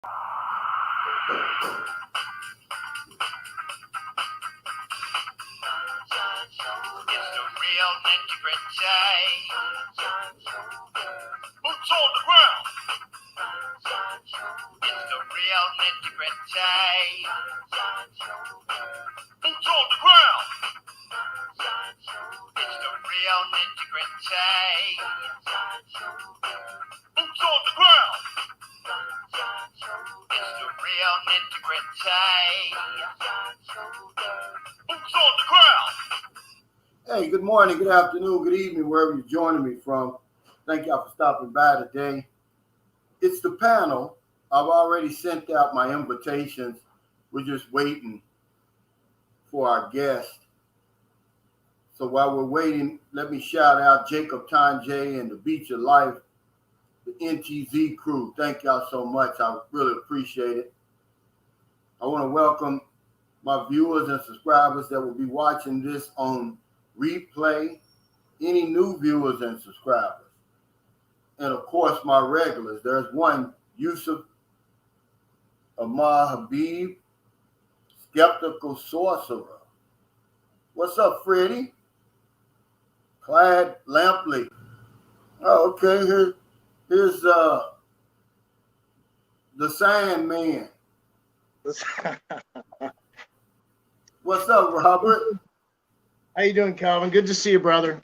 the real nitty-gritty. Boots on the ground. It's the real nitty-gritty. Boots on the ground. It's the real nitty-gritty. Boots on the ground. It's the real nitty-gritty. Boots on the ground. Hey, good morning, good afternoon, good evening, wherever you're joining me from. Thank y'all for stopping by today. It's the panel. I've already sent out my invitations. We're just waiting for our guest. So while we're waiting, let me shout out Jacob Tanjay and the Beach of Life, the NTZ crew. Thank y'all so much. I really appreciate it. I want to welcome my viewers and subscribers that will be watching this on replay, any new viewers and subscribers. And of course, my regulars. There's one, Yusuf Amar Habib, Skeptical Sorcerer. What's up, Freddie? Clyde Lampley. Oh, okay. Here's the Sandman. What's up, Robert? How you doing, Calvin? Good to see you, brother.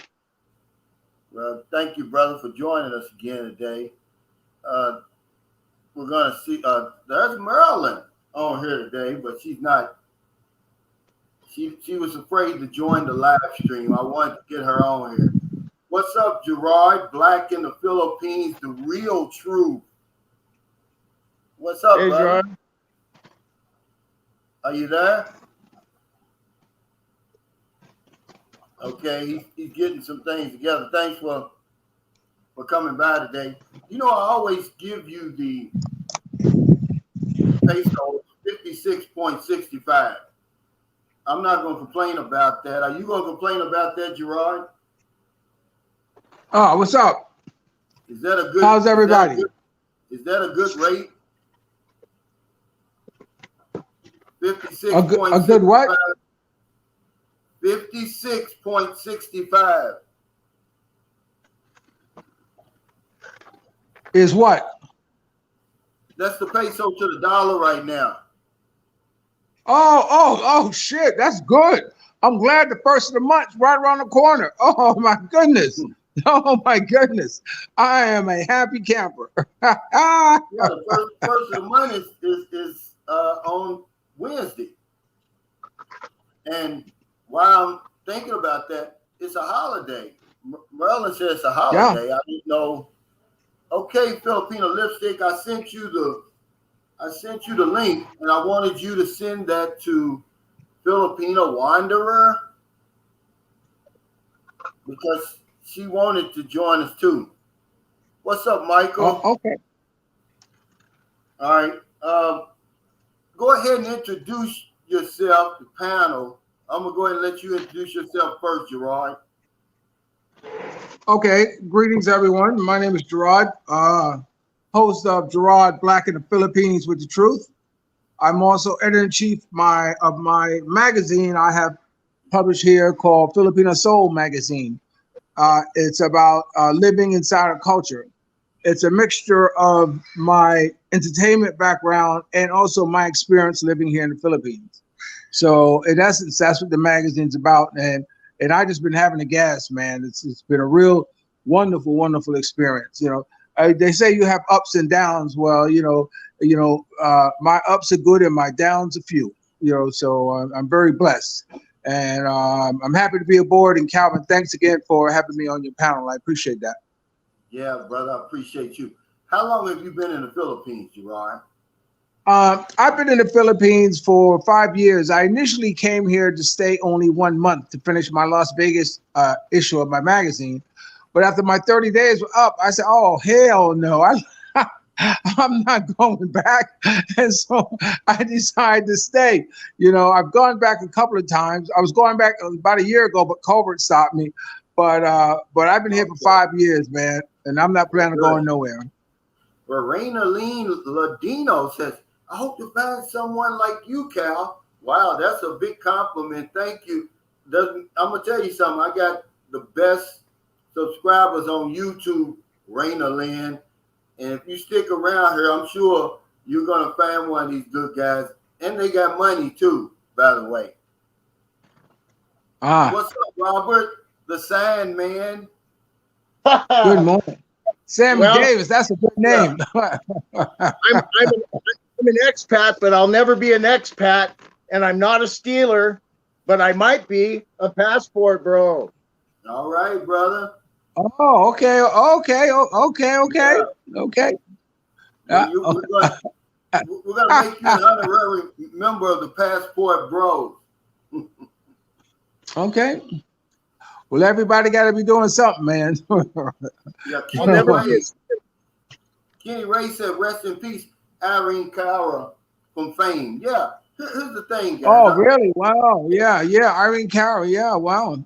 Well, thank you, brother, for joining us again today. We're going to see, there's Marilyn on here today, but she's not. She was afraid to join the live stream. I wanted to get her on here. What's up, Gerard? Black in the Philippines, the real truth. What's up, hey, brother? Gerard? Are you there? Okay, he's getting some things together. Thanks for coming by today. You know, I always give you the peso 56.65. I'm not going to complain about that. Are you going to complain about that, Gerard? Oh, what's up? Is that a good? How's everybody? Is that a good rate? 56. A good what? 56.65 Is what? That's the peso to the dollar right now. Oh, shit. That's good. I'm glad the first of the month's right around the corner. Oh, my goodness. Oh, my goodness. I am a happy camper. Yeah, the first of the month is on Wednesday. And while I'm thinking about that, it's a holiday. Maryland says it's a holiday. Yeah. I didn't know. Okay, Filipino Lipstick, I sent you the link, and I wanted you to send that to Filipino Wanderer because she wanted to join us too. What's up, Michael? Oh, okay. All right. Go ahead and introduce yourself, the panel. I'm going to go ahead and let you introduce yourself first, Gerard. Okay. Greetings, everyone. My name is Gerard, host of Gerard Black in the Philippines with the Truth. I'm also editor-in-chief of my magazine I have published here called Filipino Soul Magazine. It's about living inside a culture. It's a mixture of my entertainment background and also my experience living here in the Philippines. So in essence, that's what the magazine's about. And I just been having a gas, man. It's been a real wonderful, wonderful experience. You know, they say you have ups and downs. Well, my ups are good and my downs are few. You know, so I'm very blessed, and I'm happy to be aboard. And Calvin, thanks again for having me on your panel. I appreciate that. Yeah, brother, I appreciate you. How long have you been in the Philippines, Gerard? I've been in the Philippines for 5 years. I initially came here to stay only 1 month to finish my Las Vegas issue of my magazine. But after my 30 days were up, I said, oh, hell no. I'm not going back. And so I decided to stay. You know, I've gone back a couple of times. I was going back about a year ago, but COVID stopped me. But I've been here for 5 years, man, and I'm not planning on going nowhere. Verena Lean Ladino says, I hope to find someone like you, Cal. Wow, that's a big compliment. Thank you. I'm going to tell you something. I got the best subscribers on YouTube, Raina Lynn. And if you stick around here, I'm sure you're going to find one of these good guys. And they got money too, by the way. What's up, Robert? The Sandman. Good morning. Sammy Well, Davis, that's a good name. I'm an expat, but I'll never be an expat. And I'm not a Steeler, but I might be a passport bro. All right, brother. Oh, okay. We're going to make you an honorary member of the Passport Bros. Okay. Well, everybody got to be doing something, man. Yeah, I'll Kenny Ray said, rest in peace, Irene Cara from Fame. Yeah, here's the thing, guys. Oh, really? Wow. Yeah. Irene Cara. Yeah. Wow.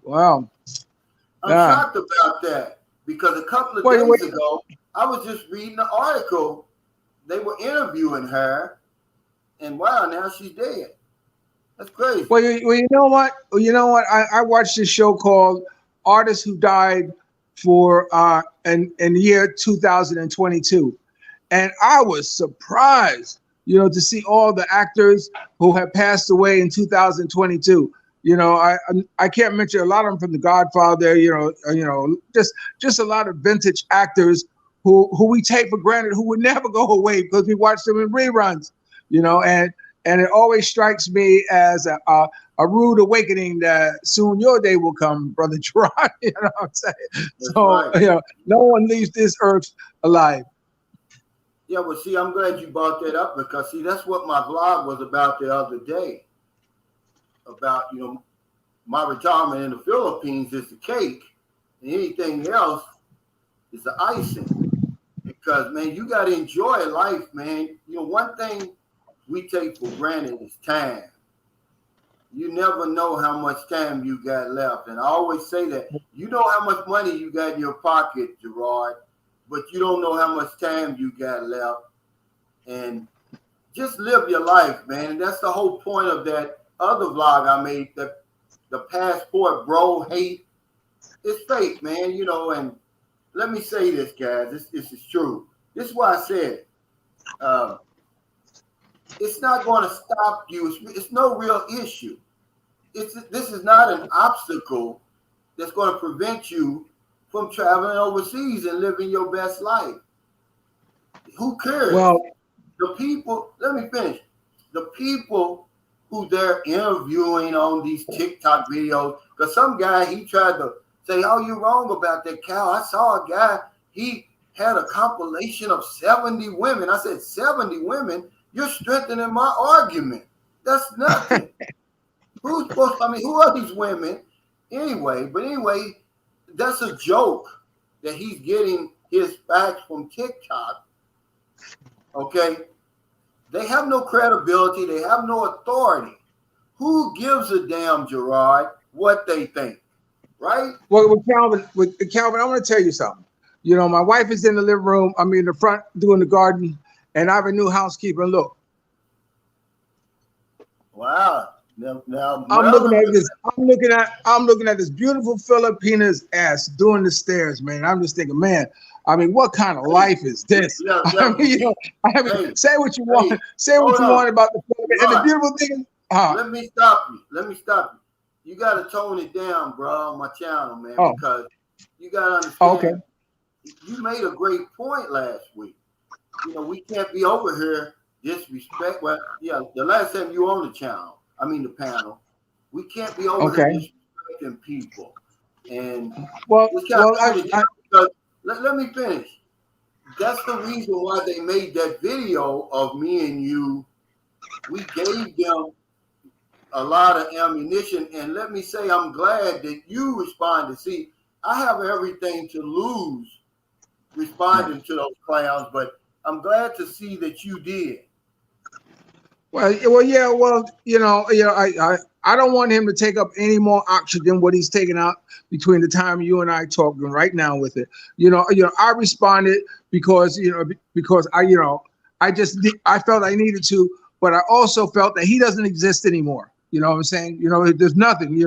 I'm shocked about that because a couple of days ago, I was just reading an article. They were interviewing her, and wow, now she's dead. That's crazy. Well, you know what? I watched this show called Artists Who Died for in the year 2022, and I was surprised, to see all the actors who have passed away in 2022. I can't mention a lot of them from The Godfather. Just a lot of vintage actors who we take for granted, who would never go away because we watch them in reruns. And it always strikes me as a rude awakening that soon your day will come, Brother Gerard. You know what I'm saying? That's So, right. no one leaves this earth alive. Yeah, well, see, I'm glad you brought that up because, see, that's what my vlog was about the other day. About, my retirement in the Philippines is the cake, and anything else is the icing. Because, man, you got to enjoy life, man. One thing we take for granted is time. You never know how much time you got left. And I always say that. You know how much money you got in your pocket, Gerard, but you don't know how much time you got left. And just live your life, man. And that's the whole point of that other vlog I made, that the Passport Bro hate. It's fake, man, and let me say this, guys. This is true. This is why I said it's not going to stop you. It's no real issue. This is not an obstacle that's going to prevent you from traveling overseas and living your best life. Who cares? Well, the people, let me finish. The people who they're interviewing on these TikTok videos, because some guy, he tried to say, oh, you're wrong about that, Cal. I saw a guy, he had a compilation of 70 women. I said, 70 women? You're strengthening my argument. That's nothing. Who are these women? Anyway, that's a joke that he's getting his facts from TikTok. Okay? They have no credibility. They have no authority. Who gives a damn, Gerard, what they think? Right? Well, Calvin, I want to tell you something. My wife is in the living room. I'm in the front doing the garden, and I have a new housekeeper. Look. Wow. Now I'm looking at this beautiful Filipina's ass doing the stairs, man. I'm just thinking, man, what kind of life is this? Say what you want. Say what you want about the Philippines. And the beautiful thing is, let me stop you. You got to tone it down, bro, on my channel, man, because you got to understand. Okay. You made a great point last week. We can't be over here disrespect. Well, yeah, the last time you were on the panel, we can't be over here disrespecting people. And let me finish. That's the reason why they made that video of me and you. We gave them a lot of ammunition, and let me say, I'm glad that you responded. See, I have everything to lose responding to those clowns, but I'm glad to see that you did. Well, yeah. Well, I don't want him to take up any more oxygen than what he's taking out between the time you and I talking right now with it. I responded because I felt I needed to, but I also felt that he doesn't exist anymore. You know what I'm saying? There's nothing.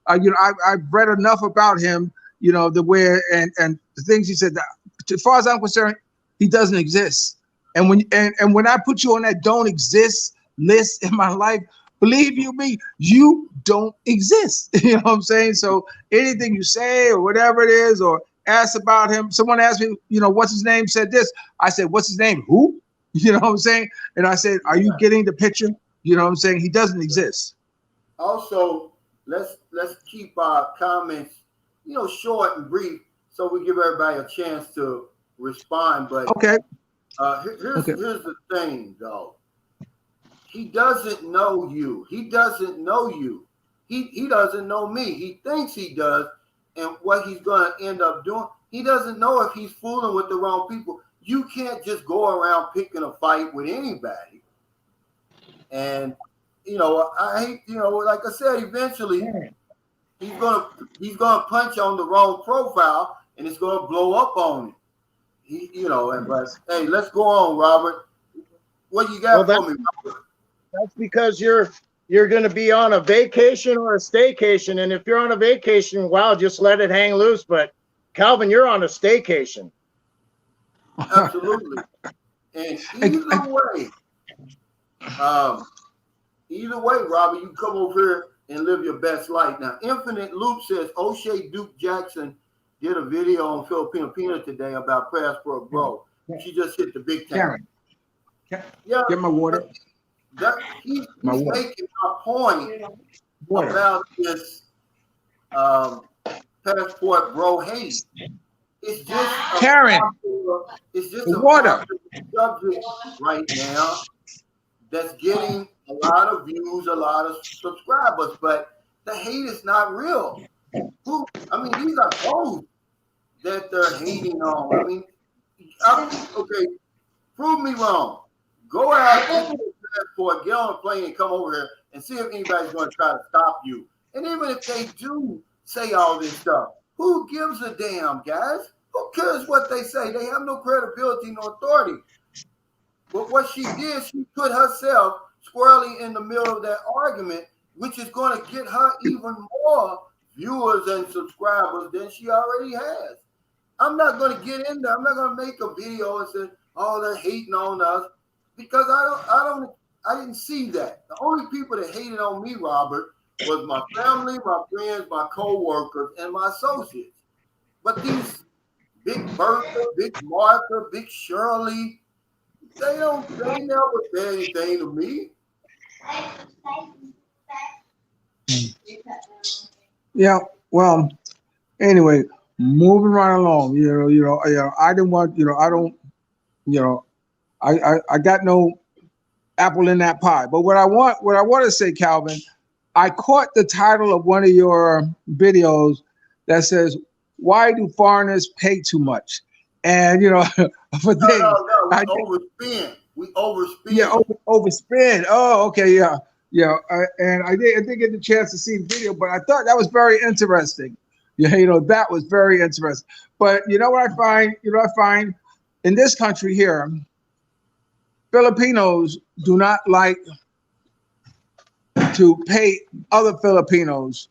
I've read enough about him. The way and the things he said. That, as far as I'm concerned, he doesn't exist. And when I put you on that don't exist list in my life, believe you me, you don't exist. You know what I'm saying? So anything you say or whatever it is, or ask about him, someone asked me, what's his name? Said this. I said, what's his name? Who? You know what I'm saying? And I said, are you getting the picture? You know what I'm saying? He doesn't exist. Also, let's keep our comments, short and brief, so we give everybody a chance to respond. But okay. Here's the thing, though. He doesn't know you. He doesn't know you. He doesn't know me. He thinks he does, and what he's going to end up doing, he doesn't know if he's fooling with the wrong people. You can't just go around picking a fight with anybody. And I hate, like I said, eventually he's gonna punch on the wrong profile, and it's gonna blow up on him. But hey, let's go on, Robert. What you got for me, Robert? That's because you're going to be on a vacation or a staycation, and if you're on a vacation, wow, just let it hang loose. But Calvin, you're on a staycation. Absolutely. And either way, Robert, you come over here and live your best life. Now, Infinite Loop says O'Shea Duke Jackson did a video on Filipino Peanut today about Passport Bro. She just hit the big time. Yeah. Get my water. He's making a point about this Passport Bro hate. It's just Karen. It's just a water subject right now that's getting a lot of views, a lot of subscribers, but the hate is not real. These are posts that they're hating on. Okay, prove me wrong. Go out, get on a plane and come over here and see if anybody's going to try to stop you. And even if they do say all this stuff, who gives a damn, guys? Who cares what they say? They have no credibility, no authority. But what she did, she put herself squarely in the middle of that argument, which is going to get her even more viewers and subscribers than she already has. I'm not going to get in there. I'm not going to make a video and say, "Oh, they're hating on us," because I didn't see that. The only people that hated on me, Robert, was my family, my friends, my co-workers, and my associates. But these Big Bertha, Big Martha, Big Shirley, they never say anything to me. Yeah, well, anyway, moving right along, I didn't want, I got no apple in that pie. But what I want to say, Calvin, I caught the title of one of your videos that says, "Why do foreigners pay too much?" And for things, overspend. We overspend. Yeah, overspend. Oh, okay, yeah. And I didn't get the chance to see the video, but I thought that was very interesting. That was very interesting. But what I find? I find in this country here, Filipinos do not like to pay other Filipinos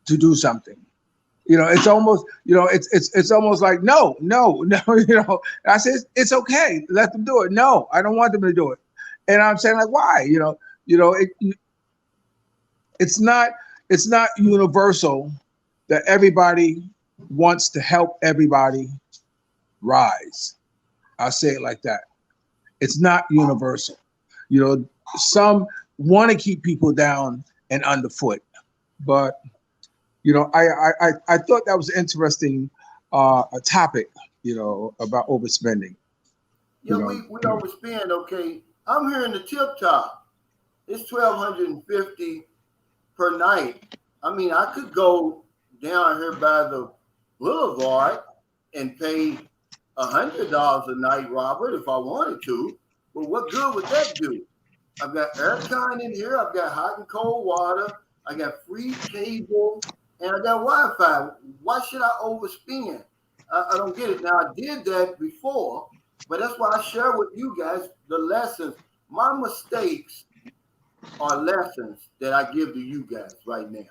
to do something. It's almost, it's almost like, no. I said, it's okay. Let them do it. No, I don't want them to do it. And I'm saying, like, why? It's not universal that everybody wants to help everybody rise. I'll say it like that. It's not universal. Some want to keep people down and underfoot, but I thought that was an interesting a topic, about overspending. We overspend. Okay, I'm here in the Tip Top. It's $1,250 per night. I could go down here by the boulevard and pay $100 a night, Robert, if I wanted to. But what good would that do? I've got aircon in here. I've got hot and cold water. I got free cable, and I got Wi-Fi. Why should I overspend? I don't get it. Now, I did that before, but that's why I share with you guys the lessons. My mistakes are lessons that I give to you guys right now,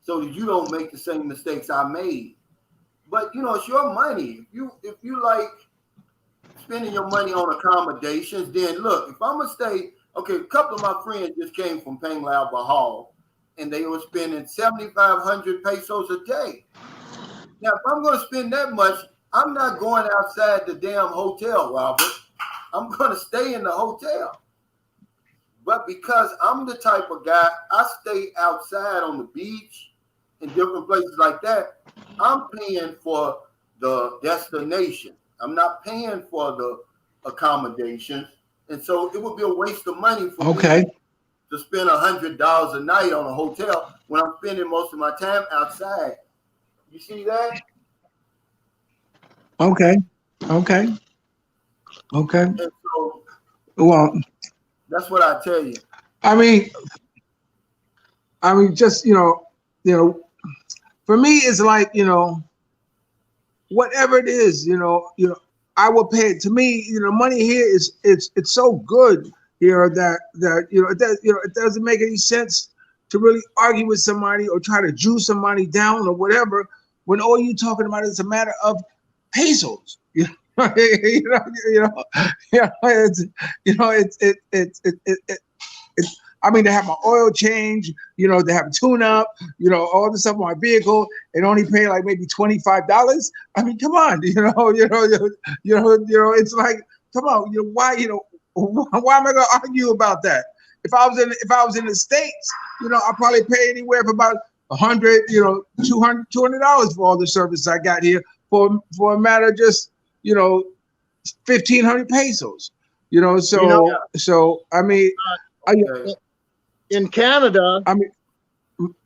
so that you don't make the same mistakes I made. But it's your money. If you like spending your money on accommodations, then look. If I'm gonna stay, okay, a couple of my friends just came from Panglao Bahal, and they were spending 7,500 pesos a day. Now, if I'm going to spend that much, I'm not going outside the damn hotel, Robert. I'm going to stay in the hotel. But because I'm the type of guy, I stay outside on the beach and different places like that. I'm paying for the destination. I'm not paying for the accommodations. And so it would be a waste of money for me to spend $100 a night on a hotel when I'm spending most of my time outside. You see that? Okay. And so Well, that's what I tell you. I mean, just for me, it's like whatever it is, I will pay it. To me, money here it's so good here that it doesn't make any sense to really argue with somebody or try to juice somebody down or whatever when all you're talking about is a matter of pesos. I mean, to have my oil change, to have a tune-up, all this stuff on my vehicle, and only pay like maybe $25. I mean, come on, it's like, come on, why am I gonna argue about that? If I was in the States, I'll probably pay anywhere from about $100, $200 for all the services I got here for a matter of just 1,500 pesos. So I mean. In Canada,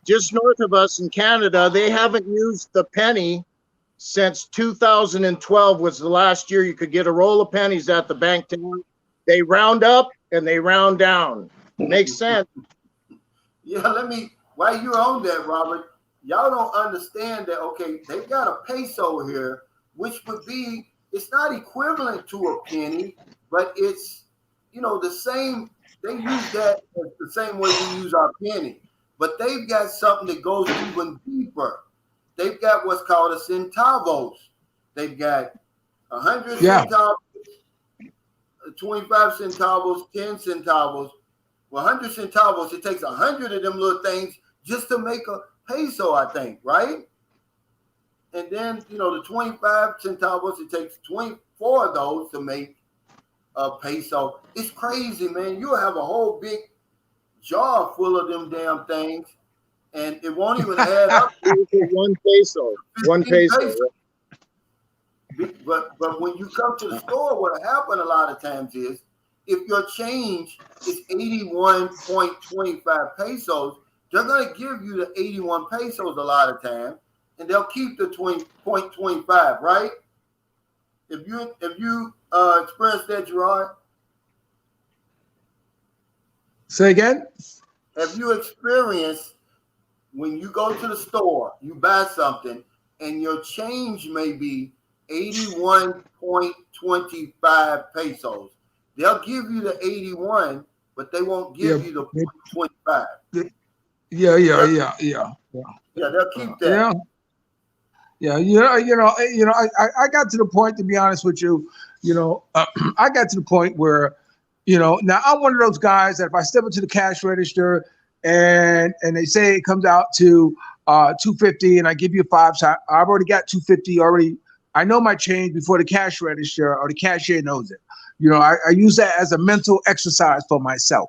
just north of us in Canada, they haven't used the penny since 2012 was the last year you could get a roll of pennies at the bank. They round up and they round down. Makes sense. Yeah, while you're on that, Robert, y'all don't understand that, okay, they got a peso here, which would be, it's not equivalent to a penny, but it's, the same. They use that the same way we use our penny, but they've got something that goes even deeper. They've got what's called a centavos. They've got 100 centavos, 25 centavos, 10 centavos. Well, 100 centavos, it takes 100 of them little things just to make a peso, I think, right? And then, the 25 centavos, it takes 24 of those to make a peso. It's crazy, man. You'll have a whole big jar full of them damn things, and it won't even add up to one peso. One peso. But when you come to the store, what happens a lot of times is if your change is 81.25 pesos, they're going to give you the 81 pesos a lot of times, and they'll keep the 20.25, right? If you experienced that, Gerard? Say again? Have you experienced when you go to the store, you buy something, and your change may be 81.25 pesos? They'll give you the 81, but they won't give you the 0.25. Yeah, they'll keep that. Yeah, I got to the point, to be honest with you, I got to the point where, now I'm one of those guys that if I step into the cash register and they say it comes out to $250 and I give you $5, I've already got $250 already. I know my change before the cash register or the cashier knows it. I use that as a mental exercise for myself,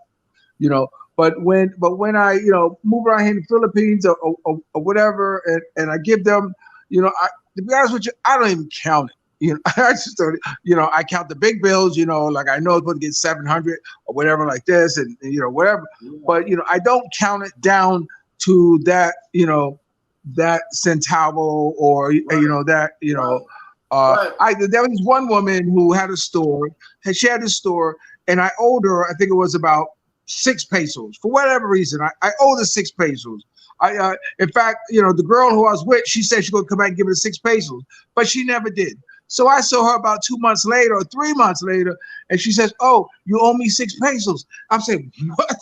But when I move around here in the Philippines or whatever, and I give them, to be honest with you, I don't even count it. I just don't. I count the big bills. Like I know I'm supposed to get 700 or whatever like this, and whatever. Yeah. But I don't count it down to that. That centavo or right. That right. There was one woman who had a store. She had a store, and I owed her. I think it was about 6 pesos for whatever reason. I owe the 6 pesos. In fact, the girl who I was with, she said she's gonna come back and give me the 6 pesos, but she never did. So I saw her about 2 months later or 3 months later, and she says, "Oh, you owe me 6 pesos." I'm saying, "What?"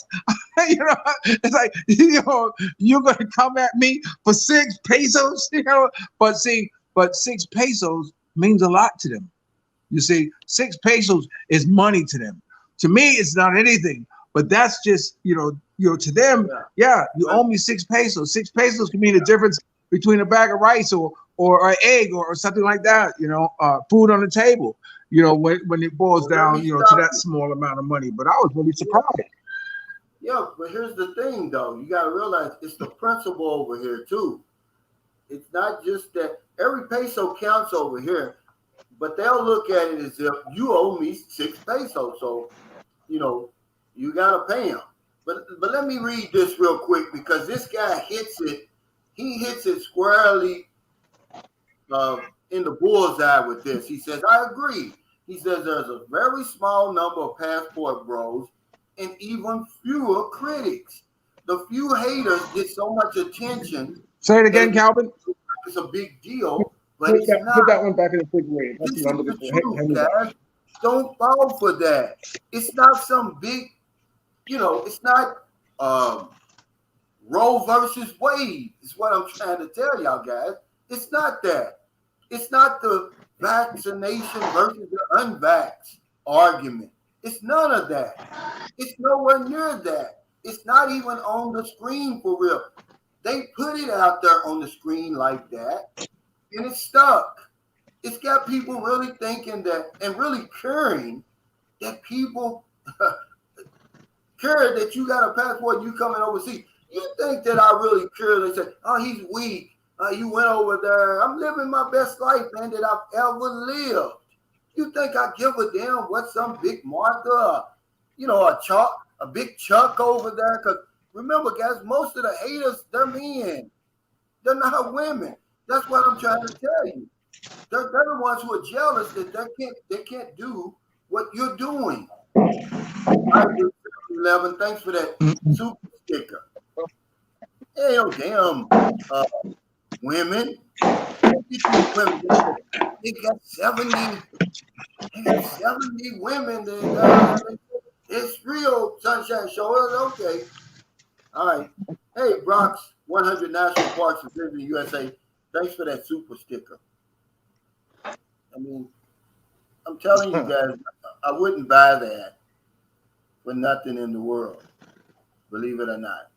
It's like, you're gonna come at me for 6 pesos, But 6 pesos means a lot to them. You see, 6 pesos is money to them. To me, it's not anything, but that's just, to them, yeah, you owe me 6 pesos. 6 pesos can mean the difference between a bag of rice or an egg or something like that, food on the table, when it boils down, to that small amount of money. But I was really surprised. Yeah, but here's the thing, though. You got to realize it's the principle over here, too. It's not just that every peso counts over here, but they'll look at it as if you owe me 6 pesos. So, you got to pay him. But let me read this real quick because this guy hits it. He hits it squarely in the bullseye with this. He says, I agree. He says there's a very small number of passport bros and even fewer critics. The few haters get so much attention. Say it again, Calvin. It's a big deal, but it's not. Put that one back in the refrigerator. This is the truth, guys. Don't fall for that. It's not some big, it's not Roe versus Wade is what I'm trying to tell y'all guys. It's not that. It's not the vaccination versus the unvaxxed argument. It's none of that. It's nowhere near that. It's not even on the screen for real. They put it out there on the screen like that, and it's stuck. It's got people really thinking that and really caring that people care that you got a passport, you coming overseas. You think that I really care? They say, "Oh, he's weak. You went over there." I'm living my best life, man, that I've ever lived. You think I give a damn what some big Martha, a big Chuck over there? Because remember, guys, most of the haters, they're men. They're not women. That's what I'm trying to tell you. They're the ones who are jealous that they can't do what you're doing. 11, thanks for that super sticker. Hell, damn, women. They got 70 women. It's real, Sunshine Show. Okay. All right. Hey, Bronx, 100 National Parks and Visiting USA. Thanks for that super sticker. I mean, I'm telling you guys, I wouldn't buy that for nothing in the world, believe it or not.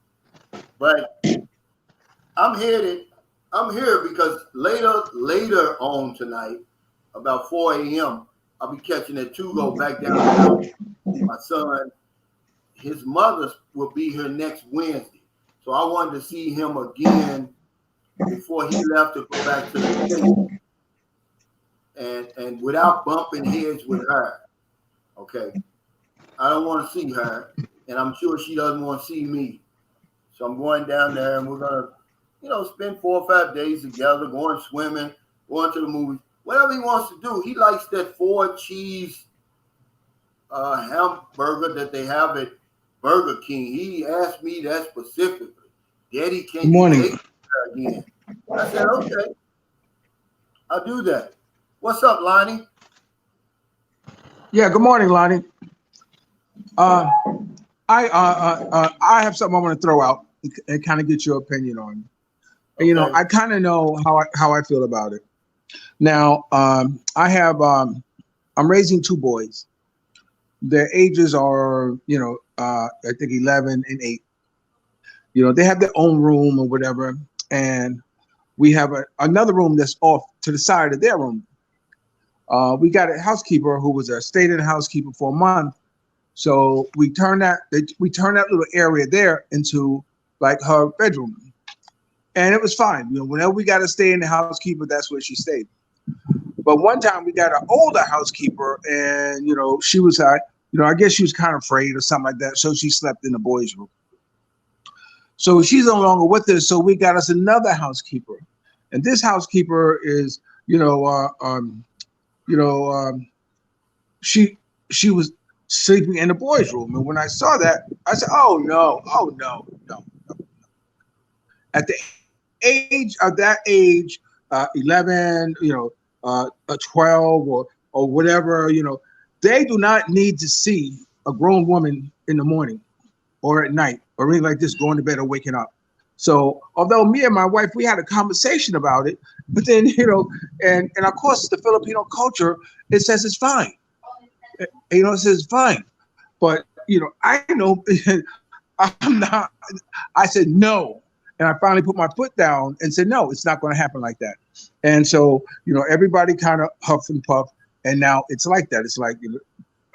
But I'm here because later on tonight, about 4 a.m., I'll be catching that 2 go back down to my son. His mother will be here next Wednesday. So I wanted to see him again before he left to go back to the States. And without bumping heads with her. Okay. I don't want to see her, and I'm sure she doesn't want to see me. So I'm going down there, and we're gonna, spend 4 or 5 days together, going swimming, going to the movies, whatever he wants to do. He likes that 4-cheese hamburger that they have at Burger King. He asked me that specifically. Daddy, can you take her again? I said, okay, I'll do that. What's up, Lonnie? Yeah, good morning, Lonnie. I have something I want to throw out and kind of get your opinion on. Okay. I kind of know how I feel about it. Now, I'm raising 2 boys. Their ages are, I think 11 and 8. They have their own room or whatever, and we have another room that's off to the side of their room. We got a housekeeper who was a stay-in housekeeper for a month. So we turned that little area there into like her bedroom, and it was fine. Whenever we got to stay in the housekeeper, that's where she stayed. But one time we got an older housekeeper, and she was I guess she was kind of afraid or something like that, so she slept in the boys' room. So she's no longer with us. So we got us another housekeeper, and this housekeeper is she was sleeping in the boys' room. And when I saw that, I said, oh no. At the age of that age, 11, 12 or whatever, they do not need to see a grown woman in the morning or at night or anything like this, going to bed or waking up. So although me and my wife, we had a conversation about it, but then, and of course the Filipino culture, it says it's fine. It says it's fine. But, I know I'm not, I said no. And I finally put my foot down and said, no, it's not going to happen like that. And so, everybody kind of huff and puff. And now it's like that. It's like,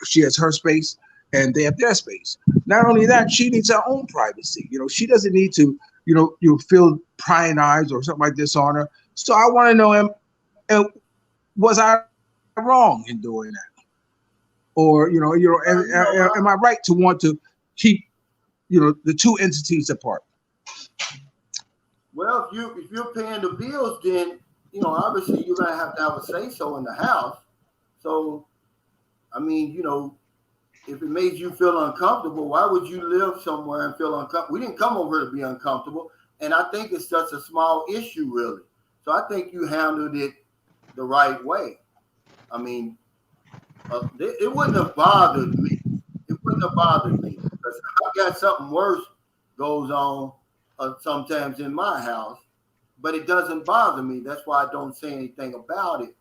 she has her space and they have their space. Not only that, she needs her own privacy. She doesn't need to, you feel prying eyes or something like this on her. So I want to know, was I wrong in doing that? Or, am I right to want to keep, the two entities apart? Well, if you're paying the bills, then obviously you're gonna have to have a say so in the house. So, I mean, if it made you feel uncomfortable, why would you live somewhere and feel uncomfortable? We didn't come over to be uncomfortable, and I think it's such a small issue, really. So I think you handled it the right way. I mean, it wouldn't have bothered me. It wouldn't have bothered me because I got something worse goes on sometimes in my house, but it doesn't bother me. That's why I don't say anything about it,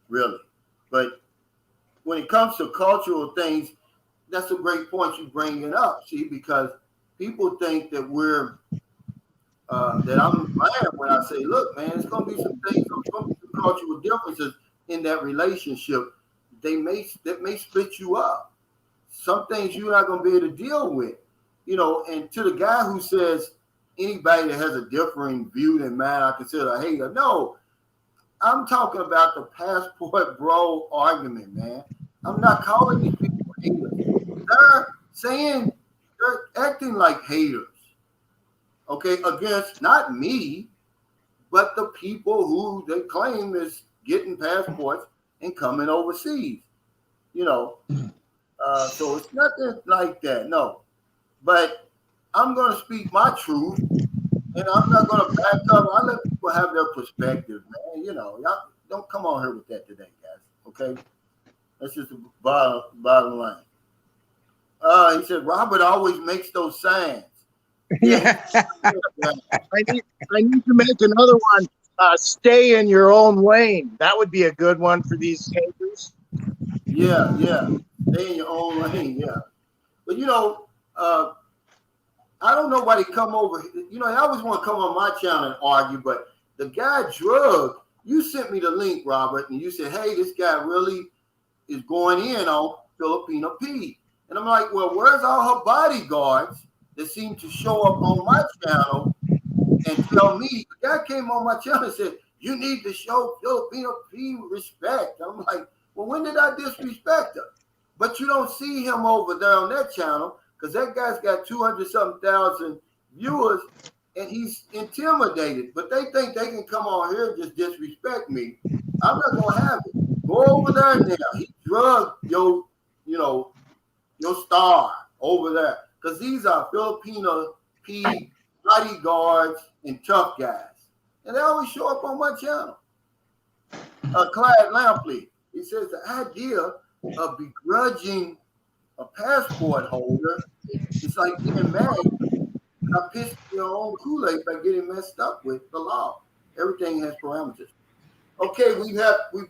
really. But when it comes to cultural things, that's a great point you bring it up, see, because people think that that I'm mad when I say, look, man, it's going to be some things, there's going to be some cultural differences in that relationship. That may split you up. Some things you're not going to be able to deal with, and to the guy who says, anybody that has a differing view than mine, I consider a hater. No, I'm talking about the passport bro argument, man. I'm not calling these people haters. They're acting like haters. Okay, against not me, but the people who they claim is getting passports and coming overseas. So it's nothing like that. No, but I'm going to speak my truth, and I'm not going to back up. I let people have their perspective, man. Y'all don't come on here with that today, guys. Okay, that's just the bottom line. He said Robert always makes those signs. Yeah. I need to make another one. Stay in your own lane. That would be a good one for these haters. Yeah. Stay in your own lane. Yeah, but I don't know why they come over. They always want to come on my channel and argue, but the guy Drug, you sent me the link, Robert, and you said, hey, this guy really is going in on Filipino P. And I'm like, well, where's all her bodyguards that seem to show up on my channel and tell me? The guy came on my channel and said, you need to show Filipino P respect. I'm like, well, when did I disrespect her? But you don't see him over there on that channel, because that guy's got 200-something thousand viewers, and he's intimidated. But they think they can come on here and just disrespect me. I'm not gonna have it. Go over there now. He drugged your star over there, because these are Filipino P bodyguards and tough guys, and they always show up on my channel. Clyde Lampley, he says the idea of begrudging a passport holder, it's like getting mad. I pissed your own Kool-Aid by getting messed up with the law. Everything has parameters. Okay, we've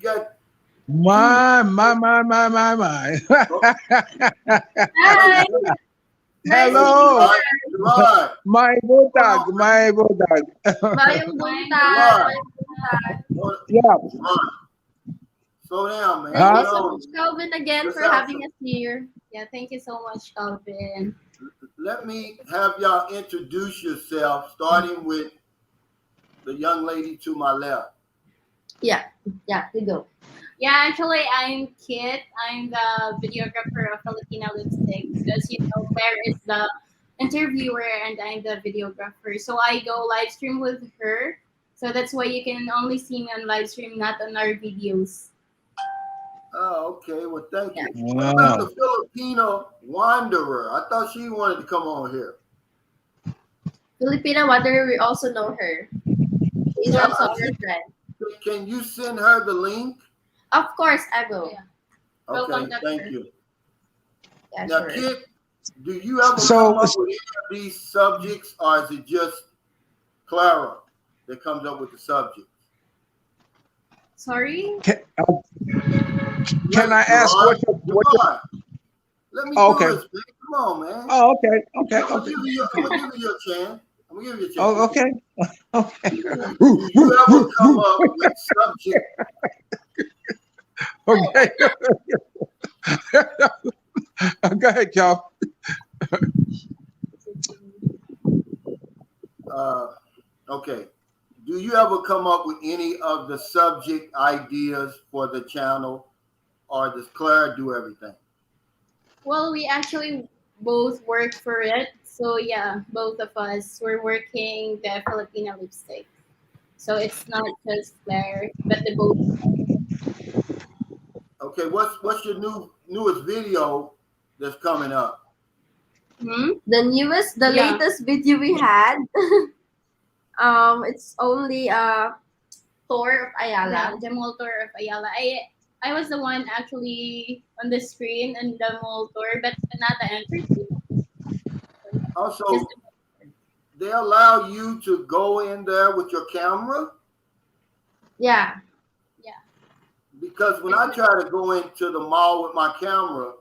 got my. Hi. Hello. Gerard. My butag. Mayong buntag. Yeah. Gerard. Slow down, man. Thank you Slow so down. much, Calvin, again Yes, for sir. having us here. Yeah, thank you so much, Calvin. Let me have y'all introduce yourself, starting with the young lady to my left. Yeah, we go. Yeah, actually, I'm Kit. I'm the videographer of Filipino Lipsticks. As you know, Claire is the interviewer and I'm the videographer. So I go live stream with her. So that's why you can only see me on live stream, not on our videos. Oh, okay. Well, thank you. Yeah. What about the Filipino Wanderer? I thought she wanted to come on here. Filipina Wanderer, we also know her. She's Yeah, also our friend. Can you send her the link? Of course, I will. Yeah. Okay, Welcome, Doctor. thank you. Yeah, Now, sure. Kit, do you ever So- come up with any of these subjects, or is it just Clara that comes up with the subject? Sorry? Can I ask what your Gerard, let me Oh, do okay. this, man. Come on, man. Oh, okay, okay, I'm gonna okay. give you a chance. I'm gonna give you a chance. Oh, okay. Okay. Do you ever come up with subject? Okay. Go ahead, y'all. Okay. Do you ever come up with any of the subject ideas for the channel, or does Claire do everything? Well, we actually both work for it. So yeah, both of us were working the Filipino lipstick. So it's not just Claire, but the both. Okay, what's your newest video that's coming up? Hmm? The Yeah. latest video we had, it's only a tour of Yeah, Ayala. the mall tour of Ayala. I was the one actually on the screen in the mall tour, but not the entry. Also, Just they allow you to go in there with your camera, Yeah. because when I try to go into the mall with my camera,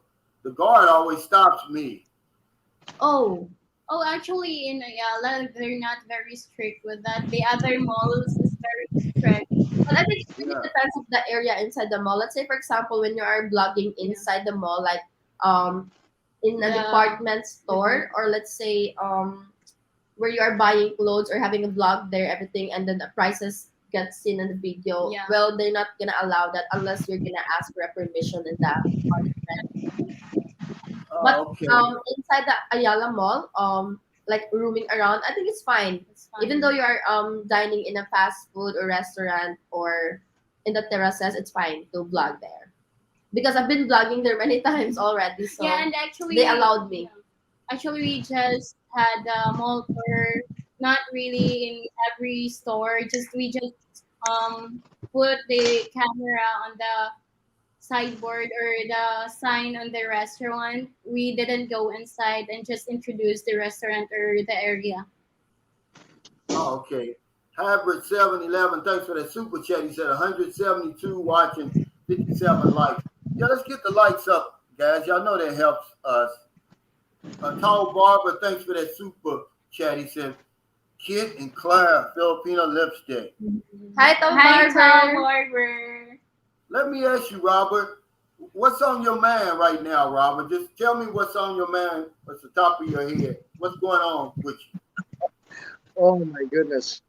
the guard always stops me. Oh, Oh, actually, in Ayala, they're not very strict with that. The other malls is very strict. but I think it really Yeah. depends of the area inside the mall. Let's say, for example, when you are blogging inside the mall, like in a Yeah. department store, or let's say where you are buying clothes or having a vlog there, everything, and then the prices get seen in the video. Yeah. Well, they're not gonna allow that unless you're gonna ask for a permission in that department. But Okay. inside the Ayala Mall, like roaming around, I think it's fine. It's fine. Even though you are dining in a fast food or restaurant or in the terraces, it's fine to vlog there. Because I've been vlogging there many times already, so Yeah, and actually they allowed me. Actually, we just had a mall tour, not really in every store. We just put the camera on the sideboard or the sign on the restaurant. We didn't go inside and just introduce the restaurant or the area. Oh, okay. Hybrid 711, thanks for that super chat. He said 172 watching, 57 likes. Yeah, let's get the likes up, guys. Y'all know that helps us. Tall Barber, thanks for that super chat. He said, Kit and Claire, Filipino lipstick. Hi, Tom Hi, Barber. Tom Barber. Let me ask you, Robert, what's on your mind right now, Robert? Just tell me what's on your mind, what's the top of your head. What's going on with you? Oh my goodness.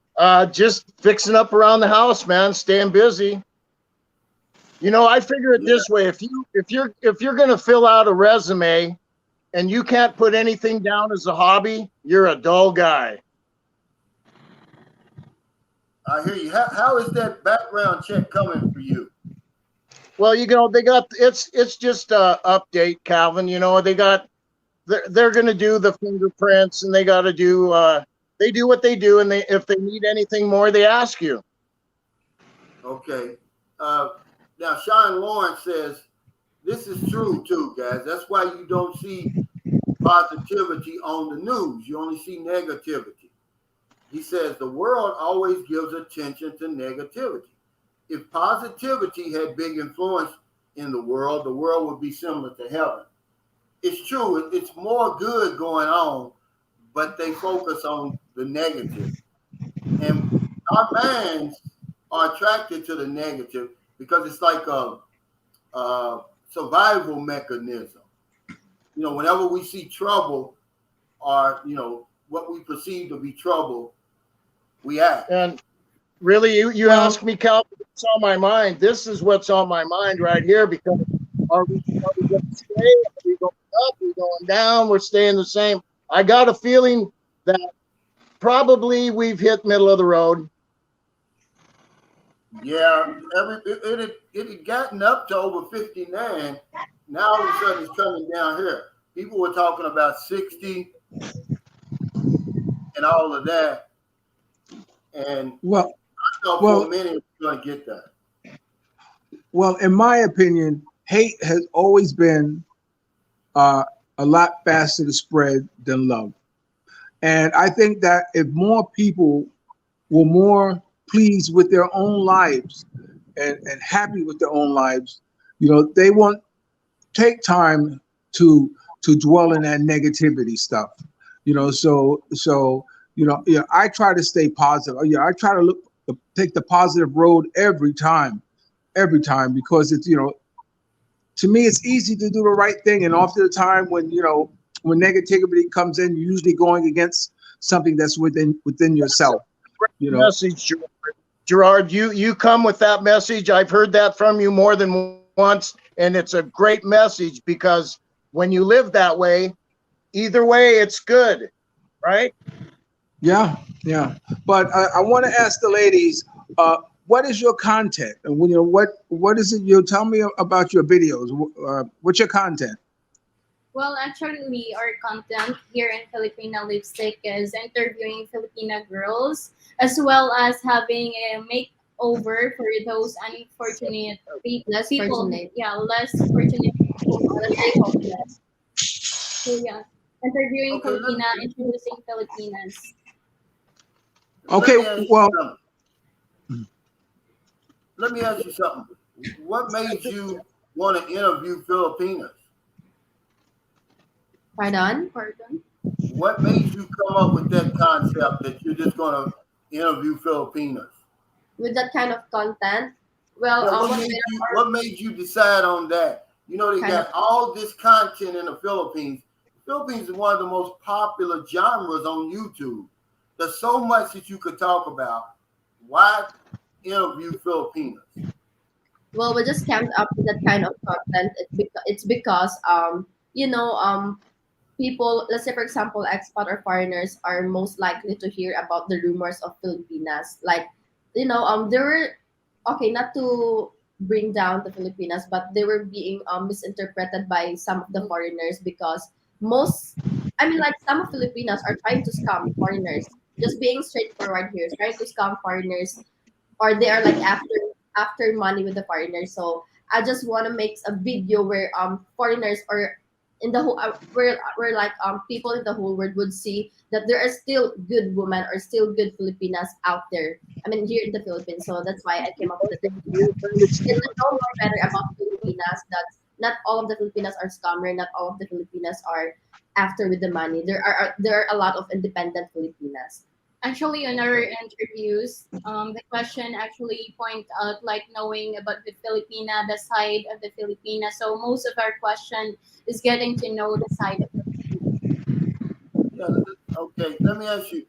Just fixing up around the house, man, staying busy. You know, I figure it this way. If you're gonna fill out a resume and you can't put anything down as a hobby, you're a dull guy. I hear you. How is that background check coming for you? Well, you know, they got it's just a update, Calvin. You know, they're gonna do the fingerprints and they gotta do they do what they do, and if they need anything more, they ask you. Okay. Now, Sean Lawrence says, this is true too, guys. That's why you don't see positivity on the news. You only see negativity. He says the world always gives attention to negativity. If positivity had big influence in the world would be similar to heaven. It's true. It's more good going on, but they focus on the negative. And our minds are attracted to the negative because it's like a survival mechanism. You know, whenever we see trouble or, you know, what we perceive to be trouble, we act. And really, you ask me, Calvin, what's on my mind? This is what's on my mind right here, because are we going to stay? Are we going up? Are we going down? We're staying the same. I got a feeling that probably we've hit middle of the road. Yeah, it had gotten up to over 59. Now all of a sudden it's coming down here. People were talking about 60 and all of that. And Well, I thought well, for a minute we were going to get that. well, in my opinion, hate has always been a lot faster to spread than love. And I think that if more people were more pleased with their own lives and happy with their own lives, you know, they won't take time to dwell in that negativity stuff. You know, so I try to stay positive. I try to take the positive road every time, because it's, you know, to me it's easy to do the right thing, and often the time when, you know, when negativity comes in, you're usually going against something that's within yourself. You know, Message, Gerard. You come with that message. I've heard that from you more than once, and it's a great message because when you live that way, either way, it's good, right? yeah. But I want to ask the ladies, what is your content? And when, you know, what is it? You tell me about your videos. What's your content? Well, actually, our content here in Filipina Lipstick is interviewing Filipina girls, as well as having a makeover for those unfortunate Less people. fortunate. Yeah, less fortunate people. Let's say hopeless. So yeah, interviewing Okay, Filipina, introducing Filipinas. Okay, Let me ask you well, something. Let me ask you something. What made you want to interview Filipinas? Pardon? What made you come up with that concept that you're just going to interview Filipinas? With that kind of content, well, Yeah, what made you decide on that? You know, they Kind got of- all this content in the Philippines. Philippines is one of the most popular genres on YouTube. There's so much that you could talk about. Why interview Filipinas? well, we just came up with that kind of content. It's because you know, people, let's say for example, expat or foreigners are most likely to hear about the rumors of Filipinas. Like, you know, there were, okay, not to bring down the Filipinas, but they were being misinterpreted by some of the foreigners because most, I mean, like some of Filipinas are trying to scam foreigners. Just being straightforward here, trying to scam foreigners, or they are like after money with the foreigners. So I just want to make a video where foreigners or in the whole where like people in the whole world would see that there are still good women or still good Filipinas out there. I mean, here in the Philippines. So that's why I came up with it. And to know more better about Filipinas, that not all of the Filipinas are scammer, not all of the Filipinas are after with the money. There are a lot of independent Filipinas. Actually, in our interviews, the question actually point out like knowing about the Filipina, the side of the Filipina. So most of our question is getting to know the side of the Filipina. Yeah, okay, let me ask you.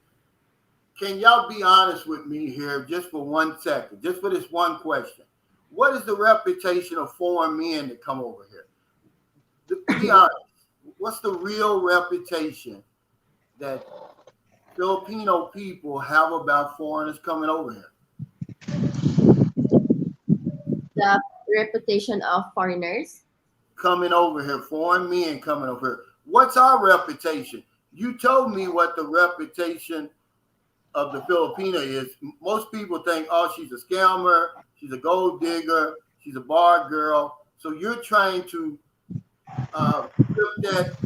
Can y'all be honest with me here just for 1 second, just for this one question? What is the reputation of foreign men that come over here? Be honest. What's the real reputation that Filipino people have about foreigners coming over here? The reputation of foreigners. Coming over here, foreign men coming over here. What's our reputation? You told me what the reputation of the Filipina is. Most people think, oh, she's a scammer, she's a gold digger, she's a bar girl. So you're trying to flip that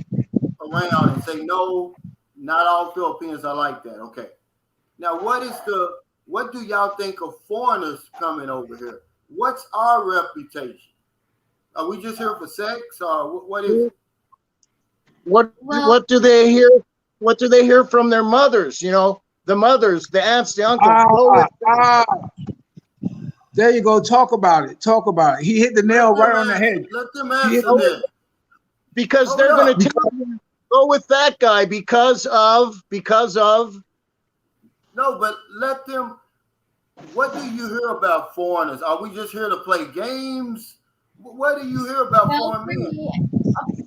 around and say, no, not all Filipinos are like that. Okay. Now, what do y'all think of foreigners coming over here? What's our reputation? Are we just here for sex, or what is it? What do they hear? What do they hear from their mothers? You know, the mothers, the aunts, the uncles. There you go. Talk about it. He hit the nail right on the head. Let them answer this. Because they're going to tell you, go with that guy because of. No, but let them. What do you hear about foreigners? Are we just here to play games? What do you hear about foreign men?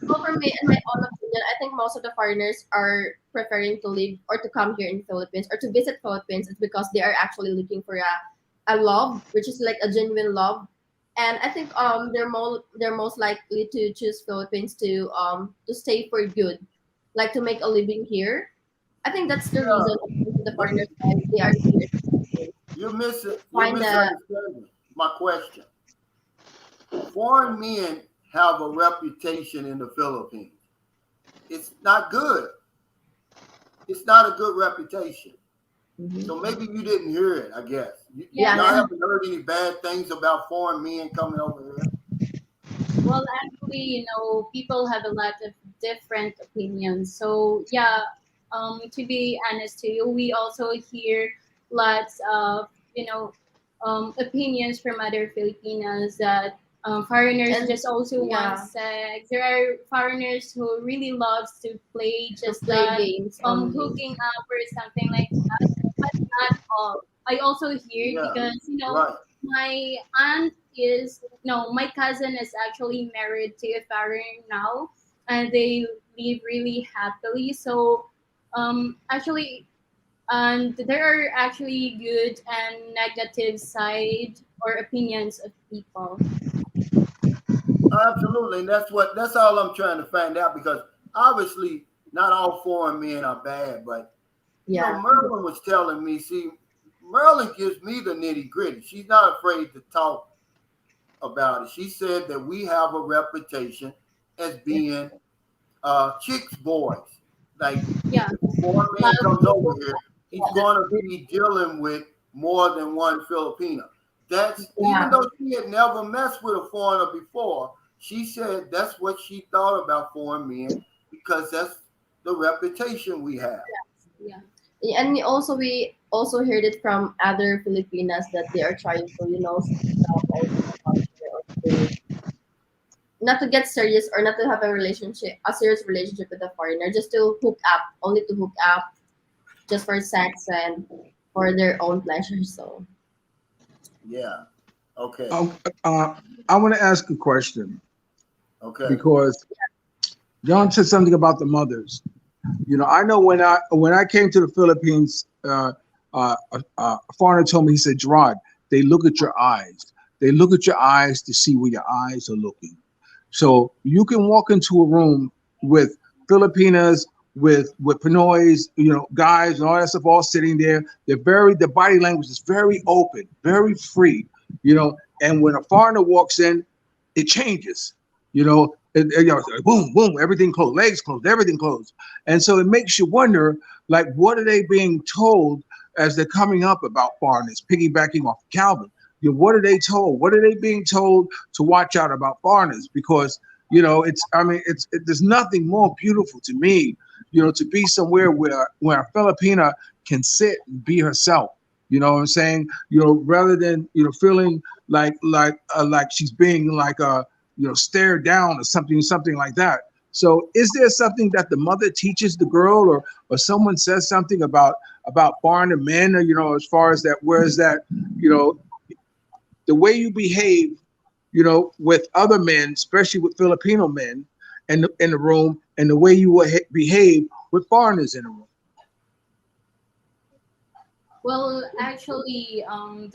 For me, in my own opinion, I think most of the foreigners are preferring to live or to come here in the Philippines or to visit Philippines. It's because they are actually looking for a a love, which is like a genuine love. And I think they're most likely to choose Philippines to stay for good, like to make a living here. I think that's the Yeah, reason of most of the foreigners why they are here in the Philippines. you're Find a misunderstanding my question. Foreign men have a reputation in the Philippines. It's not good. It's not a good reputation. Mhm. So maybe you didn't hear it, I guess. Yeah. Y'all haven't heard any bad things about foreign men coming over here? Well, actually, people have a lot of different opinions. So yeah, to be honest to you, we also hear lots of opinions from other Filipinas that foreigners And just also want yeah, sex. There are foreigners who really loves to play to just play that, games only. hooking up or something like that. But not all. I also hear Yeah, because right. my aunt is no, my cousin is actually married to a foreigner now, and they live really happily. So, actually, and there are actually good and negative side or opinions of people. Absolutely. And that's all I'm trying to find out because obviously not all foreign men are bad, but Yeah. Merlin was telling me, see, Merlin gives me the nitty gritty. She's not afraid to talk about it. She said that we have a reputation as being chicks boys. Like Yeah, if a foreign man comes over here, he's going to be dealing with more than one Filipino. That's Yeah. even though she had never messed with a foreigner before, she said that's what she thought about foreign men because that's the reputation we have. yeah, And we also heard it from other Filipinas that they are trying to stop also the culture or to not to get serious or not to have a serious relationship with a foreigner, just to hook up, only to hook up, just for sex and for their own pleasure. So Yeah. Okay. Um, uh, I want to ask a question Okay. because John said something about the mothers. I know when I came to the Philippines, a foreigner told me, he said, Gerard, they look at your eyes. They look at your eyes to see where your eyes are looking. So you can walk into a room with Filipinas, with Pinoys, guys and all that stuff all sitting there. Their body language is very open, very free, and when a foreigner walks in, it changes, it's like boom, boom, everything closed, legs closed, everything closed. And so it makes you wonder, like, what are they being told as they're coming up about foreigners, piggybacking off Calvin? What are they told? What are they being told to watch out about foreigners? Because there's nothing more beautiful to me, to be somewhere where a Filipina can sit and be herself. You know what I'm saying? Rather than feeling like she's being like stared down or something like that. So is there something that the mother teaches the girl, or someone says something about foreigner men, or as far as that, whereas that the way you behave, with other men, especially with Filipino men in the room, and the way you will behave with foreigners in the room? well, actually,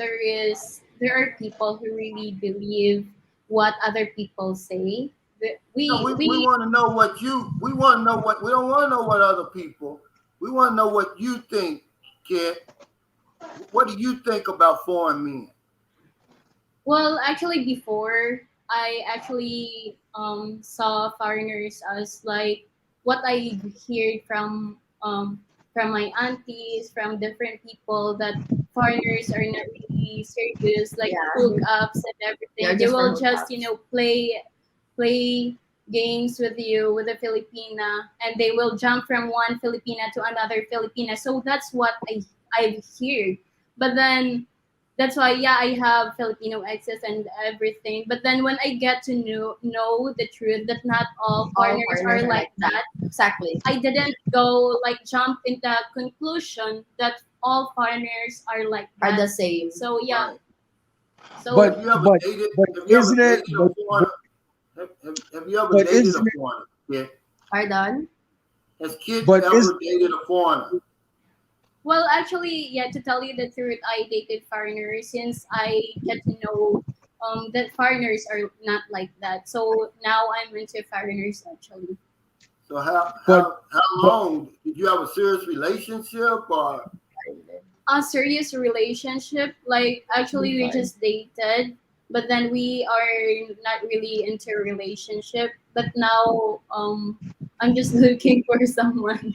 there are people who really believe what other people say. No, we We want to know what we want to know what we don't want to know what other people. We want to know what you think, kid. What do you think about foreign men? Well, actually, before I actually saw foreigners as like what I heard from my aunties, from different people, that foreigners are not really serious, like yeah, hookups and they're everything. They just for will just hookups. play games with you with a Filipina, and they will jump from one Filipina to another Filipina. So that's what I've heard. But then that's why, yeah, I have Filipino exes and everything. But then when I get to know the truth that not all All foreigners foreigners are are like like that. that, Exactly. I didn't go like jump into conclusion that all foreigners are like Are the that. same. So yeah, Right. so But Have you ever but dated? but Have you ever isn't it? dated a foreigner? Have you ever But dated a isn't it? foreigner? Kid? Pardon? Has Kid But is ever dated a foreigner? Well, actually, yeah, to tell you the truth, I dated foreigners since I get to know that foreigners are not like that. So now I'm into foreigners actually. So how But how how long did you have a serious relationship or? A serious relationship, like actually we Fine. just dated, but then we are not really into a relationship. But now I'm just looking for someone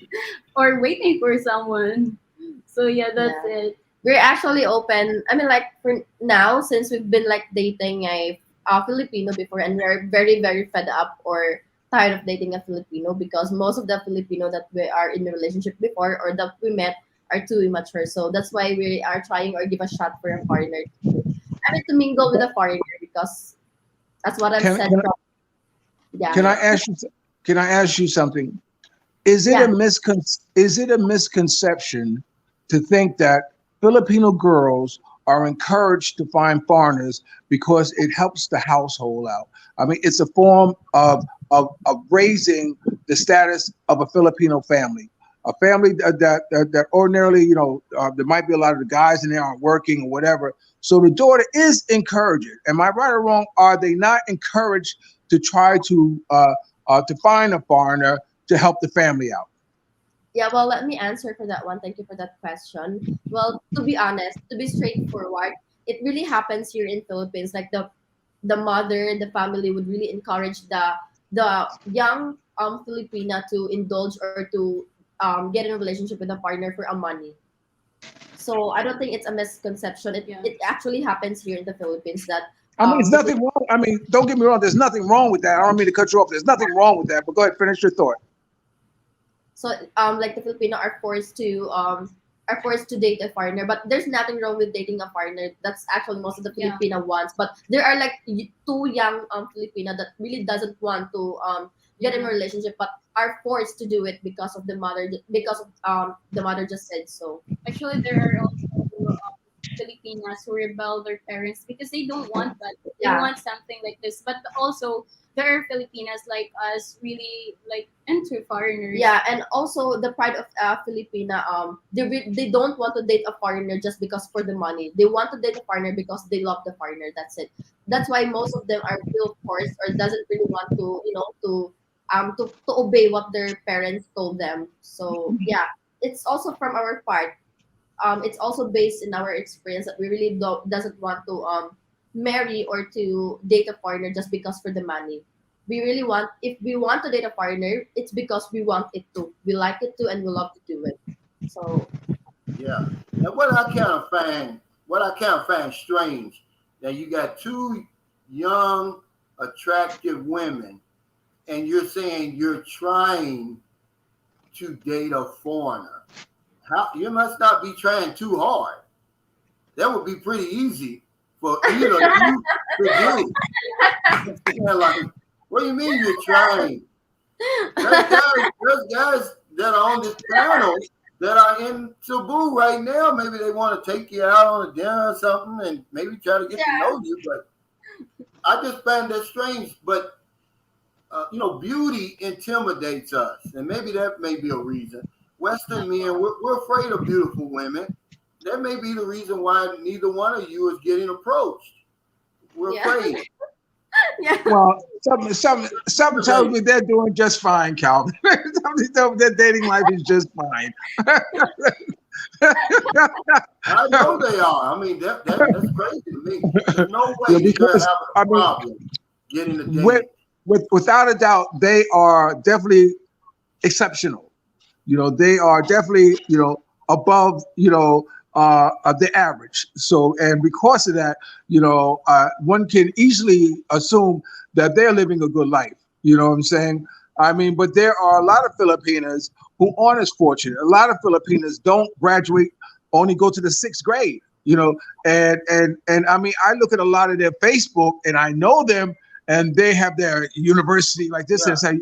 or waiting for someone. So yeah, that's Yeah. it. We're actually open. I mean, like for now, since we've been like dating a Filipino before, and we're very, very fed up or tired of dating a Filipino because most of the Filipino that we are in a relationship before or that we met are too immature. So that's why we are trying or give a shot for a foreigner. I mean, to mingle with a foreigner because that's what I've can said. can, From, yeah, can I ask you? Can I ask you something? Is it yeah, a misconception to think that Filipino girls are encouraged to find foreigners because it helps the household out? I mean, it's a form of raising the status of a Filipino family. A family that ordinarily, there might be a lot of the guys in there aren't working or whatever. So the daughter is encouraged. Am I right or wrong? Are they not encouraged to try to find a foreigner to help the family out? yeah. Well, let me answer for that one. Thank you for that question. Well, to be honest, to be straightforward, it really happens here in Philippines. Like the mother, the family would really encourage the young Filipina to indulge or to get in a relationship with a partner for a money. So I don't think it's a misconception. It Yeah. it actually happens here in the Philippines that I mean, it's the nothing wrong. I mean, don't get me wrong. There's nothing wrong with that. I don't mean to cut you off. There's nothing wrong with that. But go ahead, finish your thought. so like the Filipino are forced to date a foreigner, but there's nothing wrong with dating a foreigner. That's actually most of the Yeah. Filipino wants. But there are like two young Filipina that really doesn't want to get in a relationship, but are forced to do it because of the mother because of the mother just said so. Actually, there are also Filipinas who rebel their parents because they don't want that. They Yeah. want something like this. But also, there are Filipinas like us really like into foreigners. Yeah, and also the pride of Filipina, they don't want to date a foreigner just because for the money. They want to date a foreigner because they love the foreigner. That's it. That's why most of them are feel forced or doesn't really want to, to obey what their parents told them. So yeah, it's also from our part. It's also based in our experience that we really doesn't want to marry or to date a foreigner just because for the money. We really want if we want to date a foreigner, it's because we want it to. We like it to and we love to do it. So Yeah. And what I kind of find strange that you got two young, attractive women, and you're saying you're trying to date a foreigner. How you must not be trying too hard. That would be pretty easy for either of you to do. Yeah, like, what do you mean you're trying? There's guys that are on this panel that are in Cebu right now. Maybe they want to take you out on a dinner or something and maybe try to get to know you. But I just find that strange. But, beauty intimidates us. And maybe that may be a reason. Western men, we're afraid of beautiful women. That may be the reason why neither one of you is getting approached. We're Yeah. afraid. yeah. Well, something tells me they're doing just fine, Calvin. Something tells me their dating life is just fine. I know they are. I mean, that's crazy to me. There's no way Yeah, you're because, having I a mean, problem getting a date. Without a doubt, they are definitely exceptional. They are definitely, above, the average. So, and because of that, one can easily assume that they're living a good life. You know what I'm saying? I mean, but there are a lot of Filipinas who aren't as fortunate. A lot of Filipinas don't graduate, only go to the 6th grade. And I mean, I look at a lot of their Facebook, and I know them, and they have their university like this, and say,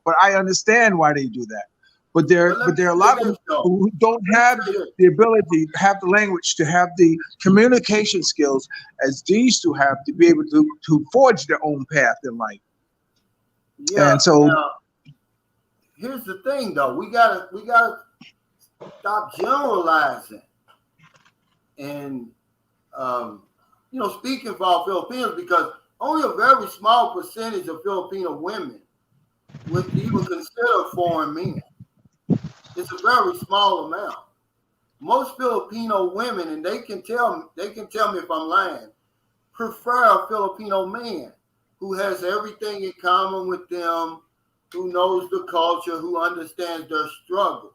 but I understand why they do that. But there are a lot of them who don't have the ability, have the language, to have the communication skills as these two have to be able to forge their own path in life. Yeah. And so, now, here's the thing, though. We gotta stop generalizing and speaking for our Filipinos, because only a very small percentage of Filipino women would even consider foreign men. It's a very small amount. Most Filipino women, and they can tell me if I'm lying, prefer a Filipino man who has everything in common with them, who knows the culture, who understands their struggle.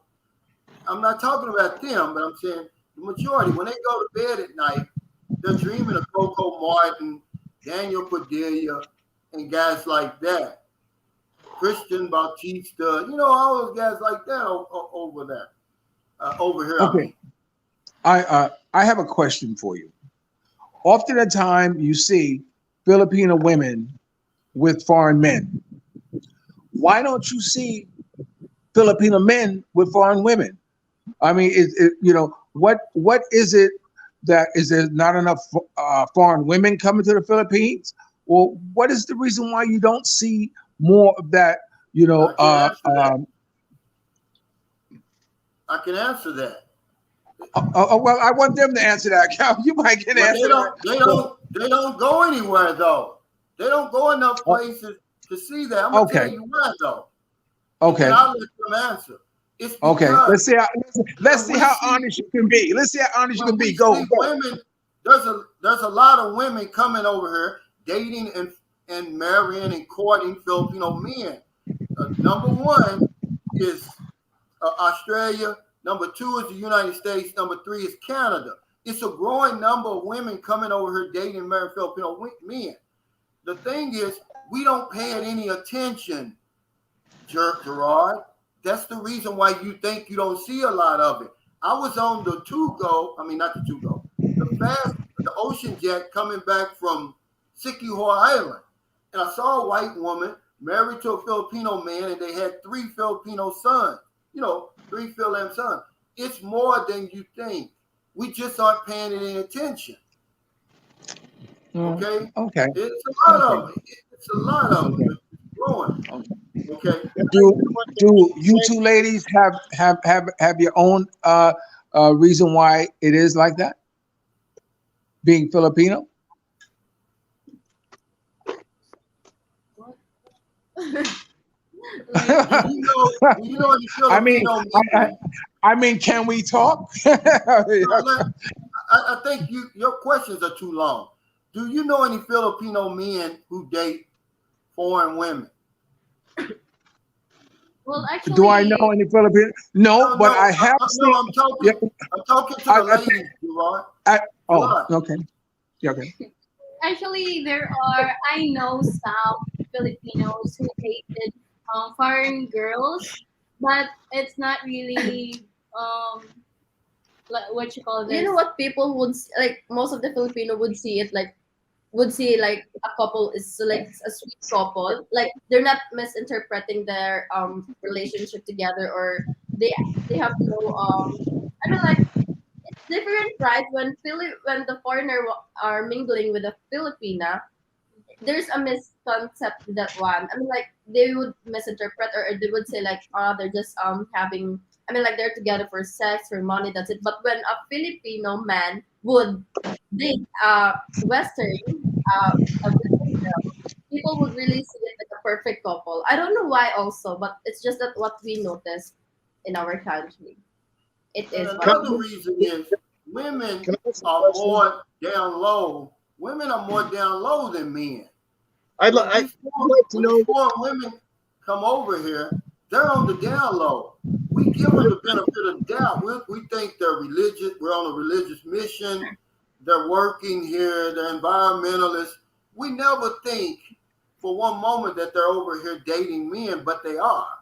I'm not talking about them, but I'm saying the majority, when they go to bed at night, they're dreaming of Coco Martin, Daniel Padilla, and guys like that. Christian Bautista, all those guys like that over there, over here. Okay. I have a question for you. Often the time you see Filipino women with foreign men. Why don't you see Filipino men with foreign women? I mean, what is it that is there not enough foreign women coming to the Philippines? Or what is the reason why you don't see more of that? I can answer that. Well, I want them to answer that. Cal, you might get answer that. They don't go anywhere though. They don't go enough places to see that. I'm gonna tell you why though. Okay. And I'll let them answer. It's okay. Let's see how honest you can be. Let's see how honest you can be. Go. Women, there's a lot of women coming over here dating and marrying and courting Filipino men. Number one is Australia. Number two is the United States. Number three is Canada. It's a growing number of women coming over here dating and marrying Filipino men. The thing is, we don't pay it any attention, Gerard. That's the reason why you think you don't see a lot of it. I was on the the ocean jet coming back from Siquijor Island, and I saw a white woman married to a Filipino man, and they had 3 Filipino sons. 3 Phil sons. It's more than you think. We just aren't paying any attention. Okay. Okay. It's a lot of it. It's a lot of it. It's growing. Okay. Do you two ladies have your own reason why it is like that? Being Filipino? I mean, can we talk? I think your questions are too long. Do you know any Filipino men who date foreign women? Well, actually, do I know any Filipino? No, but I have. I'm talking to the ladies, Gerard. Okay. Okay. Actually, I know some Filipinos who dated foreign girls, but it's not really what you call this. You know what people would like? Most of the Filipino would see it like a couple is like a sweet couple. Like they're not misinterpreting their relationship together, or they have no I mean, like it's different, right? When the foreigner are mingling with a Filipina, there's a misconception that one. I mean, like they would misinterpret, or they would say like, they're just having. I mean, like they're together for sex, for money. That's it. But when a Filipino man would date Western girl, people would really see it like a perfect couple. I don't know why, also, but it's just that what we notice in our country. It is. Another reason is women are more down low. Women are more down low than men. I'd like to know. Before women come over here, they're on the down low. We give them the benefit of the doubt. We think they're religious. We're on a religious mission. They're working here. They're environmentalists. We never think for one moment that they're over here dating men, but they are.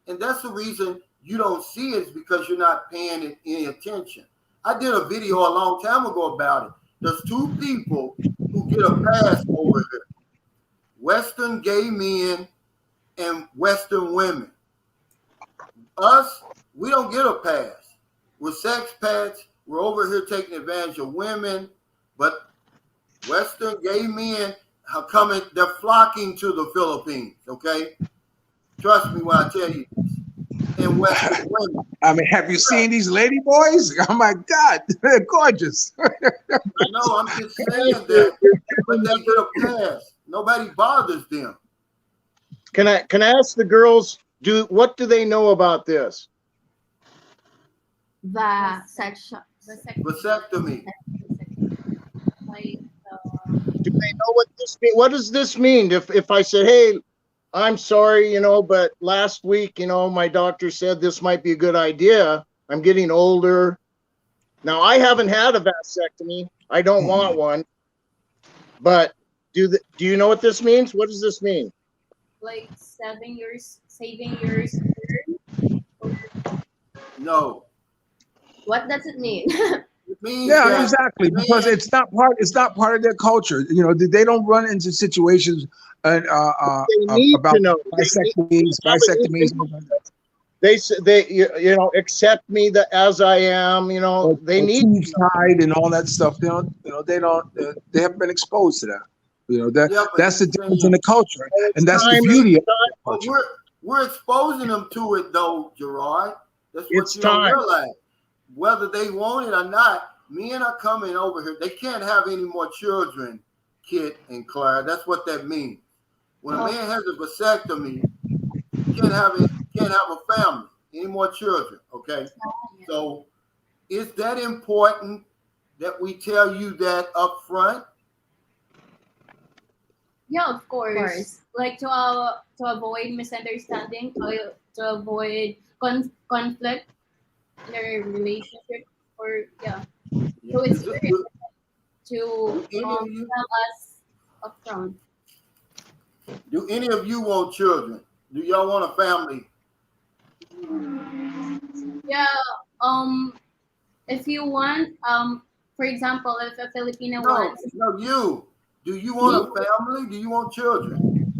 And that's the reason you don't see it, is because you're not paying any attention. I did a video a long time ago about it. There's 2 people who get a pass over here. Western gay men and Western women. Us, we don't get a pass. We're sex pets. We're over here taking advantage of women. But Western gay men are coming, they're flocking to the Philippines, okay? Trust me when I tell you this. And the Western women. I mean, have you seen these lady boys? Oh my God, they're gorgeous. I know, I'm just saying that, but they get a pass. Nobody bothers them. Can I ask the girls, what do they know about this? Vasectomy. Like, Do they know what this means? What does this mean? If I said, hey, I'm sorry, but last week, my doctor said this might be a good idea. I'm getting older. Now, I haven't had a vasectomy. I don't want one. But do you know what this means? What does this mean? like saving your No. What does it mean? It means Yeah, that exactly. Because it's not part of their culture. They don't run into situations They need about to know. vasectomies. They accept me as I am. They need tubes to know. tied and all that stuff. They haven't been exposed to that. Yeah, but That's the difference in the culture, and that's the time- beauty of but culture. we're exposing them to it though, Gerard. That's what It's you don't time. realize. Whether they want it or not, men are coming over here. They can't have any more children, Kit and Clara. That's what that means. When a man has a vasectomy, he can't have a family, any more children. Okay, so is that important that we tell you that up front? Yeah, of course. Like to avoid misunderstanding, to avoid conflict in a relationship, or So it's Do- very do- to do any of you- tell us upfront. Do any of you want children? Do y'all want a family? Yeah. If you want, for example, if a Filipino wants, No, you. Do you want a family? Do you want children?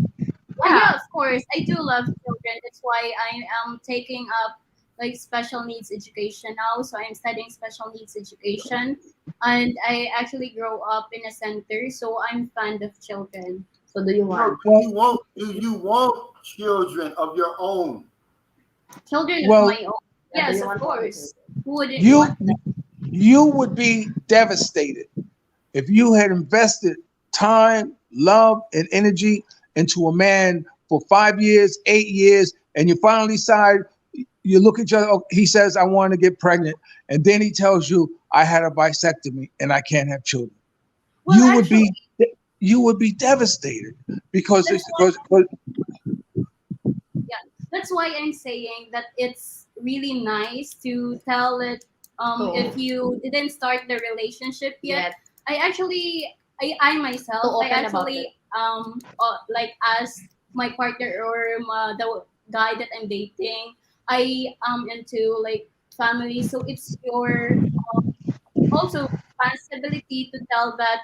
yeah, of course, I do love children. That's why I am taking up like special needs education now. So I'm studying special needs education, and I actually grow up in a center. So I'm fond of children. So do you No, want? do you want children of your own? Children Well- of my own. Yeah, do Yes, you of want course. Who wouldn't You want that? you would be devastated if you had invested time, love, and energy into a man for 5 years, 8 years, and you finally decide, you look at each other, he says, I want to get pregnant, and then he tells you, I had a vasectomy and I can't have children. Well, You would be devastated because That's that's why I'm saying that it's really nice to tell it if you didn't start the relationship yet. I myself To I open about actually like ask my partner or the guy that I'm dating, I am into like family, so it's your also responsibility to tell that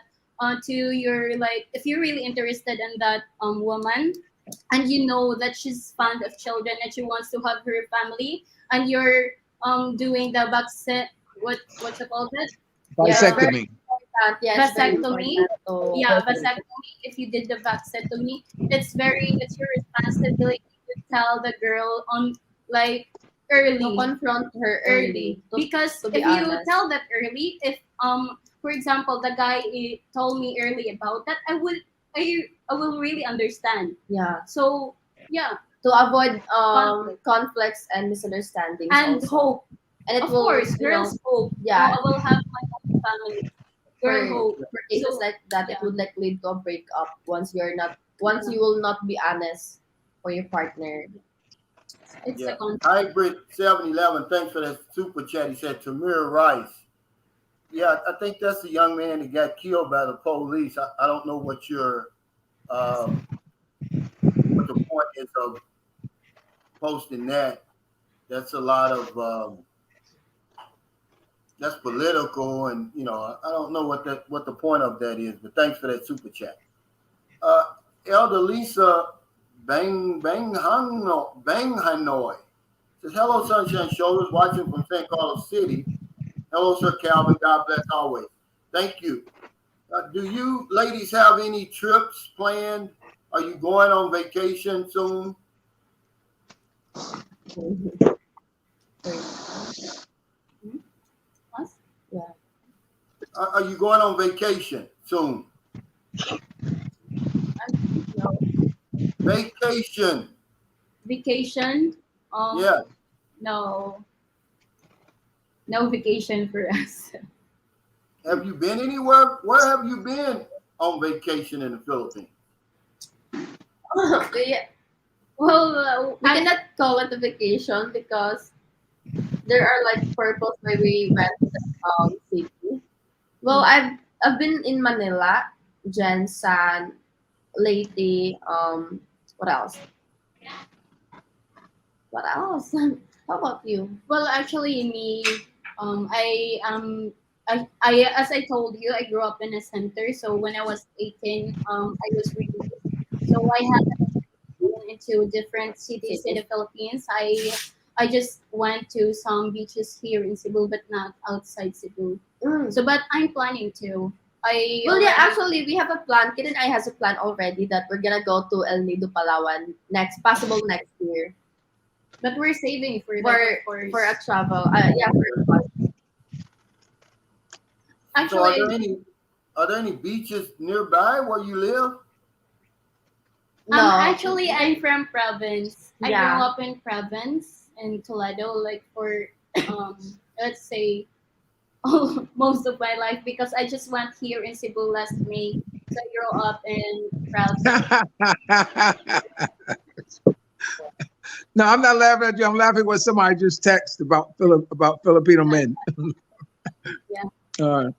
to your, like, if you're really interested in that woman, and you know that she's fond of children and she wants to have her family, and you're doing the what you call it? vasectomy. Yes, very Vasectomy. important to- Yeah, vasectomy. If you did the vasectomy, it's your responsibility to tell the girl on like early. To confront her early. Because to be if you honest. tell that early, if for example the guy told me early about that, I will really understand. Yeah. So yeah, To avoid Conflict. conflicts and misunderstandings. and also. hope. And it Of will, course, you know, girls hope. yeah. I will have my own family. Girl hope. for cases So, like that, it yeah. would like lead to a breakup once you will not be honest for your partner. It's Yeah. a conflict. Hybrid 711, thanks for that super chat. He said Tamir Rice. Yeah, I think that's the young man that got killed by the police. I don't know what what the point is of posting that. That's a lot of that's political, and I don't know what the point of that is. But thanks for that super chat. Elder Lisa Hanoi says, hello, Sunshine Shoulders, watching from St. Carlos City. Hello, Sir Calvin. God bless always. Thank you. Do you ladies have any trips planned? Are you going on vacation soon? Hmm? Us? Are you going on vacation soon? No. Vacation. Vacation? Yeah. No. No vacation for us. Have you been anywhere? Where have you been on vacation in the Philippines? we, Well, we cannot call it a vacation because there are like purpose why we went to the city. Well, I've been in Manila, Jensan, Leyte. What else? What else? How about you? well, actually, me, I as I told you, I grew up in a center. So when I was 18, I was released. So I had been into different cities in the Philippines. I just went to some beaches here in Cebu, but not outside Cebu. Mm. So, but I'm planning to. I Well, yeah, already- actually, we have a plan. Kid and I has a plan already that we're gonna go to El Nido, Palawan possible next year but we're saving for for that, of course. for a travel. Yeah, for a fun. So Actually, are there any beaches nearby where you live? No, actually, I'm from province. I Yeah. grew up in province in Toledo, like for let's say most of my life because I just went here in Cebu last May. So I grew up in province. No, I'm not laughing at you. I'm laughing what somebody just texted about Filipino men. Yeah. All right.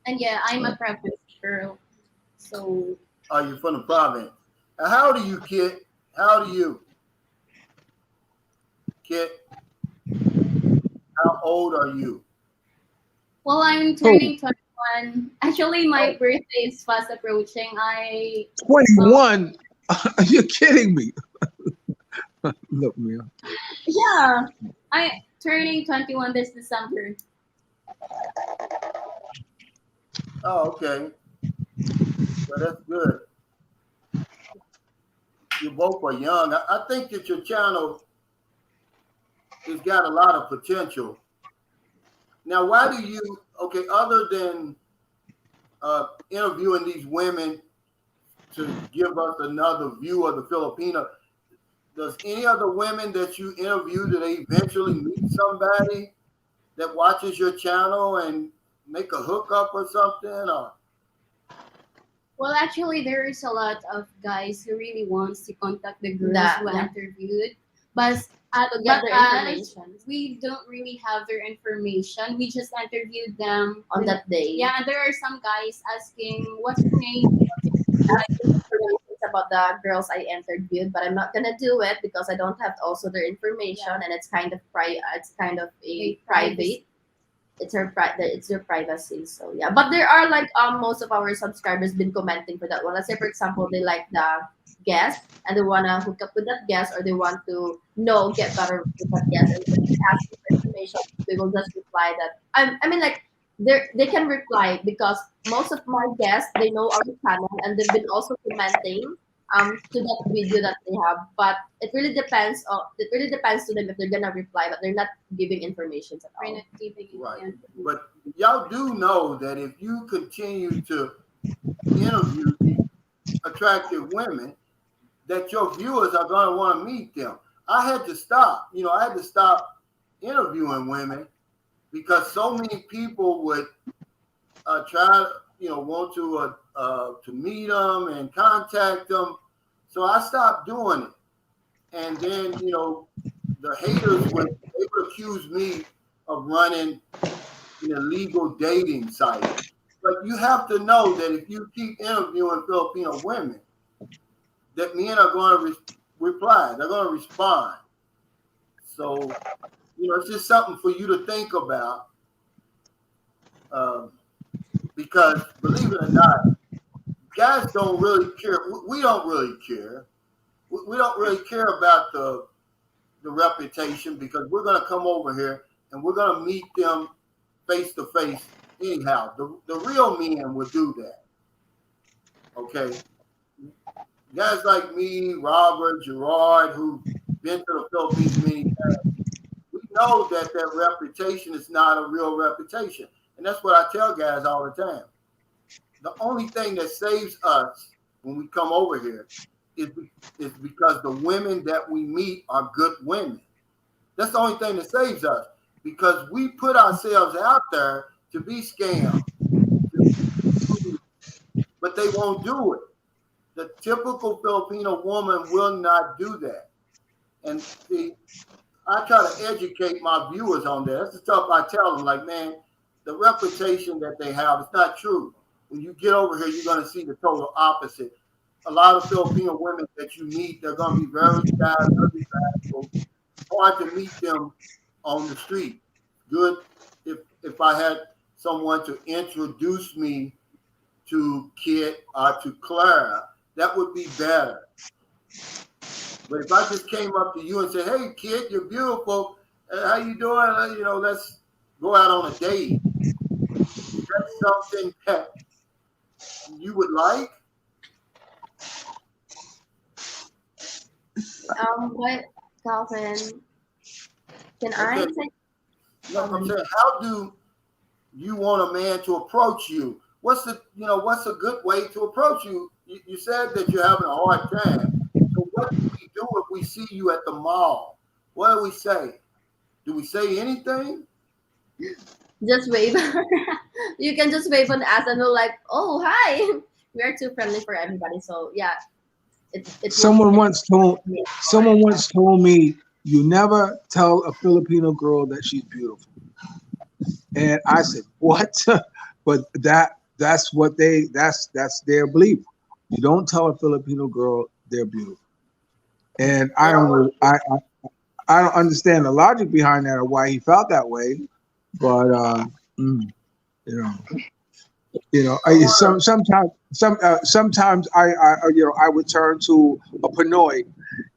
And yeah, I'm a province girl. So Are you from the province? How old are you, Kit? How old are you? Kit, how old are you? well, I'm turning 21. Actually, my birthday is fast approaching. 21? Are you kidding me? Look me up. Yeah, I turning 21 this December. Oh, okay. Well, that's good. You both are young. I think that your channel has got a lot of potential. Now, why do you, okay, other than interviewing these women to give us another view of the Filipino, does any other women that you interview, do they eventually meet somebody that watches your channel and make a hookup or something? Or Well, actually, there is a lot of guys who really wants to contact the girls That- who yeah. interviewed, but To get but their us, information we don't really have their information. We just interviewed them on that day. Yeah, and there are some guys asking, "What's your name?" Asking information about the girls I interviewed, but I'm not gonna do it because I don't have also their information, and it's kind of a private. It's your privacy. So yeah, but there are like most of our subscribers been commenting for that one. Let's say for example they like the guest and they wanna hook up with that guest, or they want to get better with that guest, and when they ask for information, we will just reply that. I mean like they can reply because most of my guests they know our channel and they've been also commenting to that video that they have, but it really depends to them if they're gonna reply, but they're not giving information at We're all. not giving it Right. yet. But y'all do know that if you continue to interview these attractive women, that your viewers are going to want to meet them. I had to stop. I had to stop interviewing women because so many people would try, want to meet them and contact them. So I stopped doing it. And then, the haters they would accuse me of running an illegal dating site. But you have to know that if you keep interviewing Filipino women, that men are going to reply. They're going to respond. So, it's just something for you to think about. Because believe it or not, guys don't really care. We don't really care. We don't really care about the reputation because we're going to come over here and we're going to meet them face to face anyhow. The real men would do that. Okay. Guys like me, Robert, Gerard, who've been to the Philippines many times, we know that their reputation is not a real reputation. And that's what I tell guys all the time. The only thing that saves us when we come over here is because the women that we meet are good women. That's the only thing that saves us, because we put ourselves out there to be scammed, but they won't do it. The typical Filipino woman will not do that. And see, I try to educate my viewers on that. That's the stuff I tell them, like, man, the reputation that they have, it's not true. When you get over here, you're going to see the total opposite. A lot of Filipino women that you meet, they're going to be very shy, very bashful. Hard to meet them on the street. Good if I had someone to introduce me to Kit or to Clara, that would be better. But if I just came up to you and said, "Hey, Kit, you're beautiful. How you doing? You know, let's go out on a date." Is that something that you would like? What, Calvin? Can I Okay. say? You know what I'm saying? How do you want a man to approach you? What's a good way to approach you? You said that you're having a hard time. So what do we do if we see you at the mall? What do we say? Do we say anything? Just wave. You can just wave on us and we're like, oh, hi. We are too friendly for everybody. So yeah, Someone once told me, you never tell a Filipino girl that she's beautiful. And I said, what? But that's their belief. You don't tell a Filipino girl they're beautiful. And I don't understand the logic behind that or why he felt that way. But sometimes I would turn to a Pinoy,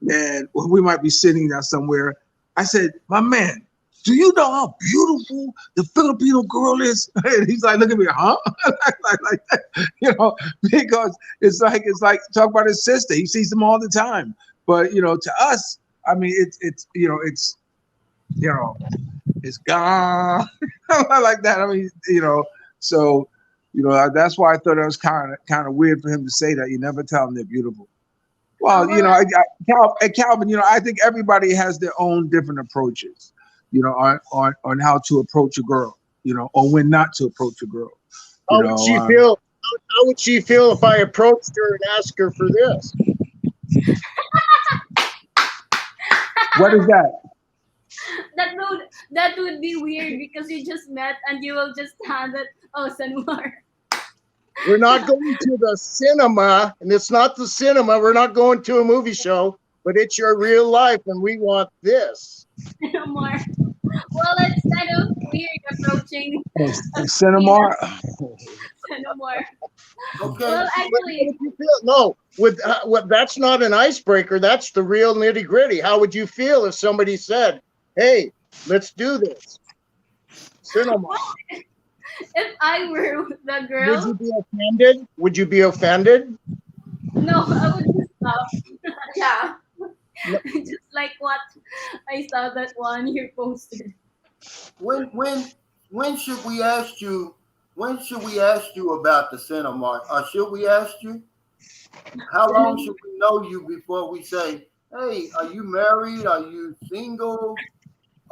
and we might be sitting there somewhere. I said, my man, do you know how beautiful the Filipino girl is? And he's like, look at me, huh? like that, because it's like talk about his sister. He sees them all the time. But to us, I mean, it's gone like that. I mean, so that's why I thought it was kind of weird for him to say that. You never tell them they're beautiful. Well, Calvin, I think everybody has their own different approaches, on how to approach a girl, or when not to approach a girl. How would she feel? How would she feel if I approached her and asked her for this? What is that? That would be weird because you just met and you will just hand it. Oh, Sanwar. We're not going to the cinema, and it's not the cinema. We're not going to a movie show, but it's your real life, and we want this. Sanwar. Well, it's kind of weird approaching Cinema. Sanwar. Okay. Well, actually, that's not an icebreaker. That's the real nitty gritty. How would you feel if somebody said, "Hey, let's do this"? Cinema. if I were the Would girl, you be offended? Would you be offended? no, I would just stop. Yeah. Just like what I saw that one you posted. When should we ask you? When should we ask you about the cinema? Or should we ask you? How long should we know you before we say, "Hey, are you married? Are you single?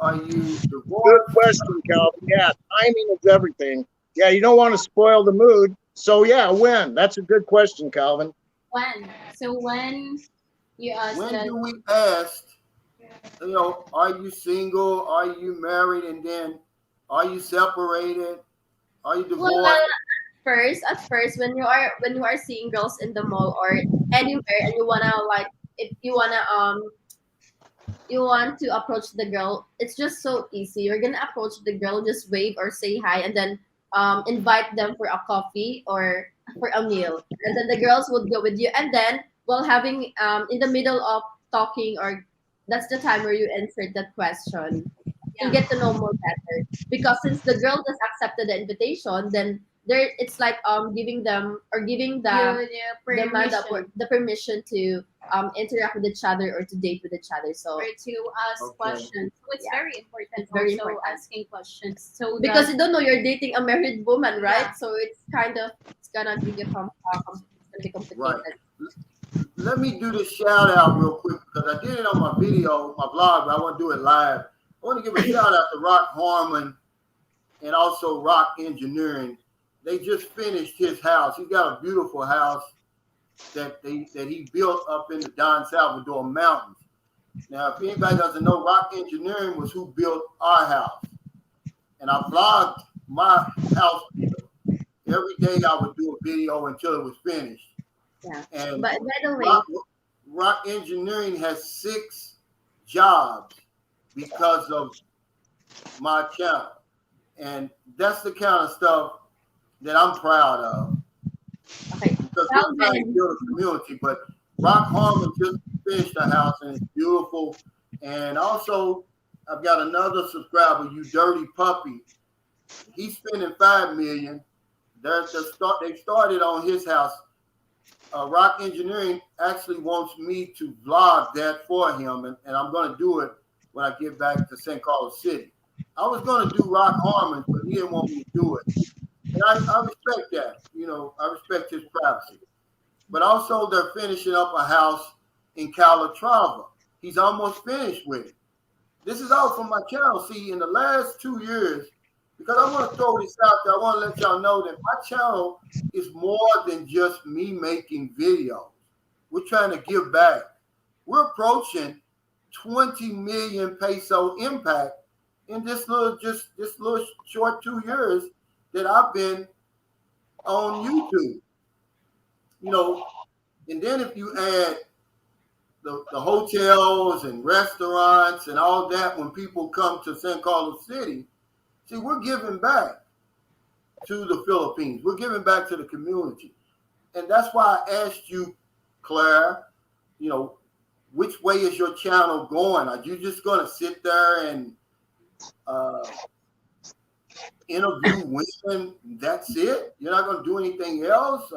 Are you Good divorced?" question, Calvin. Yeah, timing is everything. Yeah, you don't want to spoil the mood. So yeah, when? That's a good question, Calvin. When? So when you ask When that, do we ask? Are you single? Are you married? And then, are you separated? Are you divorced? Well, at first, when you are seeing girls in the mall or anywhere, and you wanna if you want to approach the girl, it's just so easy. You're gonna approach the girl, just wave or say hi, and then invite them for a coffee or for a meal, and then the girls would go with you. And then while having in the middle of talking, or that's the time where you answered that question to get to know more better. Because since the girl just accepted the invitation, then it's like giving them or giving the the man permission the permission to interact with each other or to date with each other. So or to ask Okay. questions. So it's Yeah. very important It's very also important. asking questions. So because that, you don't know you're dating a married woman, right? Yeah. So it's gonna be it's gonna be complicated. Right. Let me do this shout out real quick because I did it on my video, my vlog, but I want to do it live. I want to give a shout out to Rock Harmon and also Rock Engineering. They just finished his house. He's got a beautiful house that he built up in the Don Salvador Mountains. Now, if anybody doesn't know, Rock Engineering was who built our house. And I vlogged my house every day. I would do a video until it was finished. Yeah. And But by the way, Rock Engineering has 6 jobs because of my channel. And that's the kind of stuff that I'm proud of. okay, Because Well, we're trying to then- build a community. But Rock Harmon just finished the house and it's beautiful. And also, I've got another subscriber, You Dirty Puppy. He's spending $5 million. They started on his house. Rock Engineering actually wants me to vlog that for him, and I'm going to do it when I get back to St. Carlos City. I was going to do Rock Harmon, but he didn't want me to do it. And I respect that. You know, I respect his privacy. But also, they're finishing up a house in Calatrava. He's almost finished with it. This is all from my channel. See, in the last 2 years, because I want to throw this out there, I want to let y'all know that my channel is more than just me making videos. We're trying to give back. We're approaching 20 million peso impact in this little short 2 years that I've been on YouTube. You know, and then if you add the hotels and restaurants and all that, when people come to San Carlos City, see, we're giving back to the Philippines. We're giving back to the community. And that's why I asked you, Claire, you know, which way is your channel going? Are you just going to sit there and interview women? That's it? You're not going to do anything else?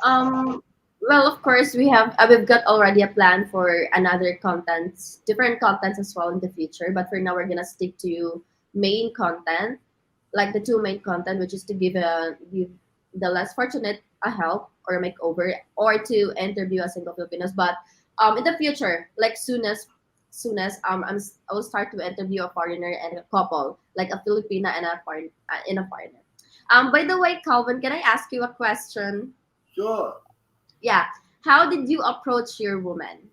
well, of course, we've got already a plan for another contents, different contents as well in the future. But for now, we're gonna stick to main content, like the 2 main content, which is to give the less fortunate a help or a makeover, or to interview a single Filipinos. But in the future, like soon as I will start to interview a foreigner and a couple, like a Filipina and a foreigner. By the way, Calvin, can I ask you a question? Sure. Yeah. How did you approach your woman?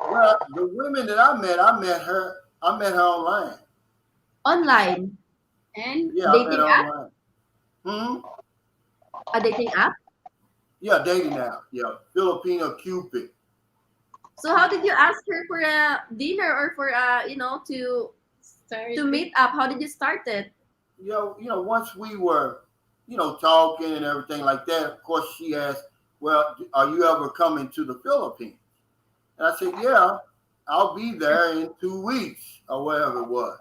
Well, the women that I met her online. Online? and Yeah, I met Dating her app? online. Hmm? A dating app? Yeah, dating app. Yeah, Filipino Cupid. So how did you ask her for a dinner or for start to meet up? How did you start it? You know, once we were, talking and everything like that, of course she asked, well, are you ever coming to the Philippines? And I said, yeah, I'll be there in 2 weeks or whatever it was.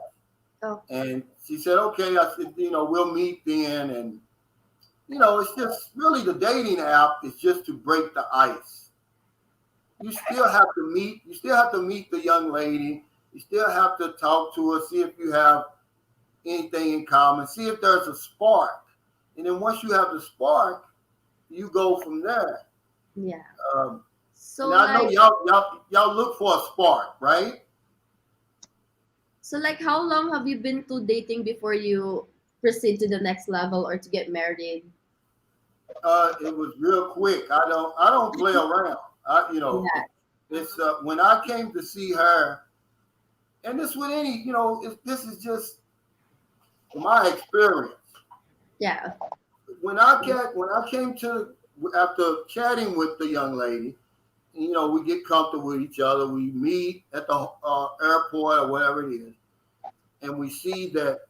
Oh. And she said, okay. I said, we'll meet then. And, it's just really the dating app is just to break the ice. You still have to meet the young lady. You still have to talk to her, see if you have anything in common, see if there's a spark. And then once you have the spark, you go from there. Yeah. So And I know like, y'all look for a spark, right? so like how long have you been to dating before you proceed to the next level or to get married? It was real quick. I don't play around. Yeah. It's when I came to see her, and this with any, this is just my experience. Yeah. When I came to after chatting with the young lady, we get comfortable with each other. We meet at the airport or whatever it is, and we see that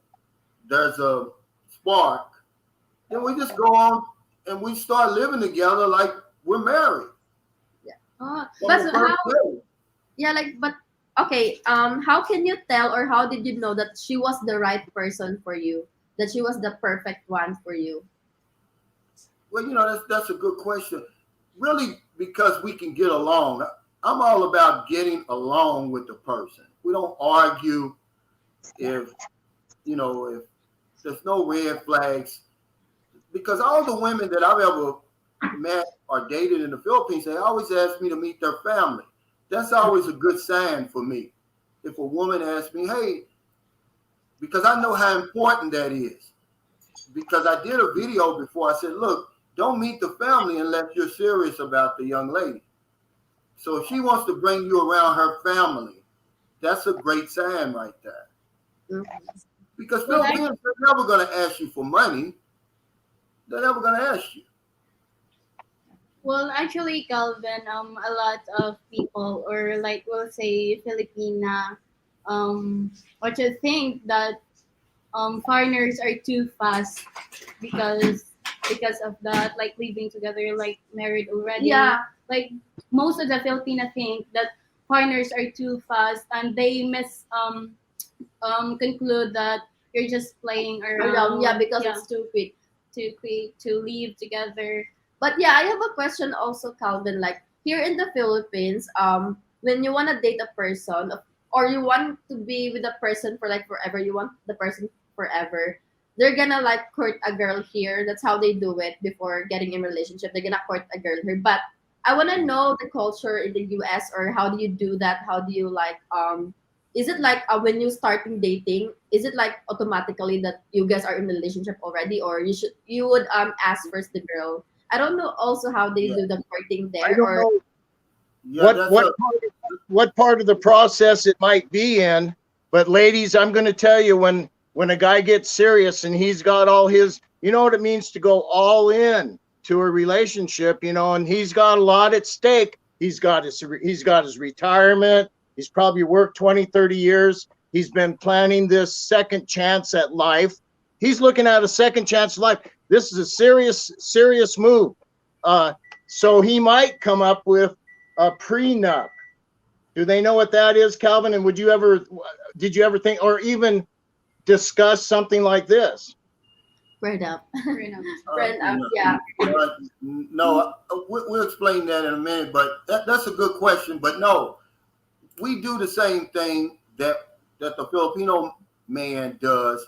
there's a spark. Then we just go on and we start living together like we're married. Oh, On but the so how? first day. Yeah, like but Okay, how can you tell, or how did you know that she was the right person for you? That she was the perfect one for you? Well, that's a good question. Really, because we can get along. I'm all about getting along with the person. We don't argue if if there's no red flags. Because all the women that I've ever met or dated in the Philippines, they always ask me to meet their family. That's always a good sign for me. If a woman asks me, hey, because I know how important that is. Because I did a video before. I said, look, don't meet the family unless you're serious about the young lady. So if she wants to bring you around her family, that's a great sign right there. Mhm. Because Well, Filipinos are never going to ask you for money. They're never going to ask you. Well, actually, Calvin, a lot of people, or like we'll say Filipina, what you think that foreigners are too fast because of that, like living together, like married already. Yeah. Like most of the Filipina think that foreigners are too fast, and they conclude that you're just playing around. Yeah, because Yeah, it's stupid. to live together. But yeah, I have a question also, Calvin. Like here in the Philippines, when you want to date a person, or you want to be with a person for like forever, you want the person forever, they're gonna like court a girl here. That's how they do it before getting in relationship. They're gonna court a girl here. But I wanna know the culture in the US, or how do you do that? How do you like is it like when you starting dating, is it like automatically that you guys are in a relationship already, or you would ask first the girl? I don't know also how they Yeah. do the courting I there, don't or know Yeah, what that's what a, part of, what part of the process it might be in, but ladies, I'm going to tell you, when a guy gets serious and he's got all his, you know what it means to go all in to a relationship, and he's got a lot at stake. He's got his retirement. He's probably worked 20, 30 years. He's been planning this second chance at life. He's looking at a second chance at life. This is a serious move. So he might come up with a prenup. Do they know what that is, Calvin? And did you ever think, or even discuss something like this? spread up, You know. spread up? no, Yeah. no, we'll explain that in a minute. But that's a good question. But no, we do the same thing that the Filipino man does.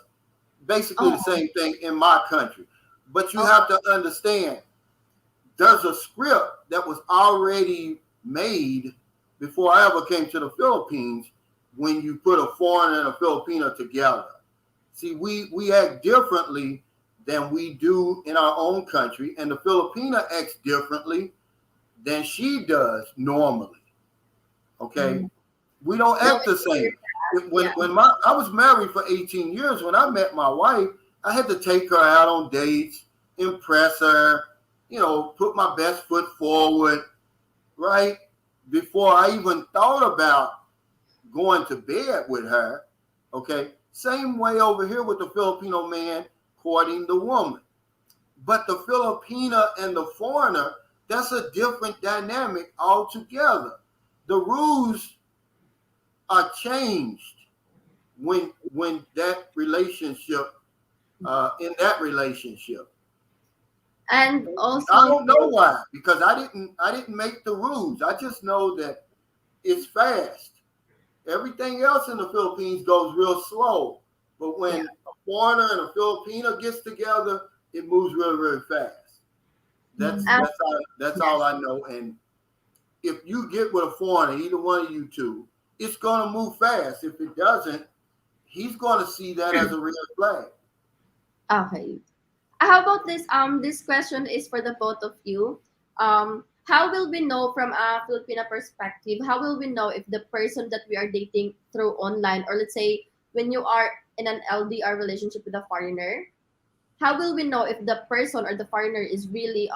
Basically, the same thing in my country. But you have to understand, there's a script that was already made before I ever came to the Philippines when you put a foreigner and a Filipino together. See, we act differently than we do in our own country, and the Filipina acts differently than she does normally. Okay? We don't act the same. When I was married for 18 years, when I met my wife, I had to take her out on dates, impress her, put my best foot forward, right? Before I even thought about going to bed with her. Okay. Same way over here with the Filipino man courting the woman. But the Filipina and the foreigner, that's a different dynamic altogether. The rules are changed when that relationship, in that relationship. And also, I don't know why, because I didn't make the rules. I just know that it's fast. Everything else in the Philippines goes real slow. But when a foreigner and a Filipino gets together, it moves really, really fast. That's all I know. And if you get with a foreigner, either one of you two, it's gonna move fast. If it doesn't, he's gonna see that as a red flag. okay. How about this? This question is for the both of you. How will we know from a Filipino perspective? How will we know if the person that we are dating through online, or let's say when you are in an LDR relationship with a foreigner, how will we know if the person or the foreigner is really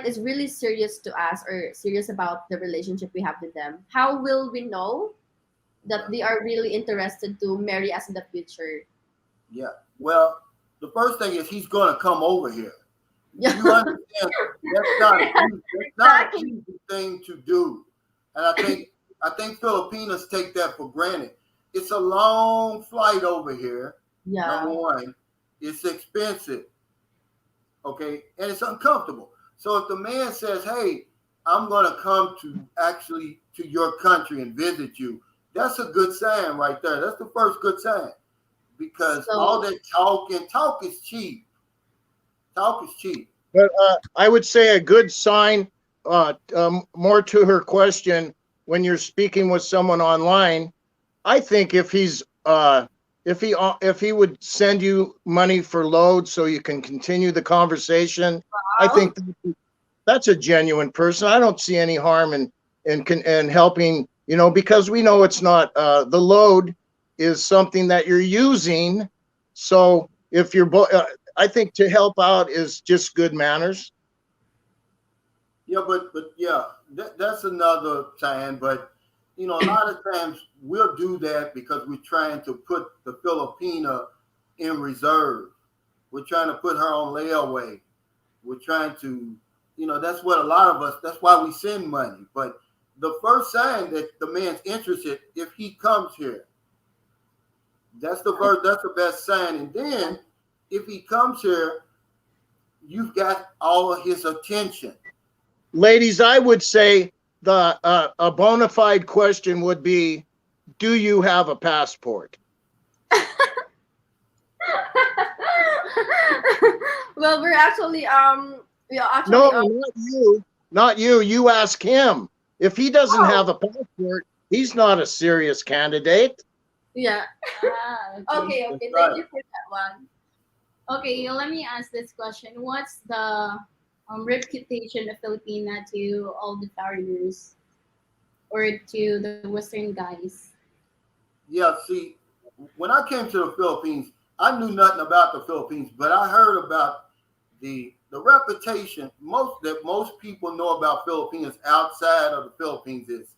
is really serious to us, or serious about the relationship we have with them? How will we know that they are really interested to marry us in the future? Yeah. Well, the first thing is he's gonna come over here. Yeah. You understand? That's not an easy thing to do. And I I think Filipinos take that for granted. It's a long flight over here. Yeah. Number one, it's expensive. Okay, and it's uncomfortable. So if the man says, "Hey, I'm going to come to your country and visit you," that's a good sign right there. That's the first good sign, because all that talk is cheap. Talk is cheap. But I would say a good sign, more to her question, when you're speaking with someone online, I think if he would send you money for load so you can continue the conversation, I think that's a genuine person. I don't see any harm in helping, because we know it's not the load is something that you're using. So if you're I think to help out is just good manners. Yeah, but yeah, that's another sign. But a lot of times we'll do that because we're trying to put the Filipina in reserve. We're trying to put her on layaway. We're trying to, that's what a lot of us. That's why we send money. But the first sign that the man's interested, if he comes here, that's the best sign. And then if he comes here, you've got all of his attention. Ladies, I would say a bona fide question would be, do you have a passport? Well, we're actually No, not you. You ask him. If he doesn't have a passport, he's not a serious candidate. Yeah. Okay. That's Thank right. you for that one. Okay, let me ask this question. What's the reputation of Filipina to all the foreigners or to the Western guys? Yeah, see, when I came to the Philippines, I knew nothing about the Philippines, but I heard about the reputation. Most people know about Filipinos outside of the Philippines is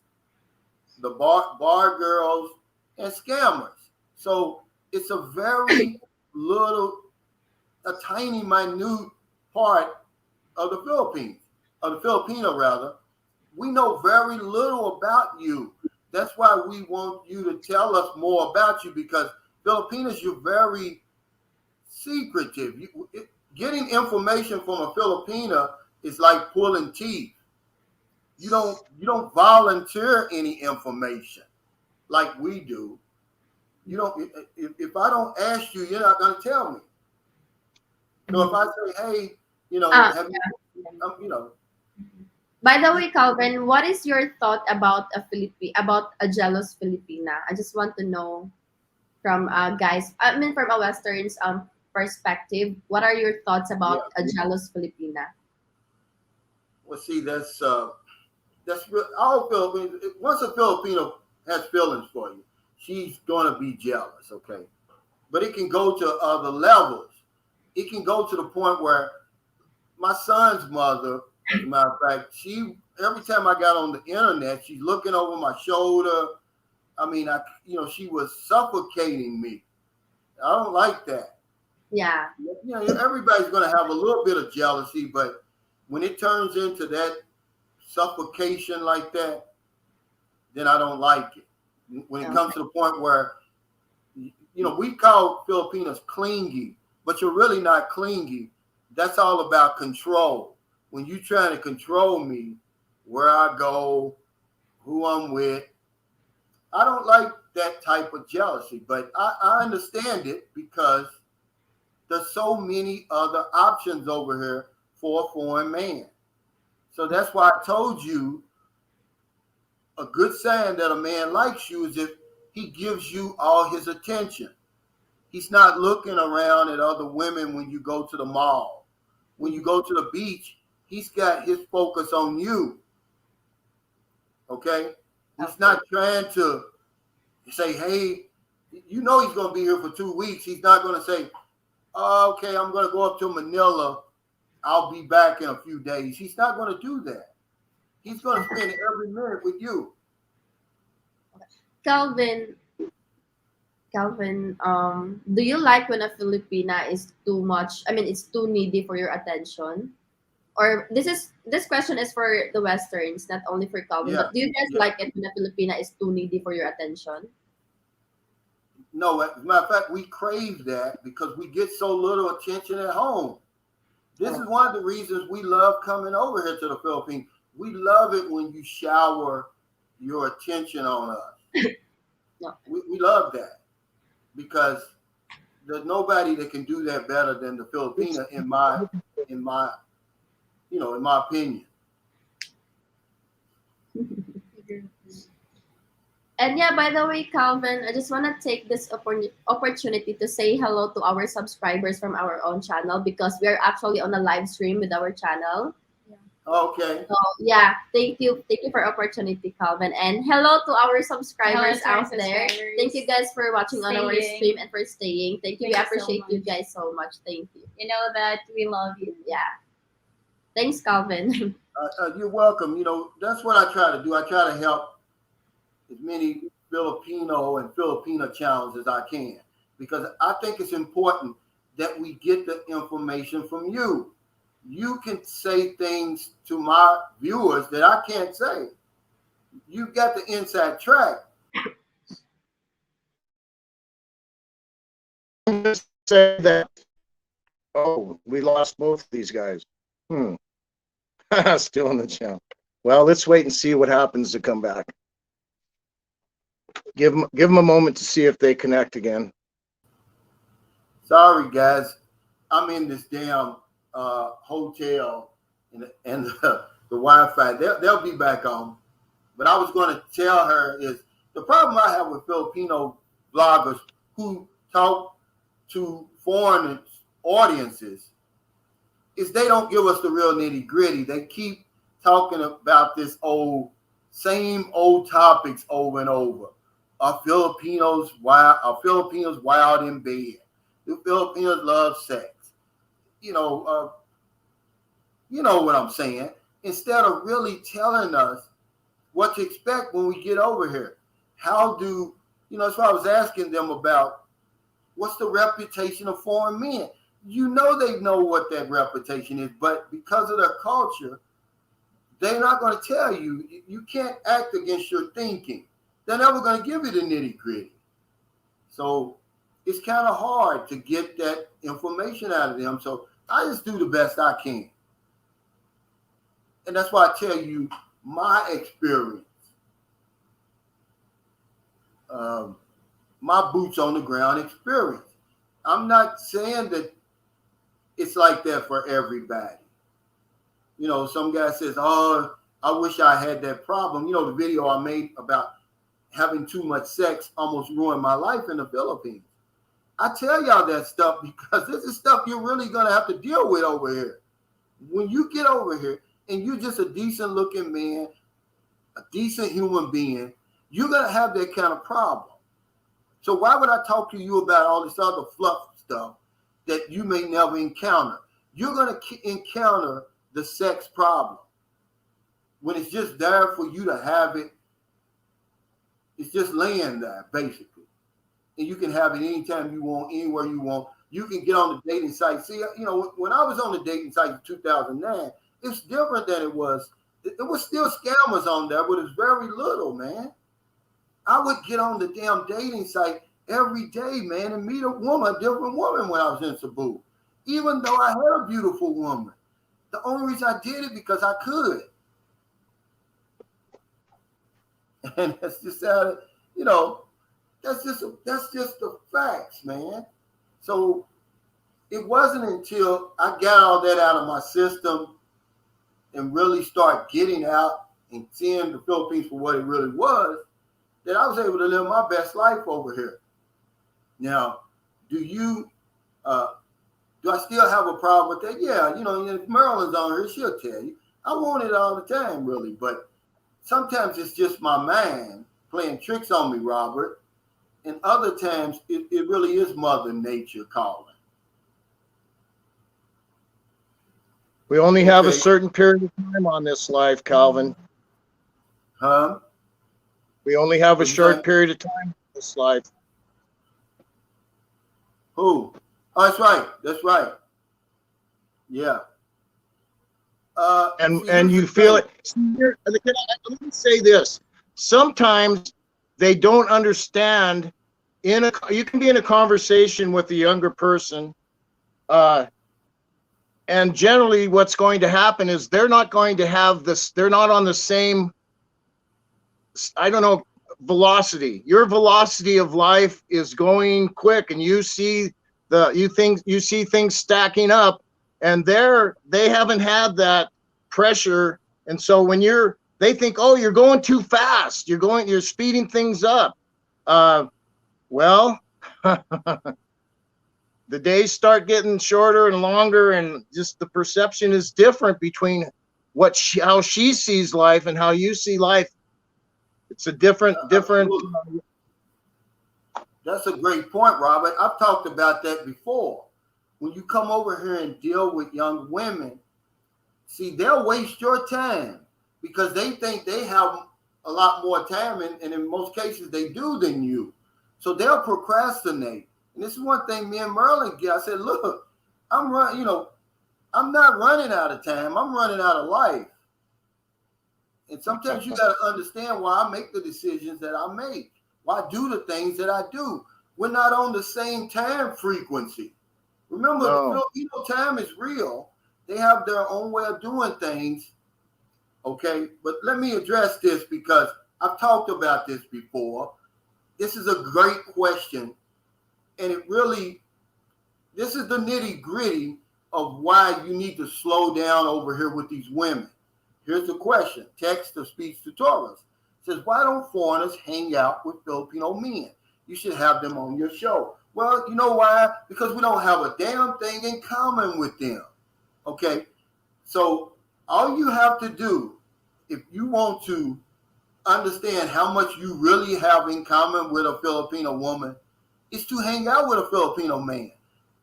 the bar girls and scammers. So it's a very a tiny, minute part of the Philippines, of the Filipino rather. We know very little about you. That's why we want you to tell us more about you, because Filipinos, you're very secretive. Getting information from a Filipina is like pulling teeth. You don't volunteer any information like we do. You don't. If I don't ask you, you're not going to tell me. So if I say, "Hey, have you?" By the way, Calvin, what is your thought about a jealous Filipina? I just want to know from guys. I mean, from a Western's perspective, what are your thoughts about a jealous Filipina? Well, see, that's all Filipinos. Once a Filipino has feelings for you, she's going to be jealous. Okay, but it can go to other levels. It can go to the point where my son's mother, as a matter of fact, every time I got on the internet, she's looking over my shoulder. I mean, she was suffocating me. I don't like that. Yeah. Everybody's going to have a little bit of jealousy, but when it turns into that suffocation like that, then I don't like it. When it comes to the point where, we call Filipinos clingy, but you're really not clingy. That's all about control. When you're trying to control me, where I go, who I'm with, I don't like that type of jealousy, but I understand it because there's so many other options over here for a foreign man. So that's why I told you a good sign that a man likes you is if he gives you all his attention. He's not looking around at other women when you go to the mall. When you go to the beach, he's got his focus on you. Okay? He's not trying to say, "Hey," he's going to be here for 2 weeks. He's not going to say, "Oh, okay, I'm going to go up to Manila. I'll be back in a few days." He's not going to do that. He's going to spend every minute with you. Calvin, do you like when a Filipina is too much? I mean, it's too needy for your attention? or this question is for the Westerns, not only for Calvin. Yeah. But do you guys Yeah. like it when a Filipina is too needy for your attention? No, as a matter of fact, we crave that because we get so little attention at home. This is one of the reasons we love coming over here to the Philippines. We love it when you shower your attention on us. No. We love that because there's nobody that can do that better than the Filipina in my opinion. And yeah, by the way, Calvin, I just want to take this opportunity to say hello to our subscribers from our own channel because we're actually on a live stream with our channel. Okay. So yeah, thank you for opportunity, Calvin, and hello to our subscribers Hello to our out there. subscribers. Thank you guys for watching on our Staying. stream and for staying. Thank you. We Thank you so appreciate you much. guys so much. Thank you. You know that we love you. Yeah. Thanks, Calvin. You're welcome. You know, that's what I try to do. I try to help as many Filipino and Filipina channels as I can because I think it's important that we get the information from you. You can say things to my viewers that I can't say. You got the inside track. Say that. Oh, we lost both of these guys. Still in the channel. Well, let's wait and see what happens to come back. Give them a moment to see if they connect again. Sorry, guys. I'm in this damn hotel and the Wi-Fi. They'll be back on. But I was going to tell her is the problem I have with Filipino vloggers who talk to foreign audiences is they don't give us the real nitty gritty. They keep talking about this same old topics over and over. Are Filipinos wild? Are Filipinos wild in bed? Do Filipinos love sex? You know what I'm saying. Instead of really telling us what to expect when we get over here, that's why I was asking them about what's the reputation of foreign men. You know they know what that reputation is, but because of their culture, they're not going to tell you. You can't act against your thinking. They're never going to give you the nitty gritty. So it's kind of hard to get that information out of them. So I just do the best I can. And that's why I tell you my experience. My boots on the ground experience. I'm not saying that it's like that for everybody. You know, some guy says, oh, I wish I had that problem. You know, the video I made about having too much sex almost ruined my life in the Philippines. I tell y'all that stuff because this is stuff you're really going to have to deal with over here. When you get over here and you're just a decent looking man, a decent human being, you're going to have that kind of problem. So why would I talk to you about all this other fluff stuff that you may never encounter? You're going to encounter the sex problem when it's just there for you to have it. It's just laying there, basically. And you can have it anytime you want, anywhere you want. You can get on the dating site. See, you know, when I was on the dating site in 2009, it's different than it was. There was still scammers on there, but it's very little, man. I would get on the damn dating site every day, man, and meet a different woman when I was in Cebu, even though I had a beautiful woman. The only reason I did it because I could. And that's just how, you know, that's just the facts, man. So it wasn't until I got all that out of my system and really start getting out and seeing the Philippines for what it really was that I was able to live my best life over here. Now, do I still have a problem with that? Yeah, you know, if Marilyn's on here, she'll tell you. I want it all the time, really, but sometimes it's just my mind playing tricks on me, Robert. And other times it really is Mother Nature calling. We only have a certain period of time on this live, Calvin. Huh? We only have a short period of time on this live. Who? Oh, that's right. That's right. Yeah. and you feel it. Let me say this. Sometimes they don't understand. You can be in a conversation with a younger person, and generally what's going to happen is they're not going to have this. They're not on the same, I don't know, velocity. Your velocity of life is going quick, and you see things stacking up, and they haven't had that pressure, and so when they think, oh, you're going too fast, you're speeding things up. Well, the days start getting shorter and longer, and just the perception is different between how she sees life and how you see life. It's a different. That's a great point, Robert. I've talked about that before. When you come over here and deal with young women, see, they'll waste your time because they think they have a lot more time, and in most cases they do than you. So they'll procrastinate. And this is one thing me and Merlin get. I said, look, I'm not running out of time. I'm running out of life. And sometimes you got to understand why I make the decisions that I make. Why I do the things that I do. We're not on the same time frequency. Remember, Filipino time is real. They have their own way of doing things. Okay, but let me address this because I've talked about this before. This is a great question. And this is the nitty gritty of why you need to slow down over here with these women. Here's the question. Text of Speech Tutorials says, why don't foreigners hang out with Filipino men? You should have them on your show. Well, you know why? Because we don't have a damn thing in common with them. Okay? So all you have to do, if you want to understand how much you really have in common with a Filipino woman, is to hang out with a Filipino man.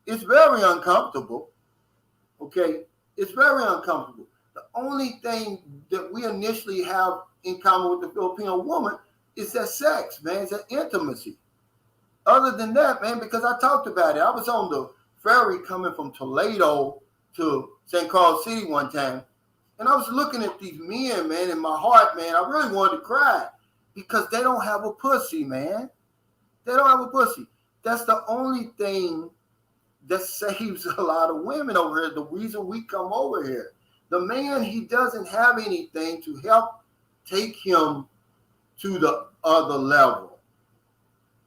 It's very uncomfortable. Okay? It's very uncomfortable. The only thing that we initially have in common with the Filipino woman is that sex, man. It's that intimacy. Other than that, man, because I talked about it. I was on the ferry coming from Toledo to St. Carl City one time, and I was looking at these men, man, in my heart, man, I really wanted to cry because they don't have a pussy, man. They don't have a pussy. That's the only thing that saves a lot of women over here. The reason we come over here. The man, he doesn't have anything to help take him to the other level.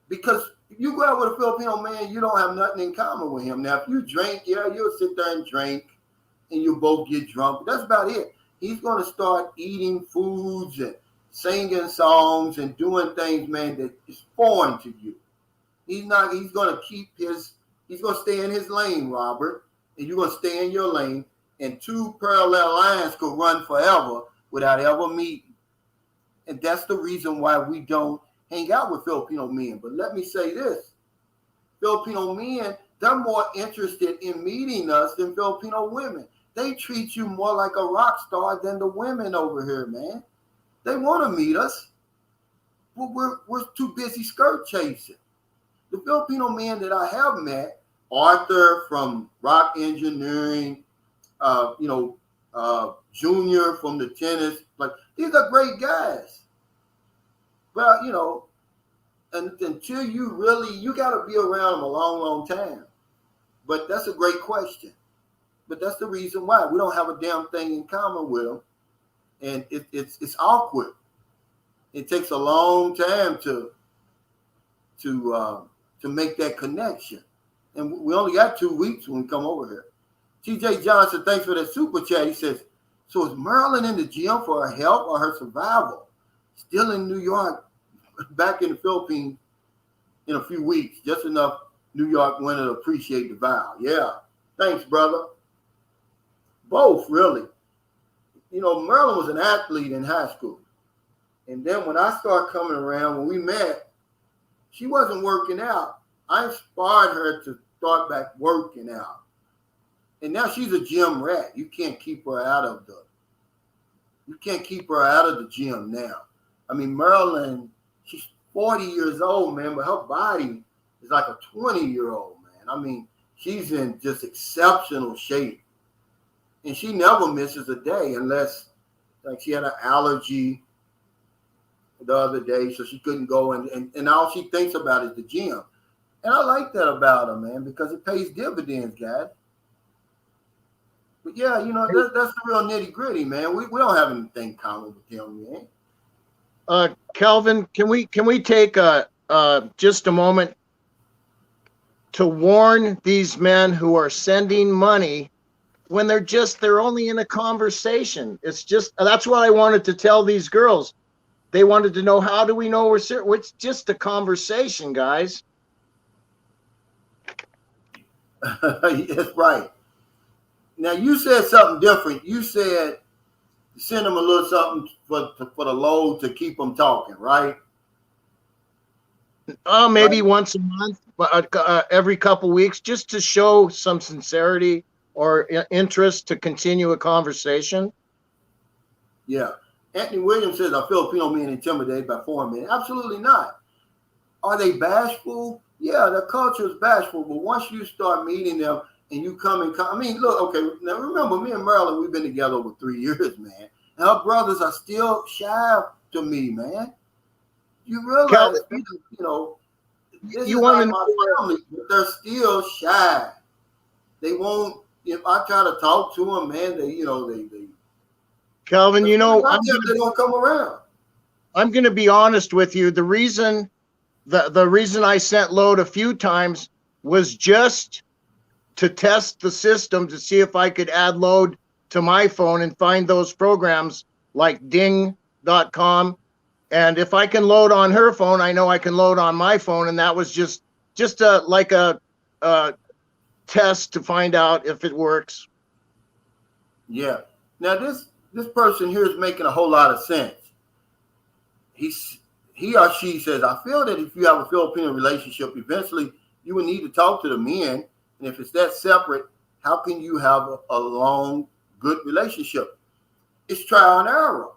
Because if you go out with a Filipino man, you don't have nothing in common with him. Now, if you drink, yeah, you'll sit there and drink and you both get drunk. But that's about it. He's going to start eating foods and singing songs and doing things, man, that is foreign to you. He's going to stay in his lane, Robert, and you're going to stay in your lane, and two parallel lines could run forever without ever meeting. And that's the reason why we don't hang out with Filipino men. But let me say this. Filipino men, they're more interested in meeting us than Filipino women. They treat you more like a rock star than the women over here, man. They want to meet us, but we're too busy skirt chasing. The Filipino men that I have met, Arthur from Rock Engineering, Junior from the tennis, like these are great guys. But until you got to be around them a long, long time. But that's a great question. But that's the reason why we don't have a damn thing in common with them, and it's awkward. It takes a long time to make that connection, and we only got 2 weeks when we come over here. TJ Johnson, thanks for that super chat. He says, so is Marilyn in the gym for her health or her survival? Still in New York, back in the Philippines in a few weeks. Just enough New York women to appreciate the vow. Yeah. Thanks, brother. Both, really. Marilyn was an athlete in high school. And then when I started coming around, when we met, she wasn't working out. I inspired her to start back working out. And now she's a gym rat. You can't keep her out of the gym now. I mean, Marilyn, she's 40 years old, man, but her body is like a 20-year-old, man. I mean, she's in just exceptional shape. And she never misses a day unless, like, she had an allergy the other day, so she couldn't go, and all she thinks about is the gym. And I like that about her, man, because it pays dividends, guys. But yeah, you know, that's the real nitty gritty, man. We don't have anything common with them, man. Calvin, can we take just a moment to warn these men who are sending money when they're only in a conversation? It's just, that's what I wanted to tell these girls. They wanted to know, how do we know we're serious? It's just a conversation, guys. That's right. Now, you said something different. You said send them a little something for the load to keep them talking, right? Maybe once a month, but every couple weeks, just to show some sincerity or interest to continue a conversation. Yeah. Anthony Williams says, are Filipino men intimidated by foreign men? Absolutely not. Are they bashful? Yeah, their culture is bashful, but once you start meeting them and you I mean, look, okay, now remember, me and Marilyn, we've been together over 3 years, man. And her brothers are still shy to me, man. You realize, Calvin, you know, this you is want not to my family, but they're still shy. They won't, if I try to talk to them, man, they Calvin, you know, they don't come around. I'm going to be honest with you. The reason I sent load a few times was just to test the system to see if I could add load to my phone and find those programs like ding.com. And if I can load on her phone, I know I can load on my phone. And that was just a test to find out if it works. Yeah. Now this person here is making a whole lot of sense. He or she says, I feel that if you have a Filipino relationship, eventually you will need to talk to the men. And if it's that separate, how can you have a long, good relationship? It's trial and error.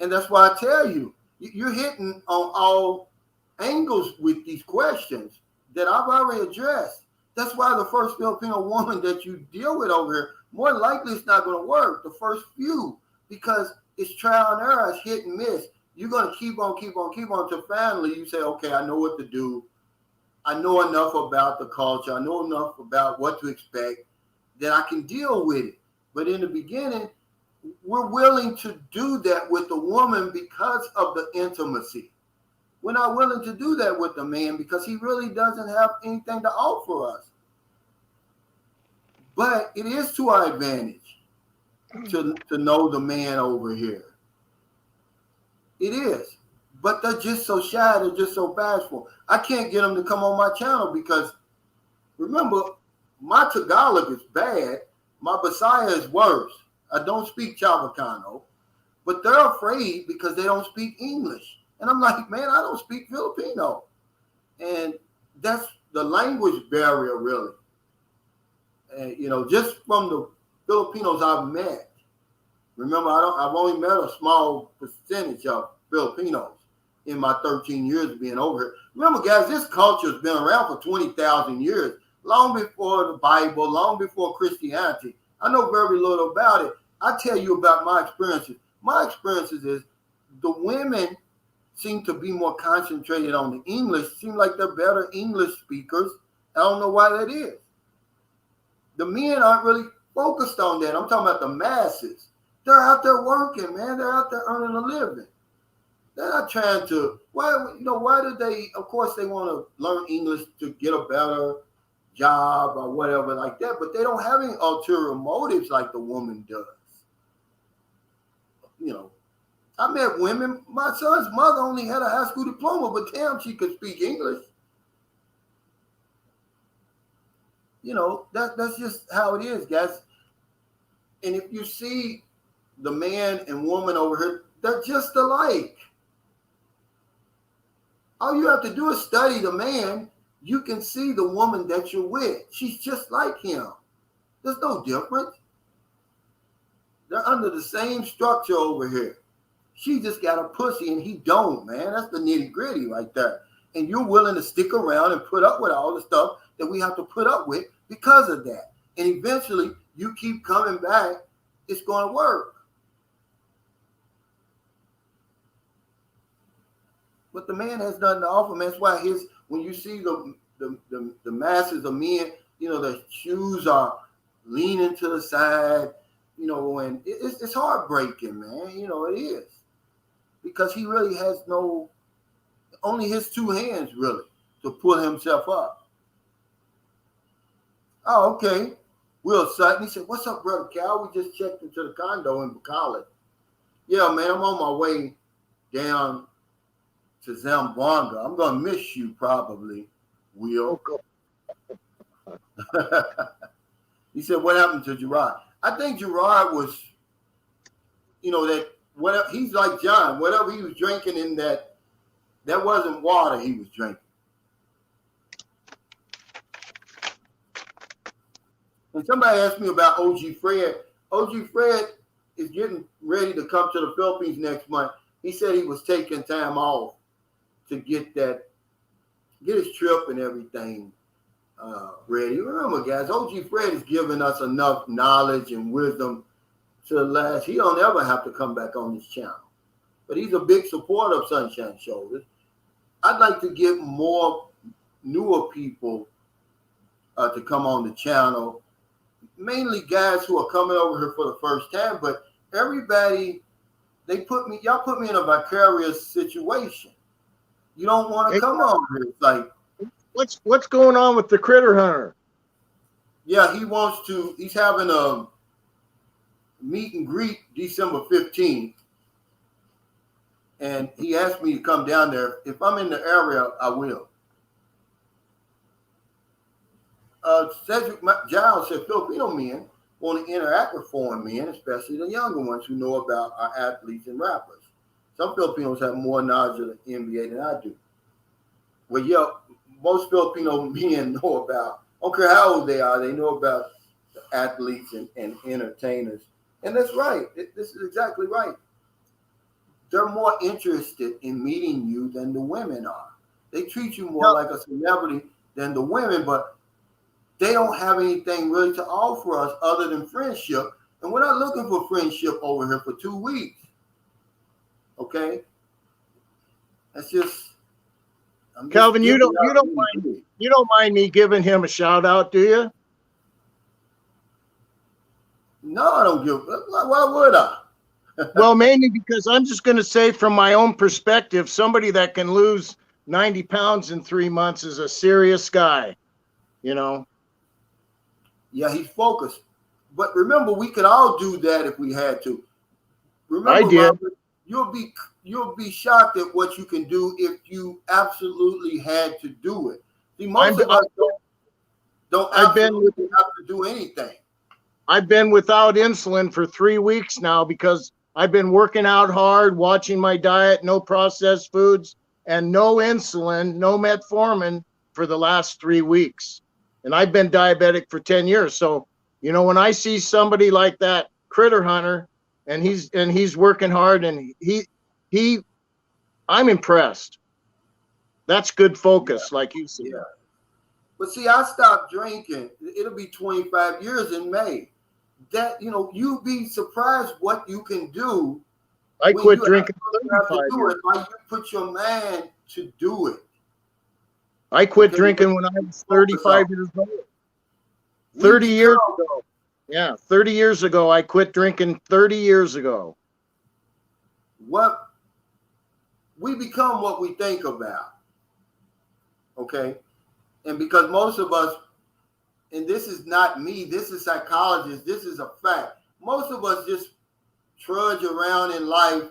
And that's why I tell you, you're hitting on all angles with these questions that I've already addressed. That's why the first Filipino woman that you deal with over here, more than likely it's not going to work, the first few, because it's trial and error, it's hit and miss. You're going to keep on to finally you say, okay, I know what to do. I know enough about the culture. I know enough about what to expect that I can deal with it. But in the beginning, we're willing to do that with the woman because of the intimacy. We're not willing to do that with the man because he really doesn't have anything to offer us. But it is to our advantage to know the man over here. It is. But they're just so shy. They're just so bashful. I can't get them to come on my channel because, remember, my Tagalog is bad. My Bisaya is worse. I don't speak Chavacano. But they're afraid because they don't speak English. And I'm like, man, I don't speak Filipino. And that's the language barrier, really. And, you know, just from the Filipinos I've met. Remember, I've only met a small percentage of Filipinos in my 13 years of being over here. Remember, guys, this culture has been around for 20,000 years, long before the Bible, long before Christianity. I know very little about it. I tell you about my experiences. My experiences is the women seem to be more concentrated on the English, seem like they're better English speakers. I don't know why that is. The men aren't really focused on that. I'm talking about the masses. They're out there working, man. They're out there earning a living. They're not trying to, why do they, of course, they want to learn English to get a better job or whatever like that, but they don't have any ulterior motives like the woman does. You know, I met women, my son's mother only had a high school diploma, but damn, she could speak English. You know, that's just how it is, guys. And if you see the man and woman over here, they're just alike. All you have to do is study the man. You can see the woman that you're with. She's just like him. There's no difference. They're under the same structure over here. She just got a pussy and he don't, man. That's the nitty gritty right there. And you're willing to stick around and put up with all the stuff that we have to put up with because of that. And eventually you keep coming back it's going to work. But the man has nothing to offer, man. That's why when you see the masses of men, you know, the shoes are leaning to the side, you know, and it's heartbreaking, man. You know, it is. Because he really has only his two hands, really, to pull himself up. Oh, okay. Will Sutton, he said, what's up, Brother Cal? We just checked into the condo in Bucolic. Yeah, man, I'm on my way down to Zamboanga. I'm going to miss you probably, Will. He said, what happened to Gerard? I think Gerard was, you know, that whatever, he's like John, whatever he was drinking in that wasn't water he was drinking. And somebody asked me about OG Fred. OG Fred is getting ready to come to the Philippines next month. He said he was taking time off to get his trip and everything ready. Remember, guys, OG Fred is giving us enough knowledge and wisdom to last. He don't ever have to come back on this channel. But he's a big supporter of Sunshine Shoulders. I'd like to get more newer people to come on the channel. Mainly guys who are coming over here for the first time, but everybody, y'all put me in a vicarious situation. You don't want to come on here. It's like, what's going on with the Critter Hunter? Yeah, he's having a meet and greet December 15th. And he asked me to come down there. If I'm in the area, I will. Cedric Giles said Filipino men want to interact with foreign men, especially the younger ones who know about our athletes and rappers. Some Filipinos have more knowledge of the NBA than I do. Well, yeah, most Filipino men know about, I don't care how old they are, they know about the athletes and entertainers. And that's right. This is exactly right. They're more interested in meeting you than the women are. They treat you more like a celebrity than the women, but they don't have anything really to offer us other than friendship. And we're not looking for friendship over here for 2 weeks. Okay? That's just Calvin, you don't mind me giving him a shout out, do you? No, I don't give. Why would I? Well, mainly because I'm just going to say from my own perspective, somebody that can lose 90 pounds in 3 months is a serious guy, you know? Yeah, he's focused. But remember, we could all do that if we had to. Remember, I did. Robert, you'll be shocked at what you can do if you had to do it. See, most of us don't have to do anything. I've been without insulin for 3 weeks now because I've been working out hard, watching my diet, no processed foods, and no insulin, no metformin for the last 3 weeks. And I've been diabetic for 10 years. So, you know, when I see somebody like that Critter Hunter and he's working hard and I'm impressed. That's good focus, like you said. Yeah. But see, I stopped drinking. It'll be 25 years in May. That, you know, you'd be surprised what you can do. I quit drinking 35 years. Like you put your mind to do it. I quit drinking when I was 35 years old. 30 years ago. Yeah, 30 years ago. I quit drinking 30 years ago. We become what we think about. Okay? And because most of us, and this is not me, this is psychologists, this is a fact. Most of us just trudge around in life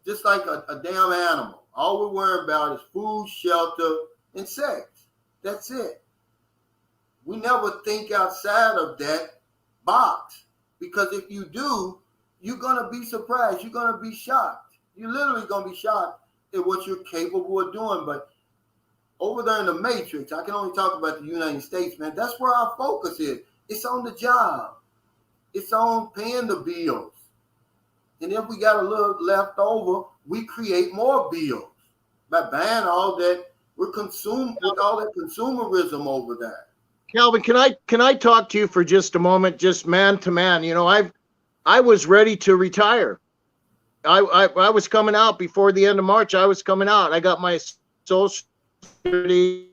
just like a damn animal. All we're worried about is food, shelter, and sex. That's it. We never think outside of that box. Because if you do, you're going to be surprised. You're going to be shocked. You're literally going to be shocked at what you're capable of doing. But over there in the Matrix, I can only talk about the United States, man. That's where our focus is. It's on the job. It's on paying the bills. And if we got a little left over, we create more bills by buying all that. We're consumed with all that consumerism over there. Calvin, can I talk to you for just a moment, just man to man? You know, I was ready to retire. I was coming out before the end of March. I was coming out. I got my Social Security.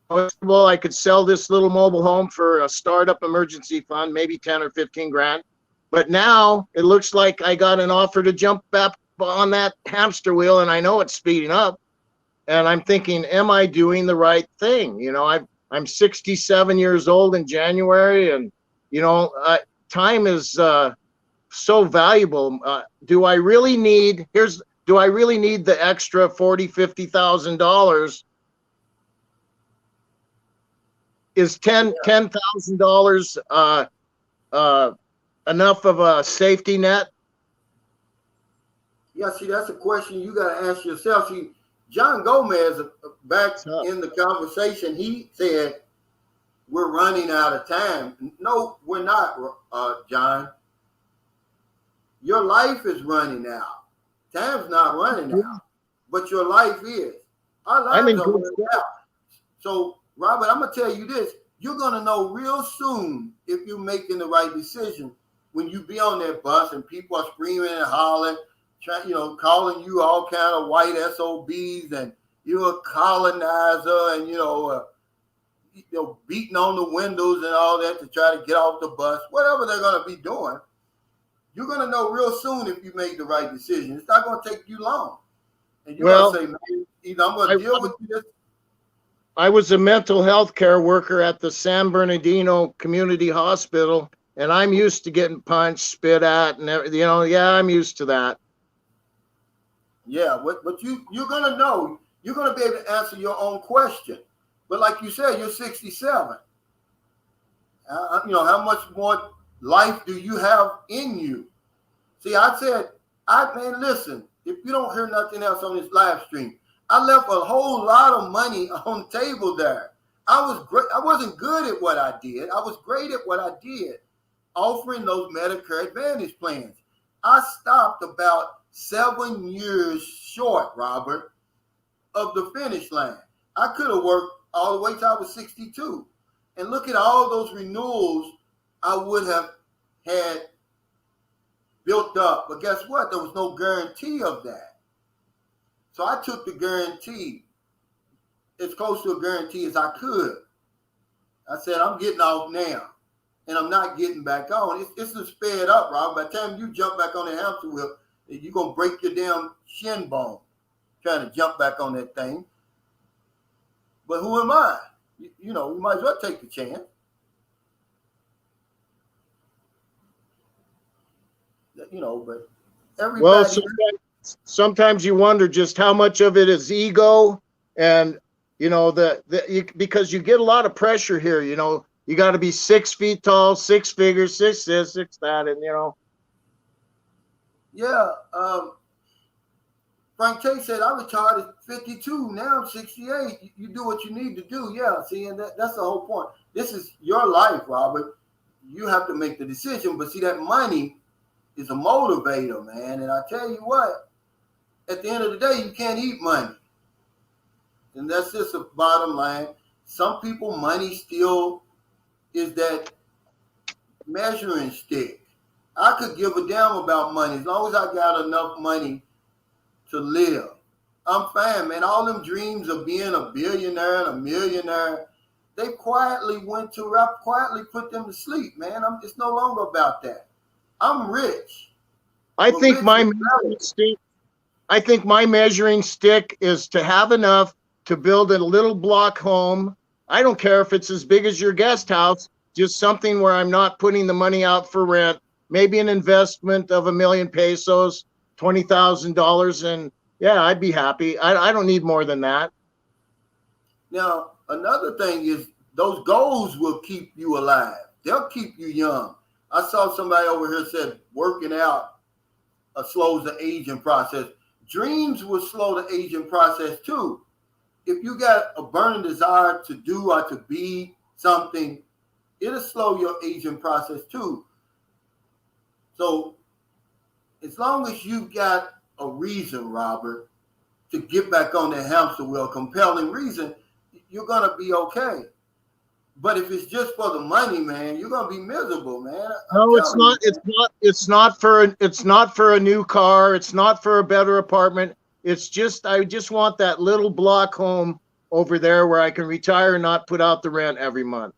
Well, I could sell this little mobile home for a startup emergency fund, maybe 10 or 15 grand. But now it looks like I got an offer to jump back on that hamster wheel, and I know it's speeding up. And I'm thinking, am I doing the right thing? You know, I'm 67 years old in January, and you know, time is so valuable. Do I really need the extra $40,000-$50,000? Is $10,000 enough of a safety net? Yeah, see, that's a question you got to ask yourself. See, John Gomez, back in the conversation, he said, we're running out of time. No, we're not, John. Your life is running out. Time's not running out, but your life is. Our lives are running out. So, Robert, I'm going to tell you this. You're going to know real soon if you're making the right decision when you be on that bus and people are screaming and hollering, calling you all kind of white SOBs and you're a colonizer and, beating on the windows and all that to try to get off the bus, whatever they're going to be doing, you're going to know real soon if you made the right decision. It's not going to take you long. And you're going to say, man, either I'm going to deal with this. I was a mental health care worker at the San Bernardino Community Hospital, and I'm used to getting punched, spit at, and everything. I'm used to that. Yeah, but you're going to know. You're going to be able to answer your own question. But like you said, you're 67. How much more life do you have in you? See, I said, listen, if you don't hear nothing else on this live stream, I left a whole lot of money on the table there. I was great. I wasn't good at what I did. I was great at what I did, offering those Medicare Advantage plans. I stopped about 7 years short, Robert, of the finish line. I could have worked all the way till I was 62. And look at all those renewals I would have had built up. But guess what? There was no guarantee of that. So I took the guarantee, as close to a guarantee as I could. I said, I'm getting off now, and I'm not getting back on. It's just sped up, Rob. By the time you jump back on the hamster wheel, you're going to break your damn shin bone trying to jump back on that thing. But who am I? You might as well take the chance. But everybody... Well, sometimes you wonder just how much of it is ego, and because you get a lot of pressure here. You got to be 6 feet tall, 6 figures, 6 this, 6 that, and Yeah, Frank Tate said I retired at 52. Now I'm 68. You do what you need to do. Yeah, see, and that's the whole point. This is your life, Robert. You have to make the decision. But see, that money is a motivator, man. And I tell you what, at the end of the day, you can't eat money. And that's just a bottom line. Some people, money still is that measuring stick. I could give a damn about money as long as I got enough money to live. I'm fine, man. All them dreams of being a billionaire and a millionaire, they quietly put them to sleep, man. It's no longer about that. I'm rich. I think my measuring stick is to have enough to build a little block home. I don't care if it's as big as your guest house, just something where I'm not putting the money out for rent, maybe an investment of $1 million pesos, $20,000. And yeah, I'd be happy. I don't need more than that. Now, another thing is those goals will keep you alive. They'll keep you young. I saw somebody over here said working out slows the aging process. Dreams will slow the aging process too. If you got a burning desire to do or to be something, it'll slow your aging process too. So as long as you've got a reason, Robert, to get back on that hamster wheel, compelling reason, you're going to be okay. But if it's just for the money, man, you're gonna be miserable, man. No, it's not. It's not for a new car. It's not for a better apartment. It's just I just want that little block home over there where I can retire and not put out the rent every month.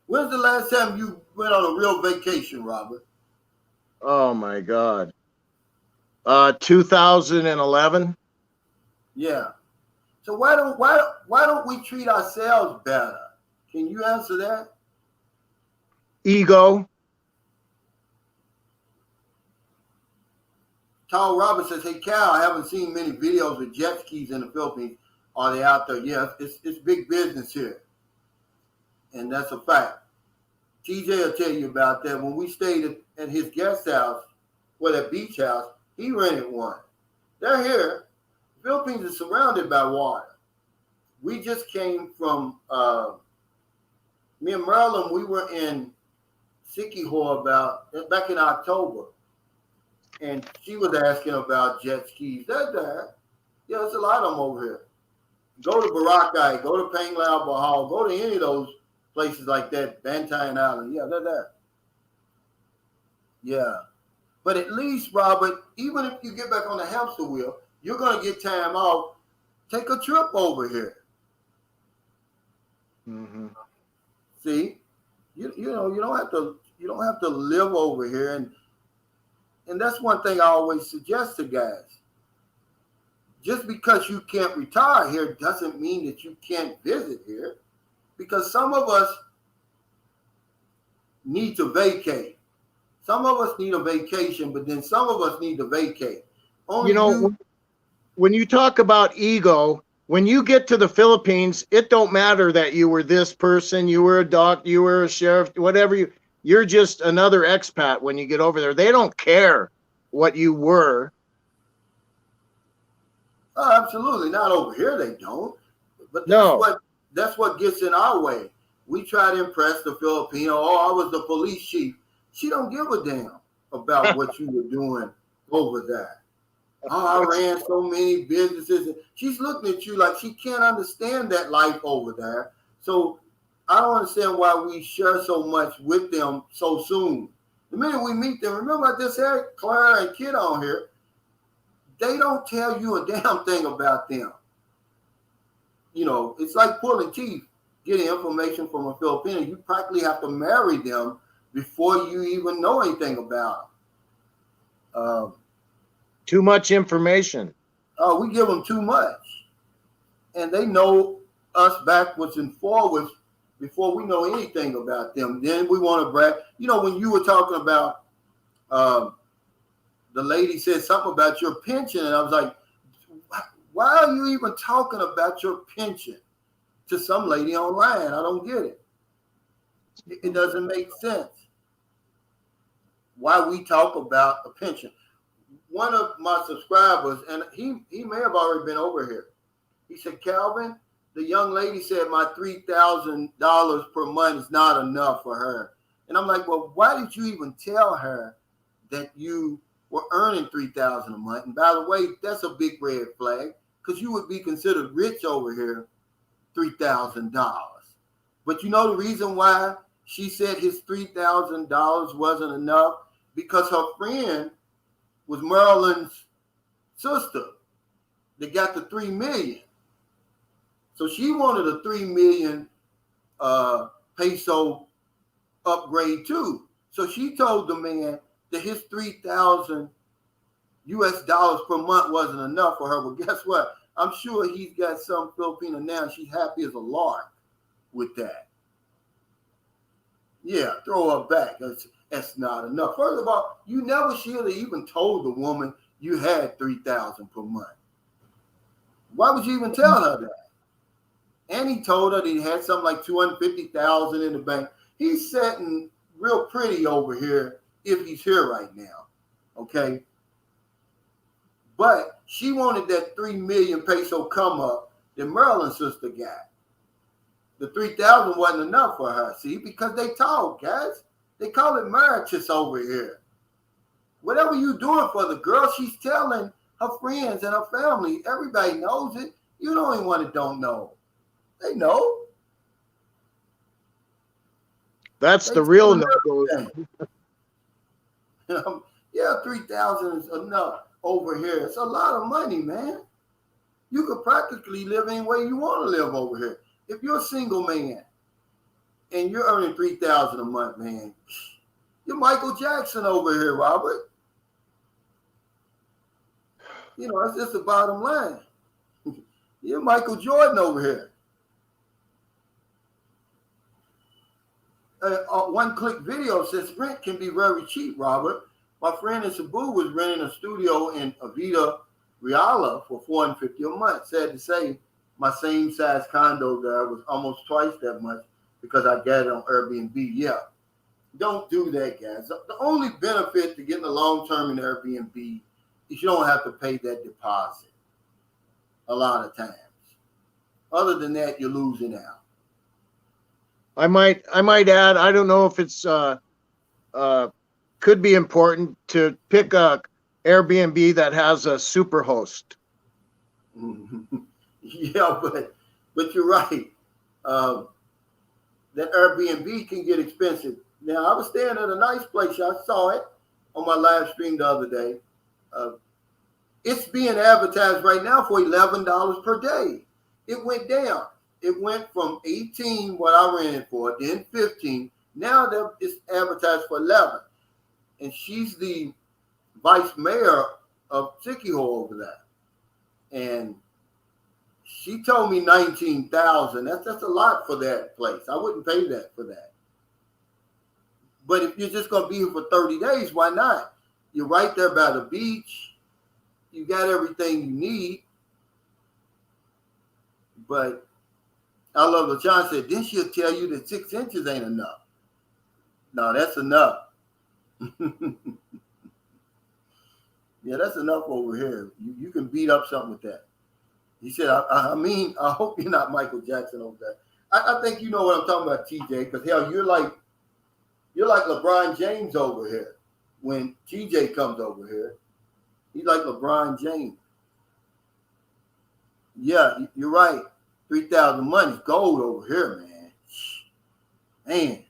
When's the last time you went on a real vacation, Robert? Oh my God. 2011. Yeah. So why don't we treat ourselves better? Can you answer that? Ego. Tall Robert says, "Hey Cal, I haven't seen many videos with jet skis in the Philippines. Are they out there?" Yeah, it's big business here, and that's a fact. TJ will tell you about that. When we stayed at his guest house, well, that beach house, he rented one. They're here. The Philippines is surrounded by water. We just came from me and Marilyn. We were in Siquijor back in October. And she was asking about jet skis. They're there. Yeah, there's a lot of them over here. Go to Boracay, go to Panglao, Bohol, go to any of those places like that, Bantayan Island. Yeah, they're there. Yeah. But at least, Robert, even if you get back on the hamster wheel, you're going to get time off. Take a trip over here. Mm-hmm. See? You know, you don't have to live over here. And that's one thing I always suggest to guys. Just because you can't retire here doesn't mean that you can't visit here, because some of us need to vacate. Some of us need a vacation, but then some of us need to vacate. When you talk about ego, when you get to the Philippines, it don't matter that you were this person, you were a doctor, you were a sheriff, whatever you're just another expat when you get over there. They don't care what you were. Oh, absolutely. Not over here, they don't. But that's what gets in our way. We try to impress the Filipino. Oh, I was the police chief. She don't give a damn about what you were doing over there. Oh, I ran so many businesses. She's looking at you like she can't understand that life over there. So I don't understand why we share so much with them so soon. The minute we meet them, remember I just had Clara and Kid on here, they don't tell you a damn thing about them. You know, it's like pulling teeth, getting information from a Filipino. You practically have to marry them before you even know anything about them. Too much information. Oh, we give them too much. And they know us backwards and forwards before we know anything about them. Then we want to brag. You know, when you were talking about, the lady said something about your pension, and I was like, why are you even talking about your pension to some lady online? I don't get it. It doesn't make sense why we talk about a pension. One of my subscribers, and he may have already been over here, he said, Calvin, the young lady said my $3,000 per month is not enough for her. And I'm like, well, why did you even tell her that you were earning $3,000 a month? And by the way, that's a big red flag, because you would be considered rich over here, $3,000. But you know the reason why she said his $3,000 wasn't enough? Because her friend was Marilyn's sister that got the $3 million. So she wanted a $3 million peso upgrade too. So she told the man that his $3,000 US dollars per month wasn't enough for her. But guess what? I'm sure he's got some Filipino now. She's happy as a lark with that. Yeah, throw her back. That's not enough. First of all, you never should have even told the woman you had $3,000 per month. Why would you even tell her that? And he told her that he had something like $250,000 in the bank. He's sitting real pretty over here if he's here right now. Okay. But she wanted that 3 million peso come up that Marilyn's sister got. The 3,000 wasn't enough for her, see, because they talk, guys. They call it marriages over here. Whatever you doing for the girl, she's telling her friends and her family. Everybody knows it. You the only one that don't know. They know. That's They the real tell no-go. everything. Yeah, 3,000 is enough over here. It's a lot of money, man. You could practically live any way you want to live over here. If you're a single man and you're earning 3,000 a month, man, you're Michael Jackson over here, Robert. You know, that's just the bottom line. You're Michael Jordan over here. One-click video says rent can be very cheap, Robert. My friend in Cebu was renting a studio in Avita Reala for $450 a month. Sad to say, my same-size condo there was almost twice that much because I got it on Airbnb. Yeah, don't do that, guys. The only benefit to getting a long-term in Airbnb is you don't have to pay that deposit a lot of times. Other than that, you're losing out. I might add, I don't know if it's could be important to pick a Airbnb that has a super host. Yeah, but you're right. That Airbnb can get expensive. Now, I was staying at a nice place. I saw it on my live stream the other day. It's being advertised right now for $11 per day. It went down. It went from 18, what I rented for, then 15. Now it's advertised for 11. And she's the vice mayor of Sikiho over there. And she told me 19,000. That's a lot for that place. I wouldn't pay that for that. But if you're just going to be here for 30 days, why not? You're right there by the beach. You got everything you need. But I love what John said. Then she'll tell you that 6 inches ain't enough. No, that's enough. Yeah, that's enough over here. You can beat up something with that. He said, I mean, I hope you're not Michael Jackson over there. I think you know what I'm talking about, TJ, because hell, you're like LeBron James over here. When TJ comes over here, he's like LeBron James. Yeah, you're right. 3,000 money's gold over here, man. Man.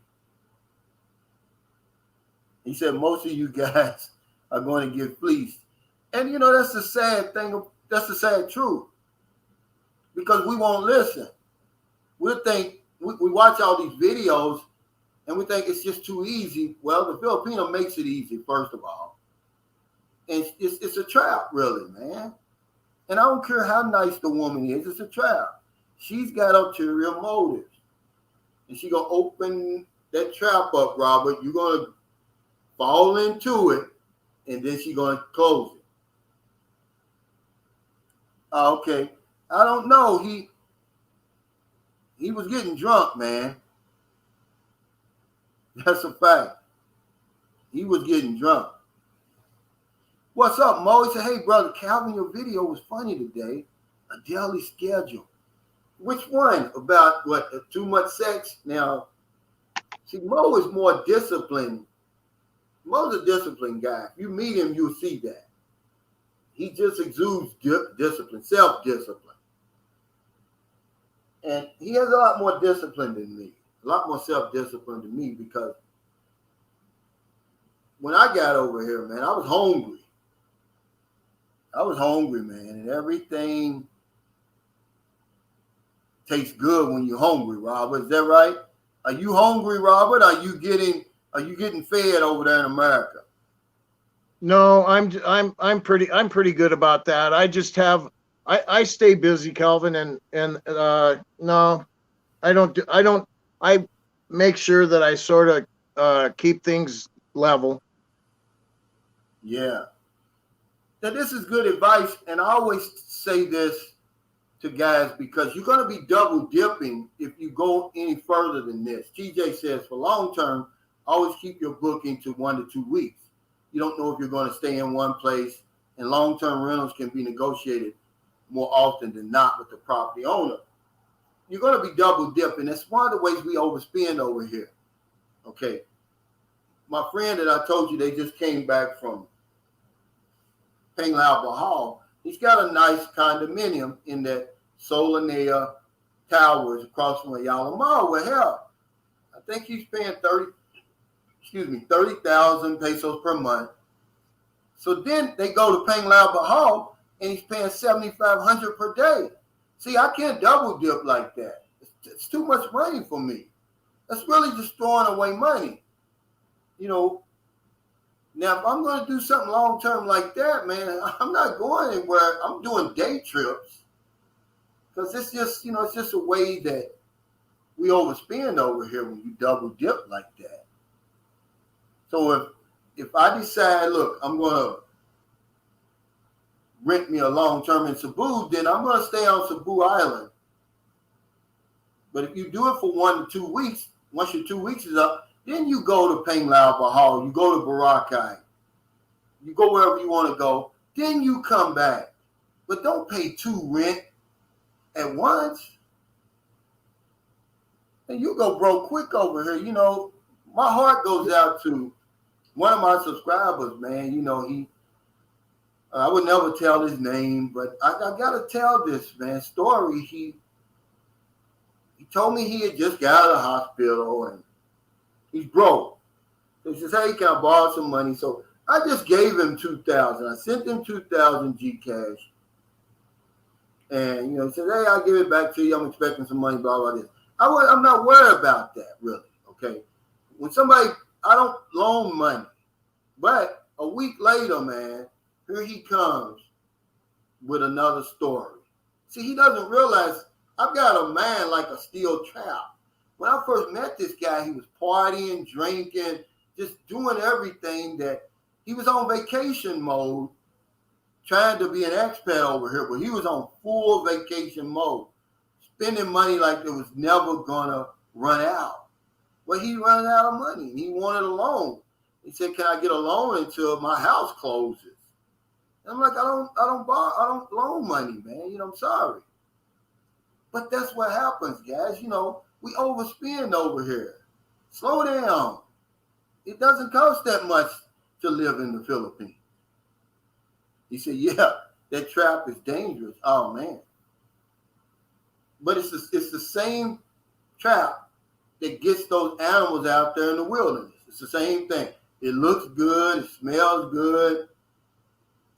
He said most of you guys are going to get fleeced. And you know, that's the sad thing. That's the sad truth. Because we won't listen. We'll think, we watch all these videos and we think it's just too easy. Well, the Filipino makes it easy, first of all. And it's a trap, really, man. And I don't care how nice the woman is, it's a trap. She's got ulterior motives. And she's going to open that trap up, Robert. You're going to fall into it, and then she's going to close it. Okay. I don't know. He was getting drunk, man. That's a fact. He was getting drunk. What's up, Mo? He said, hey, brother Calvin, your video was funny today. A daily schedule. Which one? About what? Too much sex? Now, see, Mo is more disciplined. Mo's a disciplined guy. If you meet him, you'll see that. He just exudes discipline, self-discipline. And he has a lot more discipline than me, a lot more self-discipline than me, because when I got over here, man, I was hungry. Man, and everything tastes good when you're hungry, Robert. Is that right? Are you hungry, Robert? Are you getting fed over there in America? No, I'm pretty good about that. I just have I stay busy, Calvin, and no, I make sure that I sort of keep things level. Yeah. Now, this is good advice, and I always say this to guys because you're going to be double dipping if you go any further than this. TJ says for long term, always keep your booking to 1 to 2 weeks. You don't know if you're going to stay in one place, and long-term rentals can be negotiated more often than not with the property owner. You're going to be double dipping. That's one of the ways we overspend over here. Okay. My friend that I told you, they just came back from Panglao Bahal. He's got a nice condominium in that Solanea Towers across from Ayala Mall. Well, hell, I think he's paying 30,000 pesos per month. So then they go to Panglao Bahal and he's paying 7,500 per day. See, I can't double dip like that. It's too much money for me. That's really just throwing away money. You know, now if I'm going to do something long term like that, man, I'm not going anywhere. I'm doing day trips because it's just, it's just a way that we overspend over here when you double dip like that. So if I decide, look, I'm going to rent me a long term in Cebu, then I'm going to stay on Cebu Island. But if you do it for 1 to 2 weeks, once your 2 weeks is up, then you go to Panglao Bahal, you go to Boracay, you go wherever you want to go, then you come back. But don't pay 2 rent at once. And you go broke quick over here. My heart goes out to one of my subscribers, man. I would never tell his name, but I got to tell this, man, story. He told me he had just got out of the hospital and he's broke. So he says, hey, can I borrow some money? So I just gave him 2,000. I sent him 2,000 Gcash. And, he said, hey, I'll give it back to you. I'm expecting some money, blah, blah, this. I'm not worried about that, really, okay? When I don't loan money. But a week later, man, here he comes with another story. See, he doesn't realize I've got a man like a steel trap. When I first met this guy, he was partying, drinking, just doing everything that he was on vacation mode, trying to be an expat over here, but he was on full vacation mode, spending money like it was never gonna run out. Well, he ran out of money. He wanted a loan. He said, "Can I get a loan until my house closes?" And I'm like, I don't loan money, man. I'm sorry. But that's what happens, guys. We overspend over here. Slow down. It doesn't cost that much to live in the Philippines. He said, yeah, that trap is dangerous. Oh, man. But it's the same trap that gets those animals out there in the wilderness. It's the same thing. It looks good. It smells good.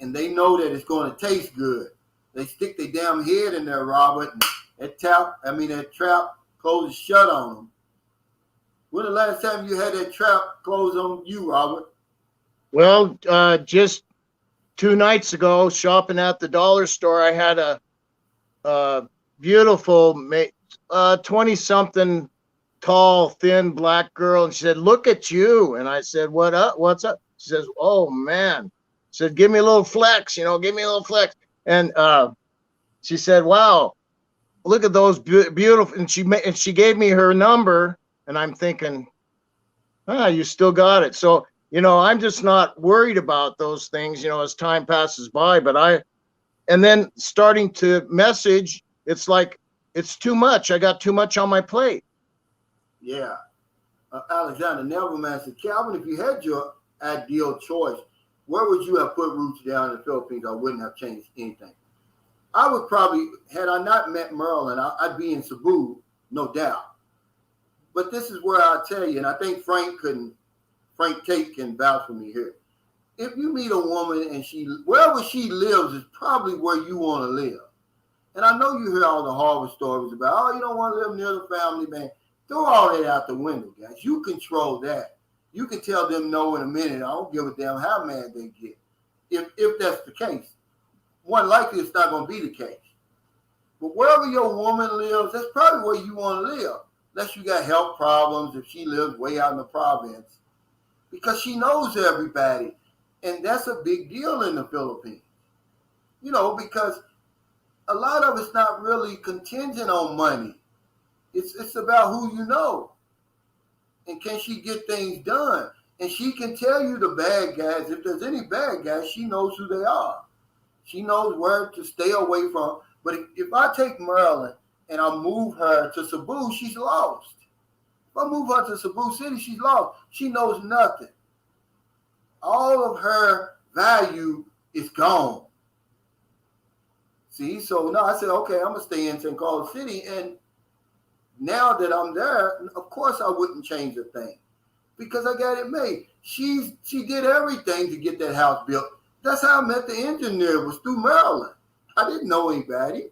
And they know that it's going to taste good. They stick their damn head in there, Robert, and that trap closes shut on them. When the last time you had that trap close on you, Robert? Well, just 2 nights ago, shopping at the dollar store, I had a beautiful 20-something tall, thin black girl, and she said, "Look at you." And I said, "What up? What's up?" She says, "Oh man." She said, "Give me a little flex, give me a little flex." And she said, "Wow, look at those beautiful." And she gave me her number, and I'm thinking, you still got it. So, I'm just not worried about those things, as time passes by. And then starting to message, it's like, it's too much. I got too much on my plate. Yeah. Alexander Neverman said, Calvin, if you had your ideal choice, where would you have put roots down in the Philippines? I wouldn't have changed anything. I would probably, had I not met Merlin, I'd be in Cebu, no doubt. But this is where I tell you, and I think Frank Tate can vouch for me here. If you meet a woman and wherever she lives is probably where you want to live. And I know you hear all the horror stories about, you don't want to live near the family, man. Throw all that out the window, guys. You control that. You can tell them no in a minute. I don't give a damn how mad they get. If that's the case. One likely it's not going to be the case. But wherever your woman lives, that's probably where you want to live. Unless you got health problems, if she lives way out in the province. Because she knows everybody. And that's a big deal in the Philippines. Because a lot of it's not really contingent on money. It's about who you know. And can she get things done? And she can tell you the bad guys. If there's any bad guys, she knows who they are. She knows where to stay away from. But if I take Maryland and I move her to Cebu, she's lost. If I move her to Cebu City, she's lost. She knows nothing. All of her value is gone. See, so no, I said, okay, I'm going to stay in St. Carlos City. And now that I'm there, of course I wouldn't change a thing because I got it made. She did everything to get that house built. That's how I met the engineer, was through Maryland. I didn't know anybody.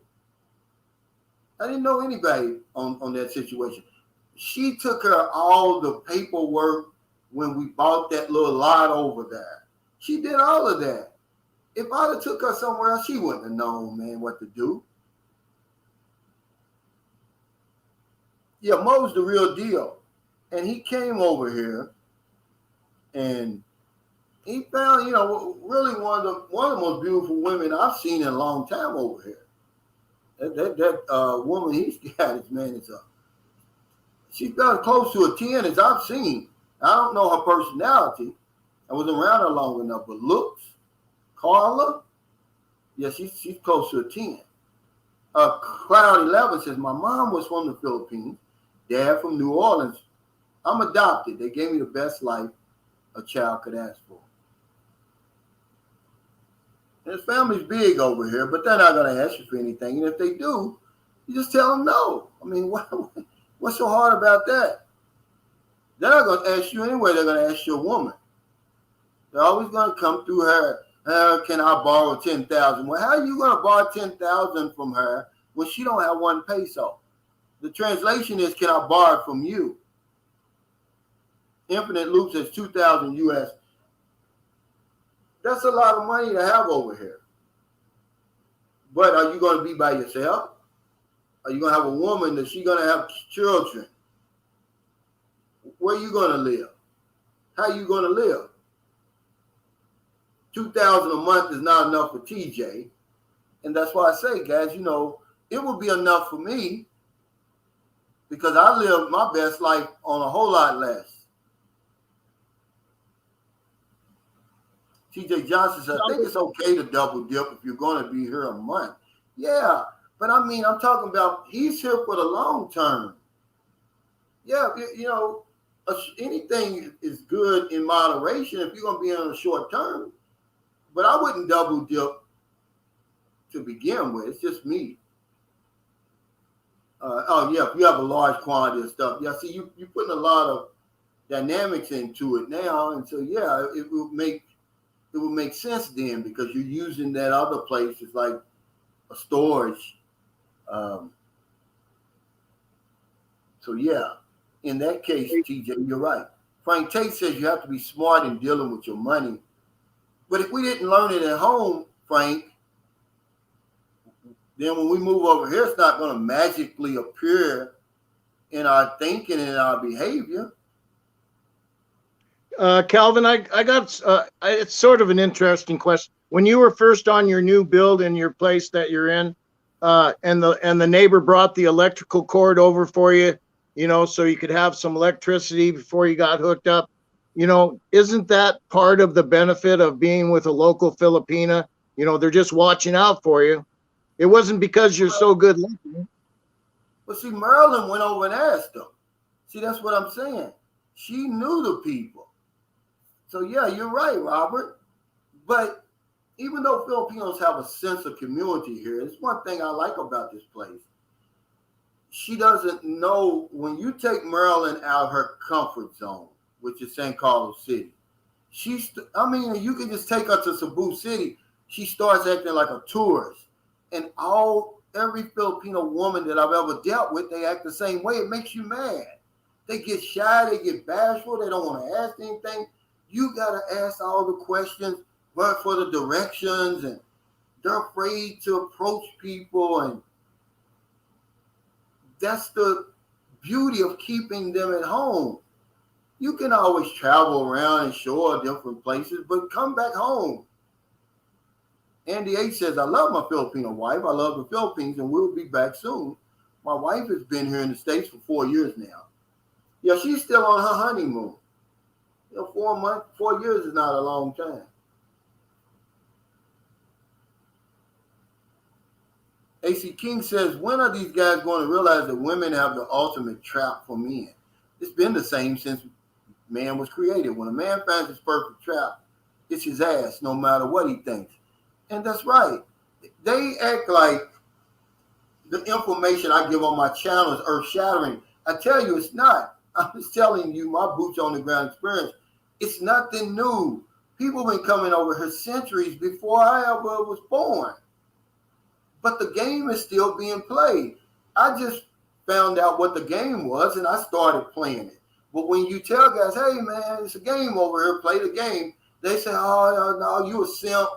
On that situation. She took care of all the paperwork when we bought that little lot over there. She did all of that. If I'd have took her somewhere else, she wouldn't have known, man, what to do. Yeah, Mo's the real deal. And he came over here and he found, really one of the most beautiful women I've seen in a long time over here. That woman he's got is, man, she's got as close to a 10 as I've seen. I don't know her personality. I wasn't around her long enough, but looks, Carla, yeah, she's close to a 10. Cloud 11 says, my mom was from the Philippines, dad from New Orleans. I'm adopted. They gave me the best life a child could ask for. And his family's big over here, but they're not going to ask you for anything. And if they do, you just tell them no. I mean, what's so hard about that? They're not going to ask you anyway. They're going to ask you a woman. They're always going to come through her. Can I borrow 10,000? Well, how are you going to borrow 10,000 from her when she don't have 1 peso? The translation is, can I borrow it from you? Infinite Loop says 2,000 US. That's a lot of money to have over here. But are you going to be by yourself? Are you going to have a woman? Is she going to have children? Where are you going to live? How are you going to live? 2,000 a month is not enough for TJ. And that's why I say, guys, it would be enough for me because I live my best life on a whole lot less. TJ Johnson said, I think it's okay to double dip if you're going to be here a month. Yeah, but I mean, I'm talking about he's here for the long term. Yeah, anything is good in moderation if you're going to be on a short term. But I wouldn't double dip to begin with. It's just me. If you have a large quantity of stuff. Yeah, see, you're putting a lot of dynamics into it now. And so, yeah, it will make sense then because you're using that other place as like a storage. So yeah, in that case, TJ, you're right. Frank Tate says you have to be smart in dealing with your money. But if we didn't learn it at home, Frank, then when we move over here, it's not going to magically appear in our thinking and our behavior. Calvin, I got it's sort of an interesting question. When you were first on your new build in your place that you're in, and the neighbor brought the electrical cord over for you, so you could have some electricity before you got hooked up, isn't that part of the benefit of being with a local Filipina? They're just watching out for you. It wasn't because you're so good looking. But see, Marilyn went over and asked them. See, that's what I'm saying. She knew the people. So, yeah, you're right, Robert. But even though Filipinos have a sense of community here, it's one thing I like about this place. She doesn't know when you take Marilyn out of her comfort zone, which is San Carlos City. You can just take her to Cebu City. She starts acting like a tourist. And every Filipino woman that I've ever dealt with, they act the same way. It makes you mad. They get shy, they get bashful, they don't want to ask anything. You got to ask all the questions, but for the directions, and they're afraid to approach people. And that's the beauty of keeping them at home. You can always travel around and show her different places, but come back home. Andy H says, I love my Filipino wife. I love the Philippines, and we'll be back soon. My wife has been here in the States for 4 years now. Yeah, she's still on her honeymoon. 4 years is not a long time. AC King says, when are these guys going to realize that women have the ultimate trap for men? It's been the same since man was created. When a man finds his perfect trap, it's his ass, no matter what he thinks. And that's right. They act like the information I give on my channel is earth shattering. I tell you, it's not. I'm just telling you my boots on the ground experience. It's nothing new. People have been coming over here centuries before I ever was born. But the game is still being played. I just found out what the game was and I started playing it. But when you tell guys, hey man, it's a game over here, play the game, they say, oh no, you a simp.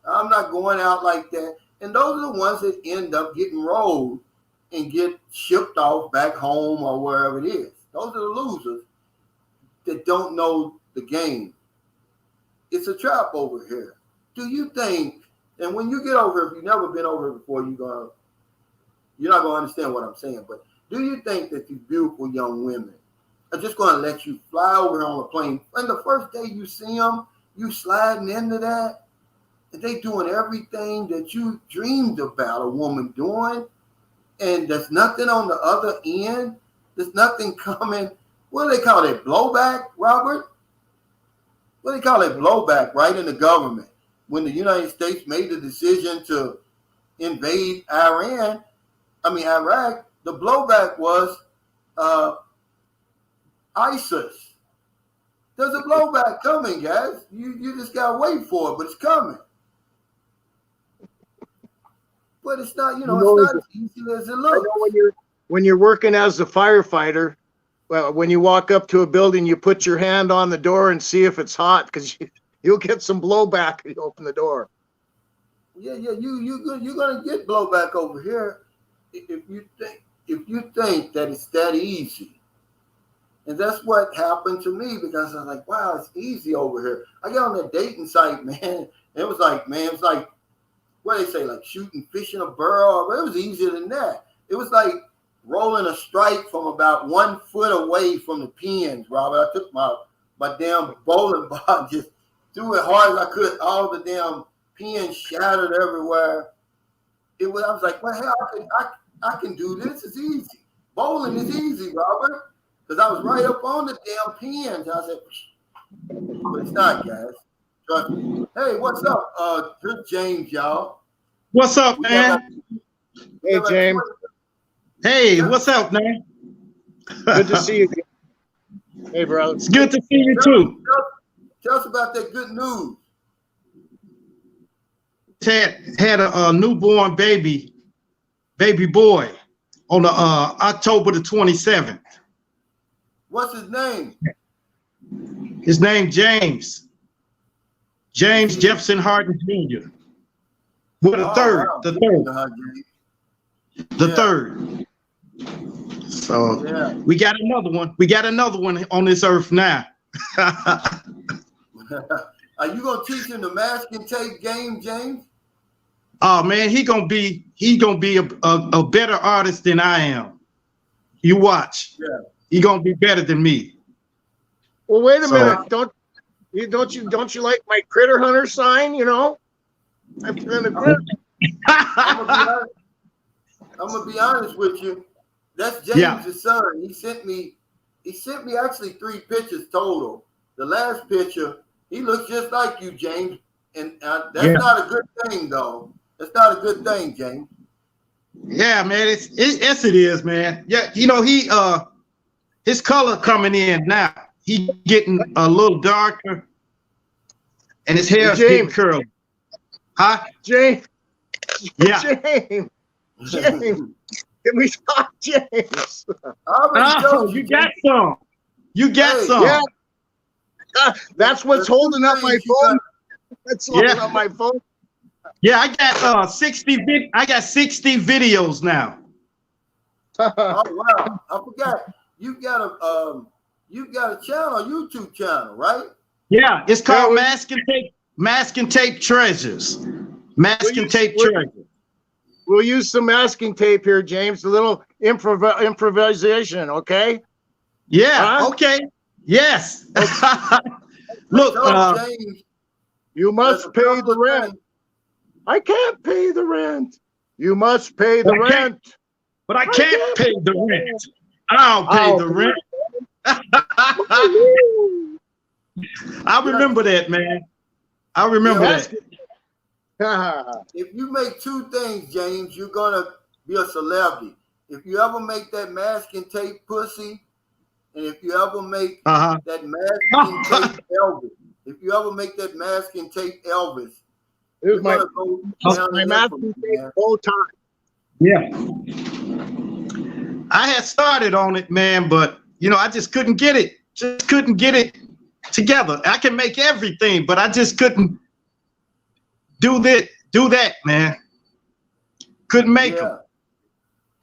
I'm not going out like that. And those are the ones that end up getting rolled and get shipped off back home or wherever it is. Those are the losers that don't know the game. It's a trap over here. Do you think, and when you get over here, if you've never been over here before, you're not going to understand what I'm saying, but do you think that these beautiful young women are just going to let you fly over here on a plane, and the first day you see them, you sliding into that, and they doing everything that you dreamed about a woman doing, and there's nothing on the other end? There's nothing coming. What do they call it? Blowback, Robert? What do they call it? Blowback, right, in the government. When the United States made the decision to invade Iraq, the blowback was ISIS. There's a blowback coming, guys. You just got to wait for it, but it's coming. But it's not, it's not as easy as it looks. I know when you're working as a firefighter, well, when you walk up to a building, you put your hand on the door and see if it's hot, because you'll get some blowback if you open the door. Yeah, you're gonna get blowback over here if you think that it's that easy. And that's what happened to me, because I was like, wow, it's easy over here. I got on that dating site, man. It was like, what do they say, like shooting fish in a burrow? But it was easier than that. It was like rolling a strike from about 1 foot away from the pins, Robert. I took my damn bowling ball and just threw it hard as I could. All the damn pins shattered everywhere. I was like, well, hell, I can do this. It's easy. Bowling is easy, Robert, because I was right up on the damn pins. I said, but it's not, guys. Trust me. Hey, what's up? Here's James, y'all. What's up, man? Hey, James. Hey, what's up, man? Good to see you. Hey, brother. It's good to see you too. Tell us about that good news. Had a newborn baby boy on the October the 27th. What's his name? His name James Jefferson Harden Jr. With the third, wow. the third. So we got another one. We got another one on this earth now. Are you gonna teach him the masking tape game, James? Oh man, he gonna be a better artist than I am. You watch. Yeah. He gonna be better than me. Well, wait a minute. Don't you like my critter hunter sign? I'm gonna be honest with you. That's James' son. He sent me actually 3 pictures total. The last picture, he looks just like you, James, and that's not a good thing, though. That's not a good thing, James. Yeah, man. Yes, it is, man. Yeah, he his color coming in now. He getting a little darker, and his hair's getting curly. Huh, James? Yeah, James. Can we talk, James? You got some. You got some. Yeah. That's what's holding up my phone. That's holding up my phone. Yeah, I got 60 videos now. Oh wow! I forgot. You got a channel, a YouTube channel, right? Yeah, it's called Masking Tape Treasures. Masking Tape Treasures. We'll use some masking tape here, James. A little improvisation, okay? Yeah. Okay. Yes. Look, James, you must pay the rent. I can't pay the rent. You must pay the rent. But I can't pay the rent. I'll pay the rent. I remember that, man. I remember that. If you make 2 things, James, you're gonna be a celebrity. If you ever make that masking tape pussy, and if you ever make that masking tape Elvis, if you ever make that masking tape Elvis, Here's my, go my masking tape whole time. Yeah. I had started on it, man, but you know, I just couldn't get it. Just couldn't get it together. I can make everything, but I just couldn't do that, man. Couldn't make them.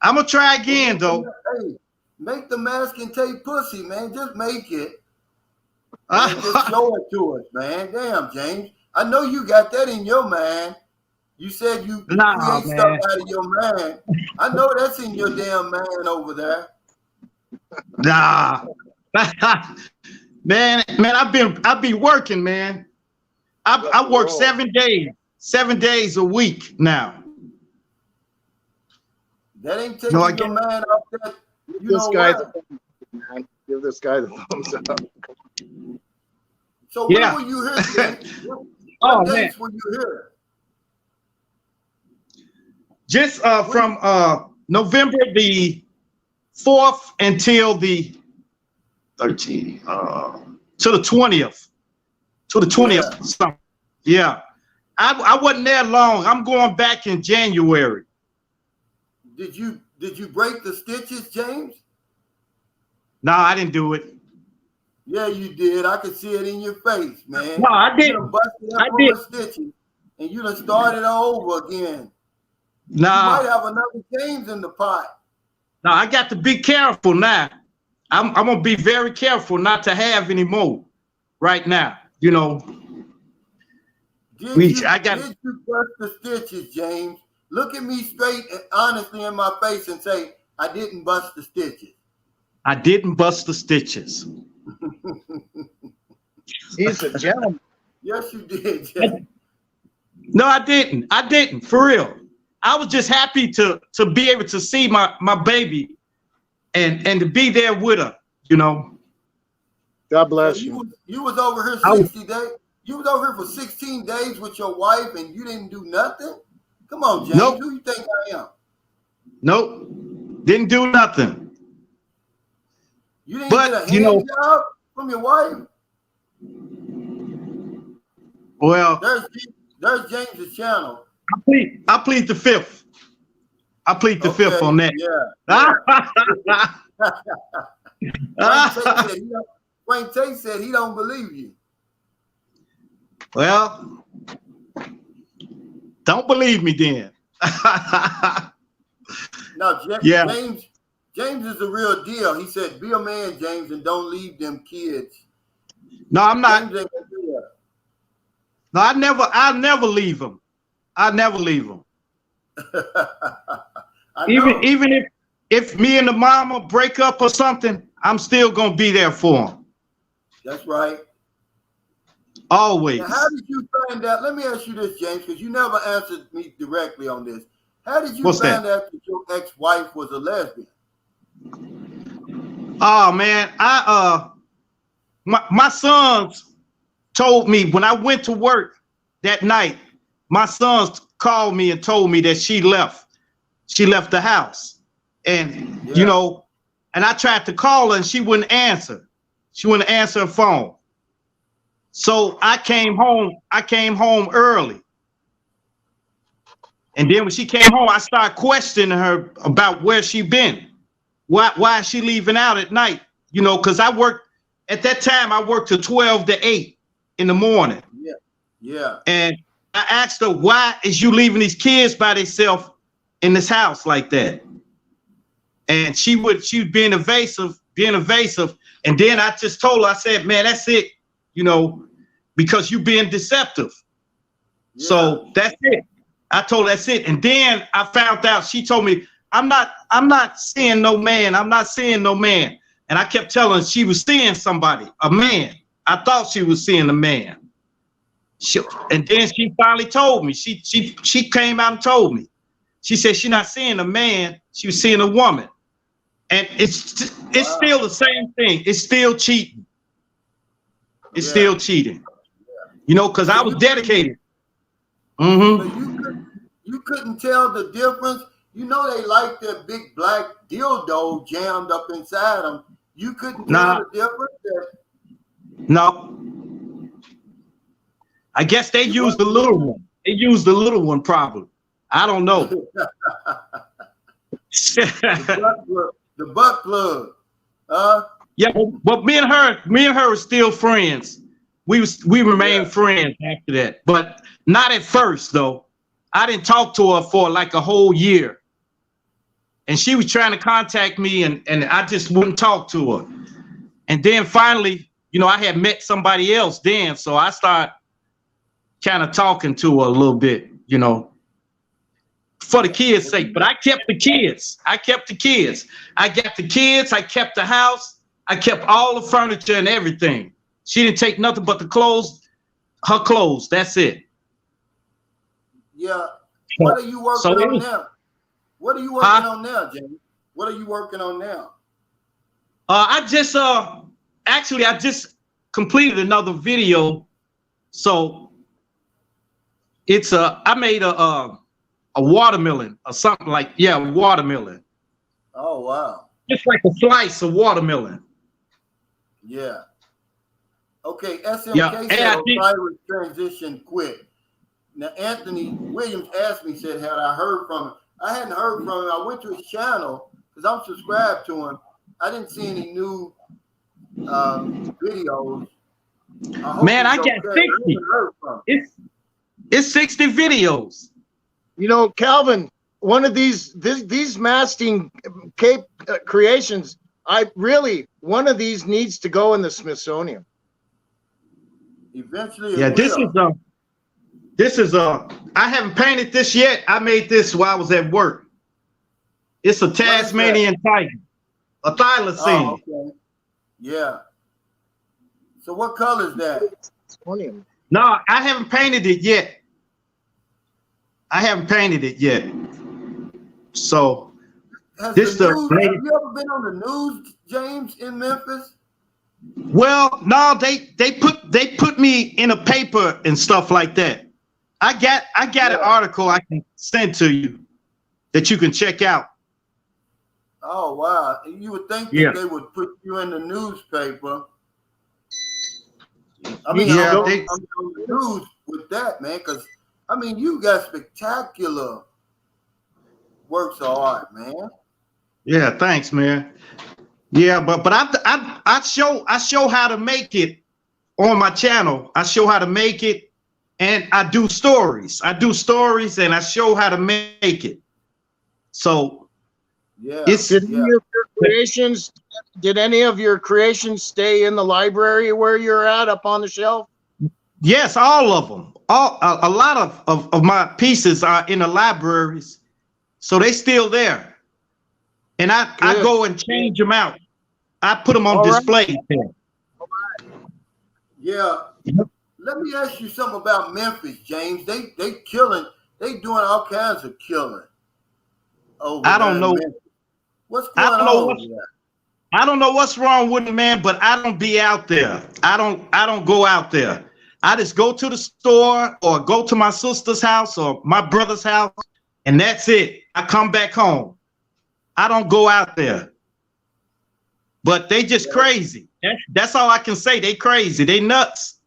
I'm gonna try again, though. Hey, make the masking tape pussy, man. Just make it. And just show it to us, man. Damn, James. I know you got that in your mind. You said you create stuff out of your mind. I know that's in your damn mind over there. Nah. man, I've been working, man. I work 7 days a week now. That ain't taking your mind off that. Give this guy the thumbs up, man. Give this guy the thumbs up. So when were you here, James? What dates were you here? Just from November the 4th until the 13th, to the 20th. To the 20th. Yeah. Yeah. I wasn't there long. I'm going back in January. Did you break the stitches, James? No, I didn't do it. Yeah, you did. I could see it in your face, man. No, I didn't. You busted up on the stitches, and you done started all over again. Nah. You might have another James in the pot. No, I got to be careful now. I'm gonna be very careful not to have any more right now. You know. Did you bust the stitches, James? Look at me straight and honestly in my face and say, I didn't bust the stitches. I didn't bust the stitches. He's a gentleman. Yes, you did, James. No, I didn't. I didn't, for real. I was just happy to be able to see my baby and to be there with her, you know. God bless you. You was over here 60 days. You was over here for 16 days with your wife and you didn't do nothing? Come on, James. Nope. Who you think I am? Nope. Didn't do nothing. You didn't get a hand job from your wife? Well, there's James's channel. I plead the fifth. I plead the fifth on that. Yeah. Frank Tate said he don't believe you. Well, don't believe me then. No, James is the real deal. He said, be a man, James, and don't leave them kids. No, I'm not. James ain't gonna do that. No, I'll never leave them. I'll never leave them. even if me and the mama break up or something, I'm still gonna be there for them. That's right. Always. Now, how did you find out? Let me ask you this, James, because you never answered me directly on this. How did you find out that your ex-wife was a lesbian? Oh man, my sons told me when I went to work that night. My sons called me and told me that she left the house, and you know, and I tried to call her and she wouldn't answer. She wouldn't answer her phone. So I came home early. And then when she came home, I started questioning her about where she been. Why is she leaving out at night? You know, because at that time I worked till 12 to 8 in the morning. Yeah. And I asked her, why is you leaving these kids by themselves in this house like that? And she was being evasive. And then I just told her, I said, man, that's it, you know, because you being deceptive. Yeah. So that's it. I told her that's it. And then I found out, she told me, I'm not seeing no man. I'm not seeing no man. And I kept telling her she was seeing somebody, a man. I thought she was seeing a man. And then she finally told me, she came out and told me. She said she's not seeing a man, she was seeing a woman. And it's still the same thing. It's still cheating. It's still cheating. You know, because I was dedicated. Mm-hmm. So you couldn't tell the difference You know they like that big black dildo jammed up inside them. You couldn't Nah. tell the difference. No. I guess they used the little one. They used the little one probably. I don't know. The butt plug. Yeah, but me and her are still friends. We remain friends after that, but not at first though. I didn't talk to her for like a whole year, and she was trying to contact me, and I just wouldn't talk to her. And then finally, you know, I had met somebody else then, so I started kind of talking to her a little bit, you know, for the kids' sake. But I kept the kids. I got the kids. I kept the house. I kept all the furniture and everything. She didn't take nothing but the clothes, her clothes. That's it. Yeah. What are you working So on now? What are you working on now, James? What are you working on now? I just completed another video. So it's I made a watermelon or something like, watermelon. Oh wow. Just like a slice of watermelon. Yeah. Okay, SMK Yeah, said Osiris transition quick. Now Anthony Williams asked me, said, had I heard from him? I hadn't heard from him. I went to his channel because I'm subscribed to him. I didn't see any new videos. Man, I got 60. It's 60 videos. You know, Calvin, one of these masting cape creations, one of these needs to go in the Smithsonian. Eventually, Yeah, this is I haven't painted this yet. I made this while I was at work. It's a Tasmanian tiger, a thylacine. Oh, okay. Yeah. So what color is that? No, I haven't painted it yet. So Have this you the ever been on the news, James, in Memphis? Well, no, they put me in a paper and stuff like that. I got an article I can send to you that you can check out. Oh wow! You would think that they would put you in the newspaper. I mean, I'm on the news with that, man, because I mean, you got spectacular works of art, man. Yeah, thanks, man. Yeah, but I show how to make it on my channel. I show how to make it, and I do stories. And I show how to make it. So yeah, did any of your creations stay in the library where you're at up on the shelf? Yes, all of them. A lot of my pieces are in the libraries, so they still there. And I go and change them out. I put them on display. Yeah. Let me ask you something about Memphis, James. They killing. They doing all kinds of killing. I don't know. What's going on? I don't know what's wrong with it, man. But I don't be out there. I don't go out there. I just go to the store or go to my sister's house or my brother's house, and that's it. I come back home. I don't go out there. But they just crazy. That's all I can say. They crazy. They nuts.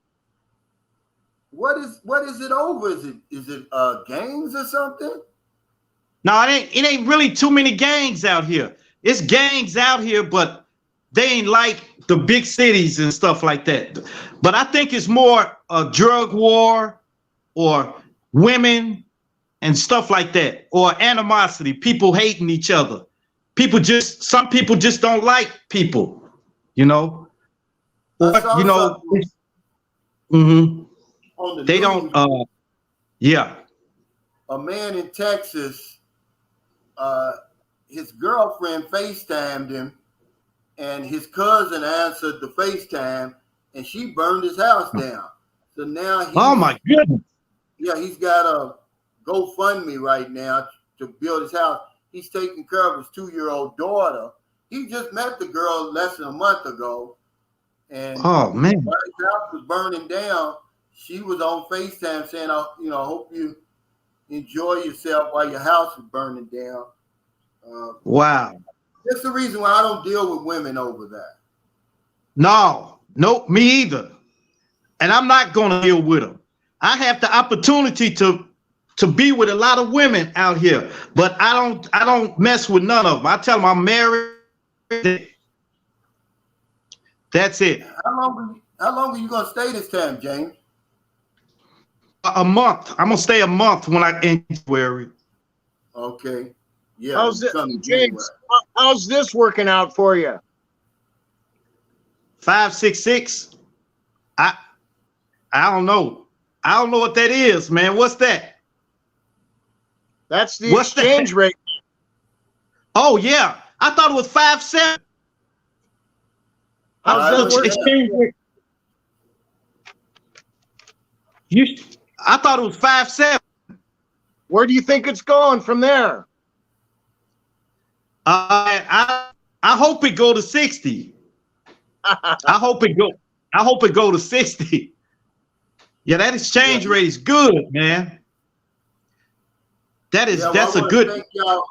What is it over? Is it gangs or something? No, it ain't really too many gangs out here. It's gangs out here, but they ain't like the big cities and stuff like that. But I think it's more a drug war or women and stuff like that, or animosity, people hating each other. Some people just don't like people, you know. But, you know, they don't. A man in Texas, his girlfriend FaceTimed him, and his cousin answered the FaceTime, and she burned his house down. So now oh my goodness. Yeah, he's got a GoFundMe right now to build his house. He's taking care of his 2-year-old daughter. He just met the girl less than a month ago, and oh man, while his house was burning down, she was on FaceTime saying, "I hope you enjoy yourself while your house is burning down." Wow. That's the reason why I don't deal with women over that. No, nope, me either. And I'm not gonna deal with them. I have the opportunity to be with a lot of women out here, but I don't mess with none of them. I tell them I'm married. That's it. How long are you gonna stay this time, James? A month. I'm gonna stay a month when I in January. Okay. Yeah. How's it, coming James? How's this working out for you? 566. I don't know. I don't know what that is, man. What's that? That's the exchange rate. Oh yeah, I thought it was 5.7. How's that exchange rate? I thought it was 5.7. Where do you think it's going from there? I hope it go to 60. I hope it go to 60. Yeah, that exchange rate is good, man. That's a good. Thank y'all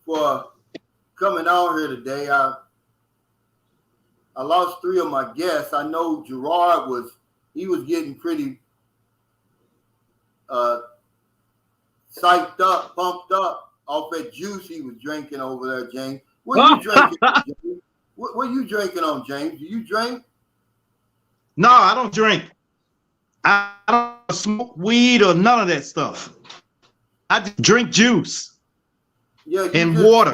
for coming on here today. I lost 3 of my guests. I know Gerard was getting pretty psyched up, pumped up off that juice he was drinking over there, James. What are you drinking, James? What are you drinking on, James? Do you drink? No, I don't drink. I don't smoke weed or none of that stuff. I just drink juice. Yeah, and water.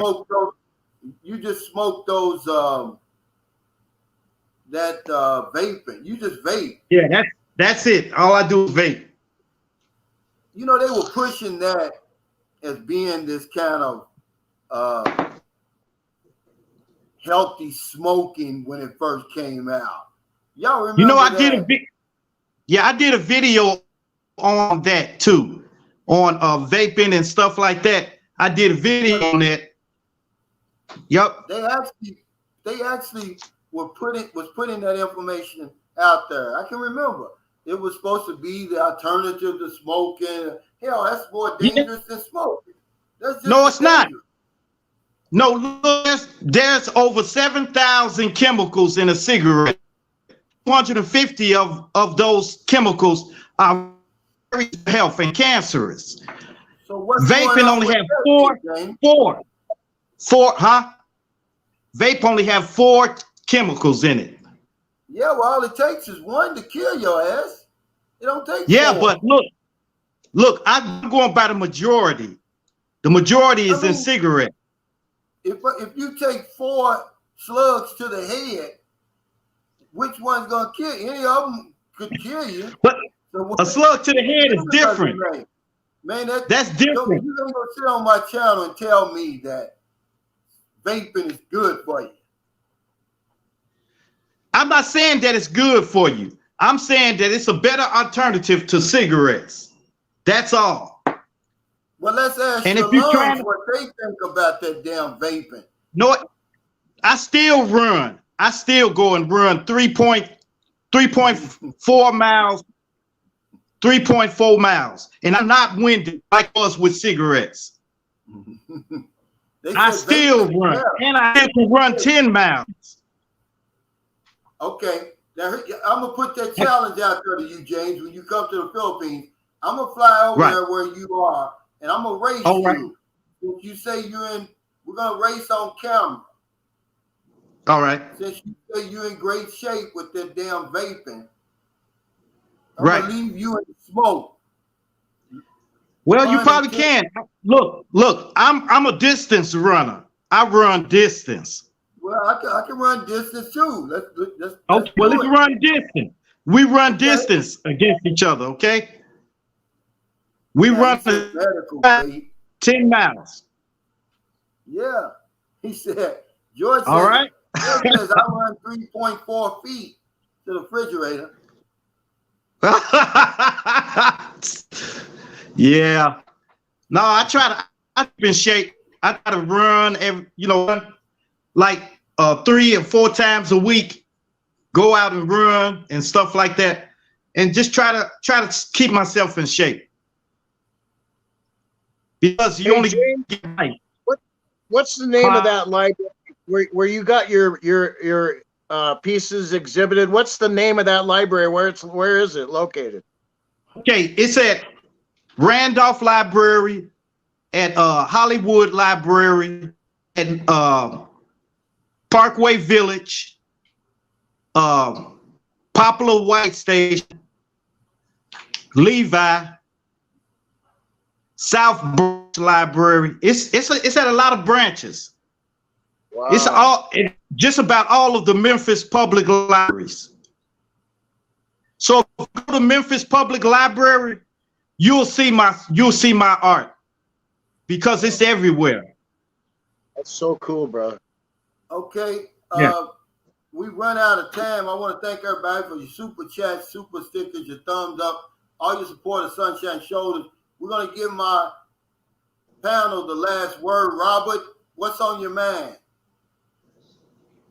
You just smoke those vaping. You just vape. Yeah, that's it. All I do is vape. You know, they were pushing that as being this kind of healthy smoking when it first came out. Y'all remember? You know, I did a video on that too, on vaping and stuff like that. I did a video on that. Yep. They actually was putting that information out there. I can remember. It was supposed to be the alternative to smoking. Hell, that's more dangerous than smoking. No, it's not. No, look, there's over 7,000 chemicals in a cigarette. 250 of those chemicals are very health and cancerous. So what's vaping only have four, huh? Vape only have 4 chemicals in it. Yeah, well, all it takes is 1 to kill your ass. It don't take 4. But look, I'm going by the majority. The majority is in cigarette. If you take 4 slugs to the head, which one's gonna kill you? Any of them could kill you. But a slug to the head is different. Man, that's different. You're gonna go sit on my channel and tell me that vaping is good for you. I'm not saying that it's good for you. I'm saying that it's a better alternative to cigarettes. That's all. Well, let's ask and your if you lungs what they think about that damn vaping. No, I still run. I still go and run 3.4 miles, 3.4 miles. And I'm not winded like us with cigarettes. I still run. And I have to run 10 miles. Okay. Now, I'm going to put that challenge out there to you, James. When you come to the Philippines, I'm going to fly over there where you are, and I'm going to race you. If you say we're going to race on camera. All right. Since you say you're in great shape with that damn vaping, I'm going to leave you in the smoke. Well, you probably can. Look, I'm a distance runner. I run distance. Well, I can run distance too. Let's okay. Well, let's run distance. We run distance against each other. Okay. We run 10 miles. Yeah, he said. George said, all right. George says I run 3.4 feet to the refrigerator. Yeah. No, I keep in shape. I try to run like 3 or 4 times a week, go out and run and stuff like that, and just try to keep myself in shape. Because you only get life. What's the name of that library where you got your pieces exhibited? What's the name of that library? Where is it located? Okay, it's at Randolph Library, at Hollywood Library, at Parkway Village, Poplar White Station, Levi, South Branch Library. It's at a lot of branches. Wow. It's just about all of the Memphis public libraries. So if you go to Memphis Public Library, you'll see my art because it's everywhere. That's so cool, bro. Okay. Yeah. We run out of time. I want to thank everybody for your super chats, super stickers, your thumbs up, all your support of Sunshine Shoulders. We're going to give my panel the last word. Robert, what's on your mind?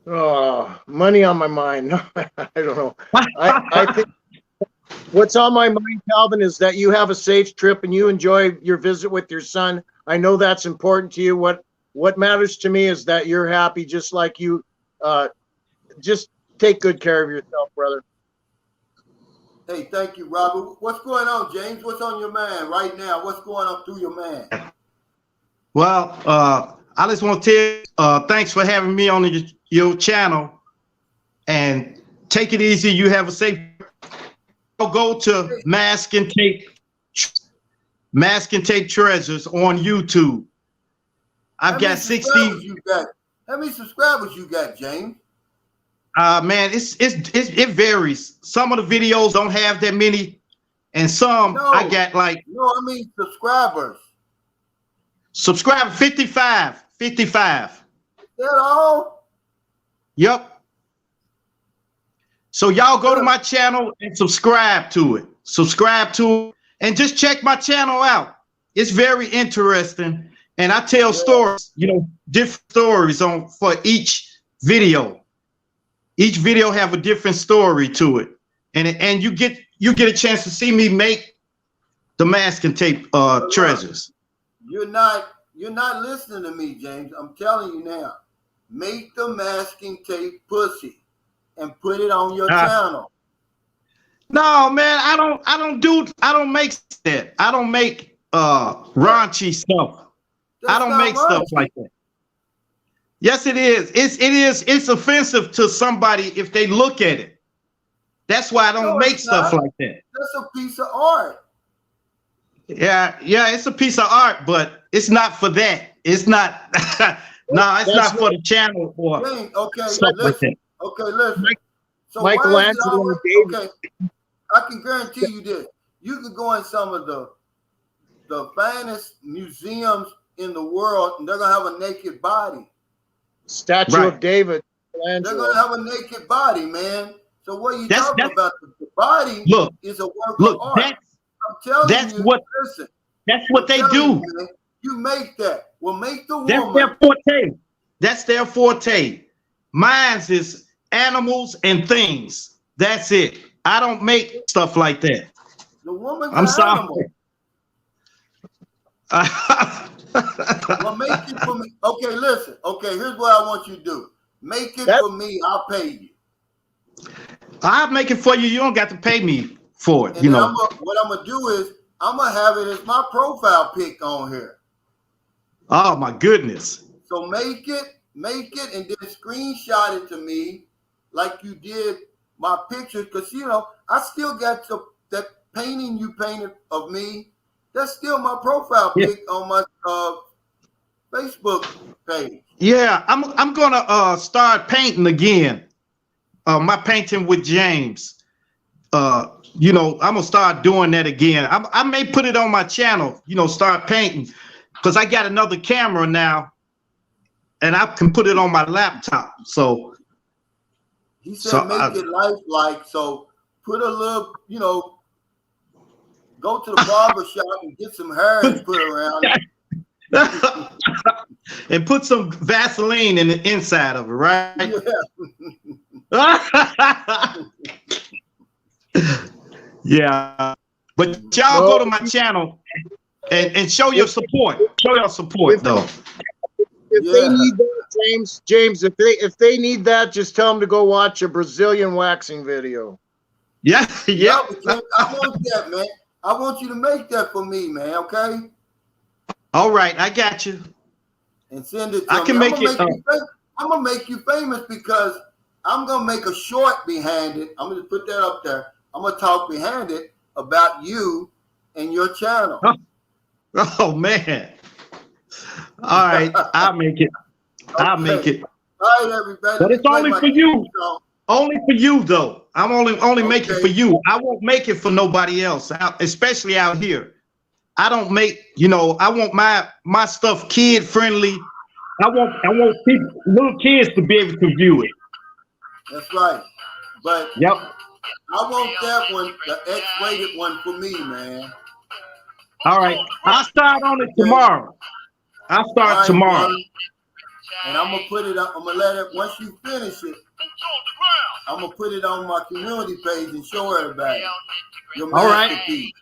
Oh, money on my mind. I don't know. I think what's on my mind, Calvin, is that you have a safe trip and you enjoy your visit with your son. I know that's important to you. What matters to me is that you're happy, just like you. Just take good care of yourself, brother. Hey, thank you, Robert. What's going on, James? What's on your mind right now? What's going on through your mind? Well, I just want to tell you, thanks for having me on your channel, and take it easy. You have a safe. Go to Mask and Take Treasures on YouTube. I've got 60. How many subscribers you got, James? Man, it varies. Some of the videos don't have that many, and some I got like. No, I mean subscribers. Subscribe 55. That all? Yep. So y'all go to my channel and subscribe to it. And just check my channel out. It's very interesting. And I tell stories, different stories for each video. Each video have a different story to it. And you get a chance to see me make the Mask and Tape treasures. You're not listening to me, James. I'm telling you now. Make the masking tape pussy and put it on your channel. No, man, I don't make that. I don't make raunchy stuff. I don't make stuff like that. Yes, it is. It's offensive to somebody if they look at it. That's why I don't make stuff like that. That's a piece of art. Yeah, it's a piece of art, but it's not for that. It's not. No, it's not for the channel or stuff like that. Okay, listen. So Michelangelo and David. Okay, I can guarantee you this. You could go in some of the finest museums in the world, and they're gonna have a naked body. Statue of David. They're gonna have a naked body, man. So what are you talking about? The body is a work of art. I'm telling you. Listen, that's what they do. You make that. Well, make the woman. That's their forte. That's their forte. Mine's is animals and things. That's it. I don't make stuff like that. The woman's I'm sorry. animal. Well, make it for me. Okay, listen. Okay, here's what I want you to do. Make it for me. I'll pay you. I'll make it for you. You don't got to pay me for it. And what I'm gonna do is I'm gonna have it as my profile pic on here. Oh my goodness. So make it, and then screenshot it to me like you did my picture, because I still got that painting you painted of me. That's still my profile pic on my Facebook page. Yeah, I'm gonna start painting again. My painting with James. I'm gonna start doing that again. I may put it on my channel. Start painting, because I got another camera now, and I can put it on my laptop. So he said, make it lifelike. So put a little, go to the barber shop and get some hair and put around it. And put some Vaseline in the inside of it, right? Yeah. But y'all go to my channel and show your support. Show your support, though. if they need that, James, if they need that, just tell them to go watch a Brazilian waxing video. Yeah, yeah. I want that, man. I want you to make that for me, man. Okay. All right, I got you. And send it to I me. can make it. I'm gonna make you famous because I'm gonna make a short behind it. I'm gonna put that up there. I'm gonna talk behind it about you and your channel. Oh man. All right, I'll make it. I'll make it. All right, everybody. But it's only for you. Only for you, though. I'm only make it for you. I won't make it for nobody else, especially out here. I don't make, I want my stuff kid friendly. I want people, little kids to be able to view it. That's right. But yep. I want that one, the X-rated one for me, man. All right. I'll start on it tomorrow. I'll start tomorrow. Man. And I'm gonna put it up. I'm gonna let it. Once you finish it, I'm gonna put it on my community page and show everybody your masterpiece.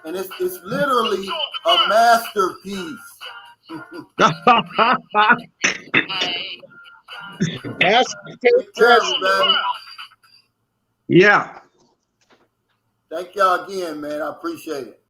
And it's literally a masterpiece. Yeah. Thank y'all again, man. I appreciate it.